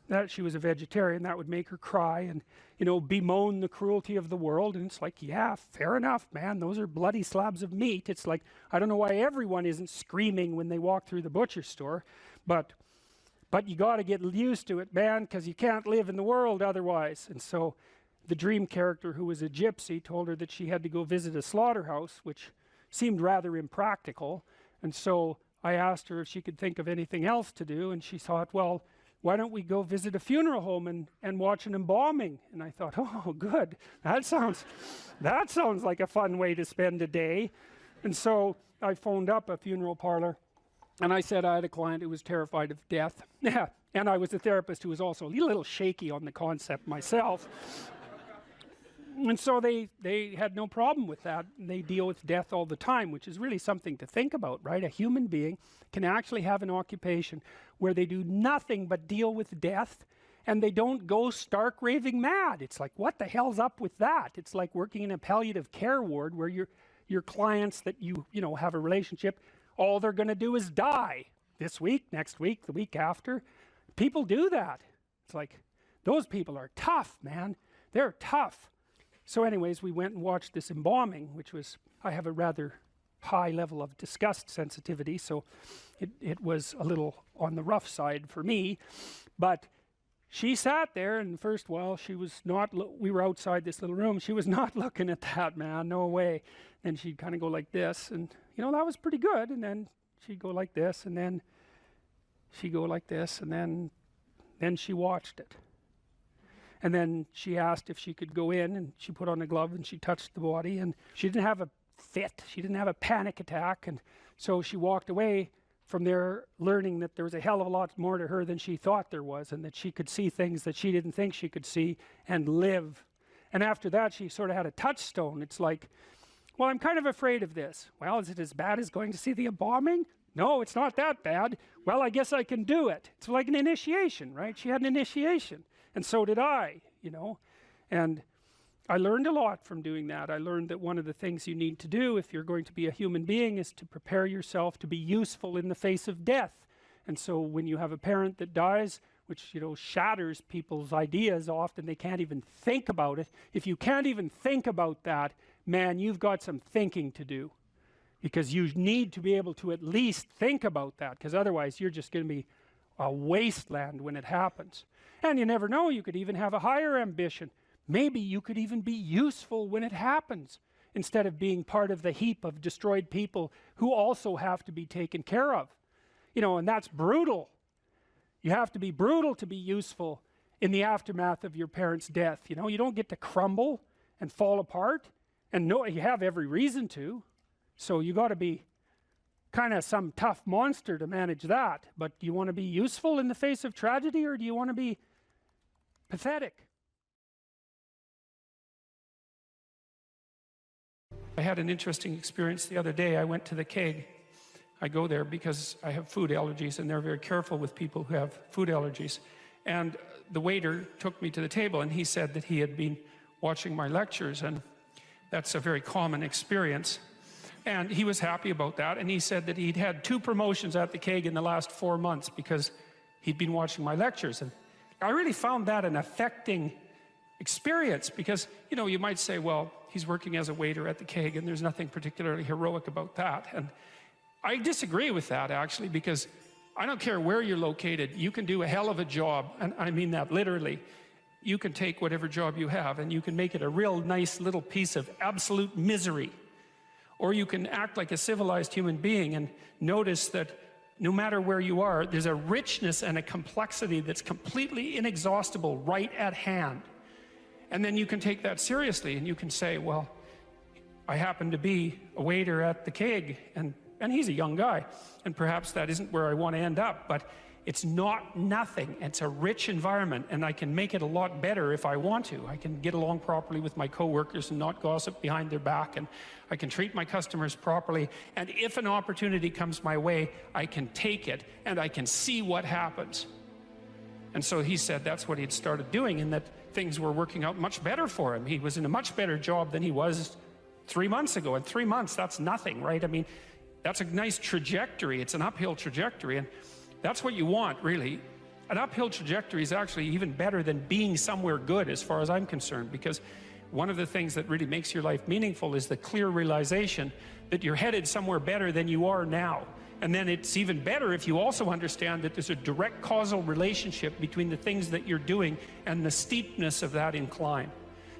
that she was a vegetarian, that would make her cry, and you know, bemoan the cruelty of the world. And it's like, yeah, fair enough, man, those are bloody slabs of meat. It's like, I don't know why everyone isn't screaming when they walk through the butcher store, but you got to get used to it, man, because you can't live in the world otherwise. And so the dream character, who was a gypsy, told her that she had to go visit a slaughterhouse, which seemed rather impractical. And so I asked her if she could think of anything else to do, and she thought, well, why don't we go visit a funeral home and watch an embalming? And I thought, oh, good. That sounds like a fun way to spend a day. And so I phoned up a funeral parlor, and I said I had a client who was terrified of death. Yeah, and I was a therapist who was also a little shaky on the concept myself. And so they had no problem with that. They deal with death all the time, which is really something to think about, right? A human being can actually have an occupation where they do nothing but deal with death, and they don't go stark raving mad. It's like, what the hell's up with that? It's like working in a palliative care ward where your clients that you know have a relationship, all they're going to do is die this week, next week, the week after. People do that. It's like, those people are tough, man. They're tough. So anyways, we went and watched this embalming, which was, I have a rather high level of disgust sensitivity, so it was a little on the rough side for me. But she sat there, and first while she was not, we were outside this little room, she was not looking at that, man, no way. Then she'd kind of go like this, and you know, that was pretty good. And then she'd go like this, and then she'd go like this, and then she watched it. And then she asked if she could go in, and she put on a glove and she touched the body, and she didn't have a fit, she didn't have a panic attack. And so she walked away from there learning that there was a hell of a lot more to her than she thought there was, and that she could see things that she didn't think she could see and live. And after that, she sort of had a touchstone. It's like, well, I'm kind of afraid of this. Well, is it as bad as going to see the embalming? No, it's not that bad. Well, I guess I can do it. It's like an initiation, right? She had an initiation, and so did I, you know. And I learned a lot from doing that. I learned that one of the things you need to do if you're going to be a human being is to prepare yourself to be useful in the face of death. And so when you have a parent that dies, which, you know, shatters people's ideas, often they can't even think about it. If you can't even think about that, man, you've got some thinking to do. Because you need to be able to at least think about that, because otherwise you're just going to be a wasteland when it happens. And you never know, you could even have a higher ambition. Maybe you could even be useful when it happens, instead of being part of the heap of destroyed people who also have to be taken care of. You know, and that's brutal. You have to be brutal to be useful in the aftermath of your parents' death. You know, you don't get to crumble and fall apart, and no, you have every reason to. So you got to be kind of some tough monster to manage that. But do you want to be useful in the face of tragedy, or do you want to be pathetic? I had an interesting experience the other day. I went to the keg. I go there because I have food allergies, and they're very careful with people who have food allergies. And the waiter took me to the table, and he said that he had been watching my lectures, and that's a very common experience. And he was happy about that, and he said that he'd had 2 promotions at the keg in the last 4 months because he'd been watching my lectures. And I really found that an affecting experience, because, you know, you might say, well, he's working as a waiter at the keg and there's nothing particularly heroic about that. And I disagree with that, actually, because I don't care where you're located, you can do a hell of a job, and I mean that literally. You can take whatever job you have and you can make it a real nice little piece of absolute misery. Or you can act like a civilized human being and notice that no matter where you are, there's a richness and a complexity that's completely inexhaustible right at hand. And then you can take that seriously, and you can say, well, I happen to be a waiter at the keg, and he's a young guy, and perhaps that isn't where I want to end up, but it's not nothing. It's a rich environment, and I can make it a lot better if I want to. I can get along properly with my coworkers and not gossip behind their back, and I can treat my customers properly, and if an opportunity comes my way, I can take it, and I can see what happens. And so he said that's what he'd started doing, and that things were working out much better for him. He was in a much better job than he was 3 months ago, and 3 months, that's nothing, right? I mean, that's a nice trajectory. It's an uphill trajectory, and that's what you want, really. An uphill trajectory is actually even better than being somewhere good, as far as I'm concerned, because one of the things that really makes your life meaningful is the clear realization that you're headed somewhere better than you are now. And then it's even better if you also understand that there's a direct causal relationship between the things that you're doing and the steepness of that incline.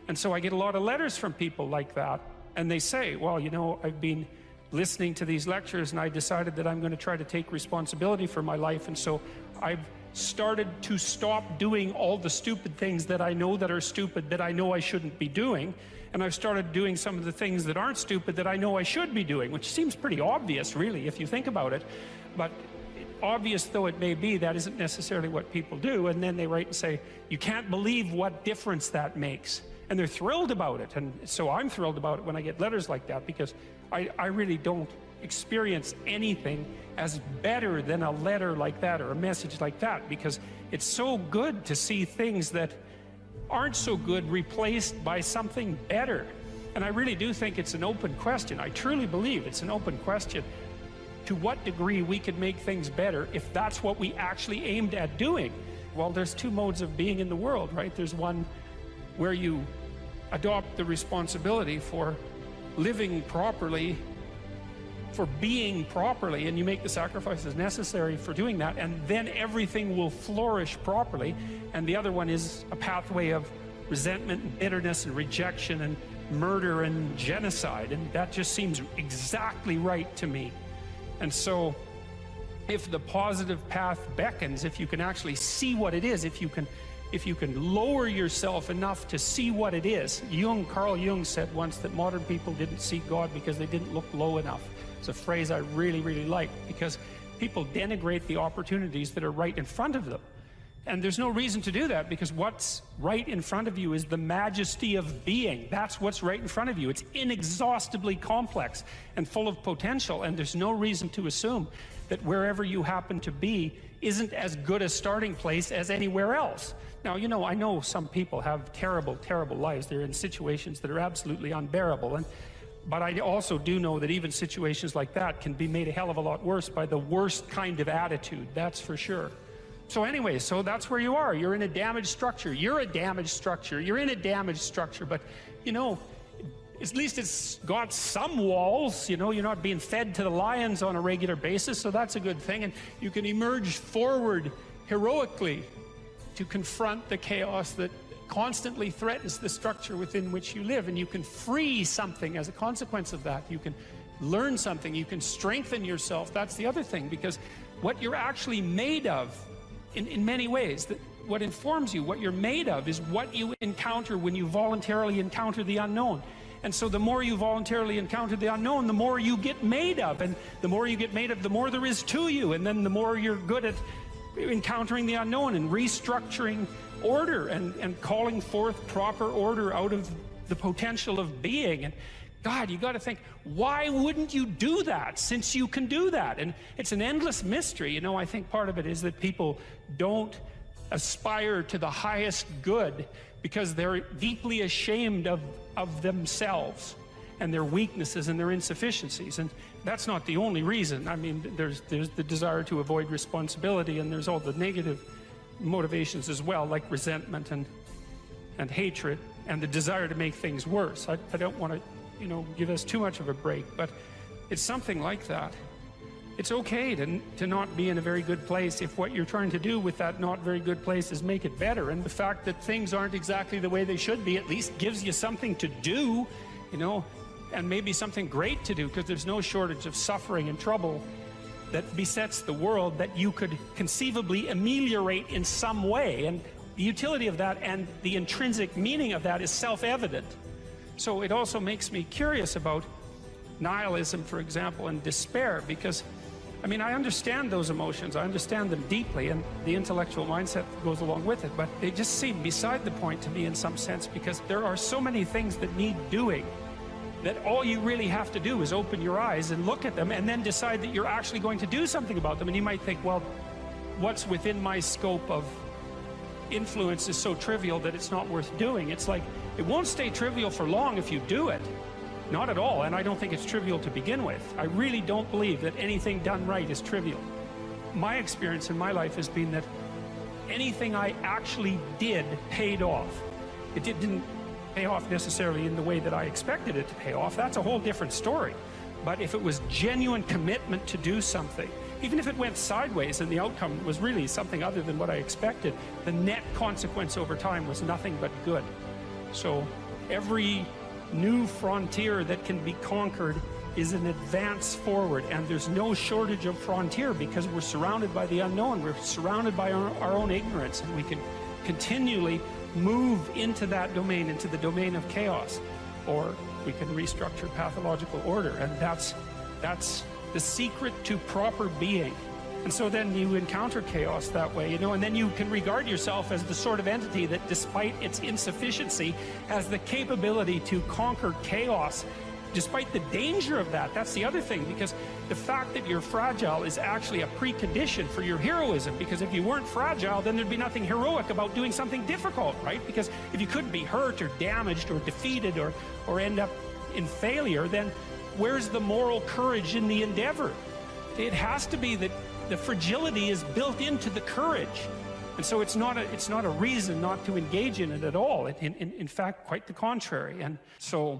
And so I get a lot of letters from people like that, and they say, well, you know, I've been listening to these lectures and I decided that I'm going to try to take responsibility for my life, and so I've started to stop doing all the stupid things that I know that are stupid, that I know I shouldn't be doing, and I've started doing some of the things that aren't stupid that I know I should be doing, which seems pretty obvious, really, if you think about it. But obvious though it may be, that isn't necessarily what people do. And then they write and say, you can't believe what difference that makes. And they're thrilled about it. And so I'm thrilled about it when I get letters like that, because I really don't experience anything as better than a letter like that or a message like that, because it's so good to see things that aren't so good replaced by something better. And I really do think it's an open question. I truly believe it's an open question to what degree we could make things better if that's what we actually aimed at doing. Well, there's 2 modes of being in the world, right? There's one where you adopt the responsibility for living properly, for being properly, and you make the sacrifices necessary for doing that, and then everything will flourish properly. And the other one is a pathway of resentment and bitterness and rejection and murder and genocide, and that just seems exactly right to me. And so if the positive path beckons, if you can actually see what it is, if you can lower yourself enough to see what it is. Carl Jung said once that modern people didn't see God because they didn't look low enough. It's a phrase I really, really like, because people denigrate the opportunities that are right in front of them. And there's no reason to do that, because what's right in front of you is the majesty of being. That's what's right in front of you. It's inexhaustibly complex and full of potential, and there's no reason to assume that wherever you happen to be isn't as good a starting place as anywhere else. Now, you know, I know some people have terrible, terrible lives. They're in situations that are absolutely unbearable. But I also do know that even situations like that can be made a hell of a lot worse by the worst kind of attitude, that's for sure. So anyway, so that's where you are. You're in a damaged structure. You're a damaged structure. You're in a damaged structure. But, you know, at least it's got some walls. You know, you're not being fed to the lions on a regular basis, so that's a good thing. And you can emerge forward heroically to confront the chaos that constantly threatens the structure within which you live. And you can free something as a consequence of that. You can learn something. You can strengthen yourself. That's the other thing, because what you're actually made of, in many ways, what informs you, what you're made of, is what you encounter when you voluntarily encounter the unknown. And so the more you voluntarily encounter the unknown, the more you get made of. And the more you get made of, the more there is to you. And then the more you're good at encountering the unknown and restructuring order and calling forth proper order out of the potential of being. And God, you got to think, why wouldn't you do that, since you can do that? And it's an endless mystery. You know, I think part of it is that people don't aspire to the highest good because they're deeply ashamed of themselves and their weaknesses and their insufficiencies. And that's not the only reason. I mean, there's the desire to avoid responsibility, and there's all the negative motivations as well, like resentment and hatred, and the desire to make things worse. I don't want to, you know, give us too much of a break, but it's something like that. It's okay to not be in a very good place if what you're trying to do with that not very good place is make it better. And the fact that things aren't exactly the way they should be at least gives you something to do, you know, and maybe something great to do, because there's no shortage of suffering and trouble that besets the world that you could conceivably ameliorate in some way. And the utility of that and the intrinsic meaning of that is self-evident. So it also makes me curious about nihilism, for example, and despair, because, I mean, I understand those emotions. I understand them deeply, and the intellectual mindset goes along with it, but they just seem beside the point to me in some sense, because there are so many things that need doing that all you really have to do is open your eyes and look at them and then decide that you're actually going to do something about them. And you might think, well, what's within my scope of influence is so trivial that it's not worth doing. It's like, it won't stay trivial for long if you do it. Not at all. And I don't think it's trivial to begin with. I really don't believe that anything done right is trivial. My experience in my life has been that anything I actually did paid off. It didn't pay off necessarily in the way that I expected it to pay off. That's a whole different story. But if it was genuine commitment to do something, even if it went sideways and the outcome was really something other than what I expected, the net consequence over time was nothing but good. So every new frontier that can be conquered is an advance forward, and there's no shortage of frontier because we're surrounded by the unknown. We're surrounded by our own ignorance, and we can continually move into that domain, into the domain of chaos, or we can restructure pathological order. And that's the secret to proper being. And so then you encounter chaos that way, you know, and then you can regard yourself as the sort of entity that, despite its insufficiency, has the capability to conquer chaos, despite the danger of that. That's the other thing, because the fact that you're fragile is actually a precondition for your heroism, because if you weren't fragile, then there'd be nothing heroic about doing something difficult, right? Because if you couldn't be hurt or damaged or defeated or end up in failure, then where's the moral courage in the endeavor? It has to be that the fragility is built into the courage. And so it's not a reason not to engage in it at all. In fact, quite the contrary. And so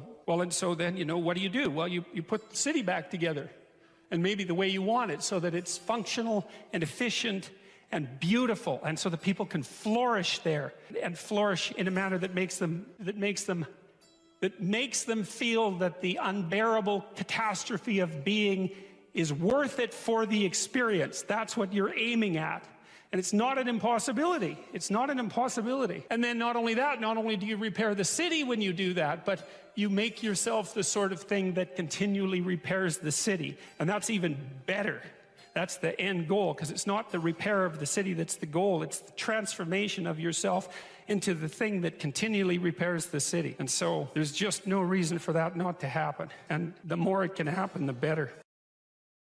then, you know, what do? Well, you put the city back together, and maybe the way you want it, so that it's functional and efficient and beautiful, and so that people can flourish there, and flourish in a manner that makes them feel that the unbearable catastrophe of being is worth it for the experience. That's what you're aiming at. And it's not an impossibility. It's not an impossibility. And then not only that, not only do you repair the city when you do that, but you make yourself the sort of thing that continually repairs the city. And that's even better. that's the end goal, because it's not the repair of the city that's the goal. It's the transformation of yourself into the thing that continually repairs the city. And so there's just no reason for that not to happen. And the more it can happen, the better.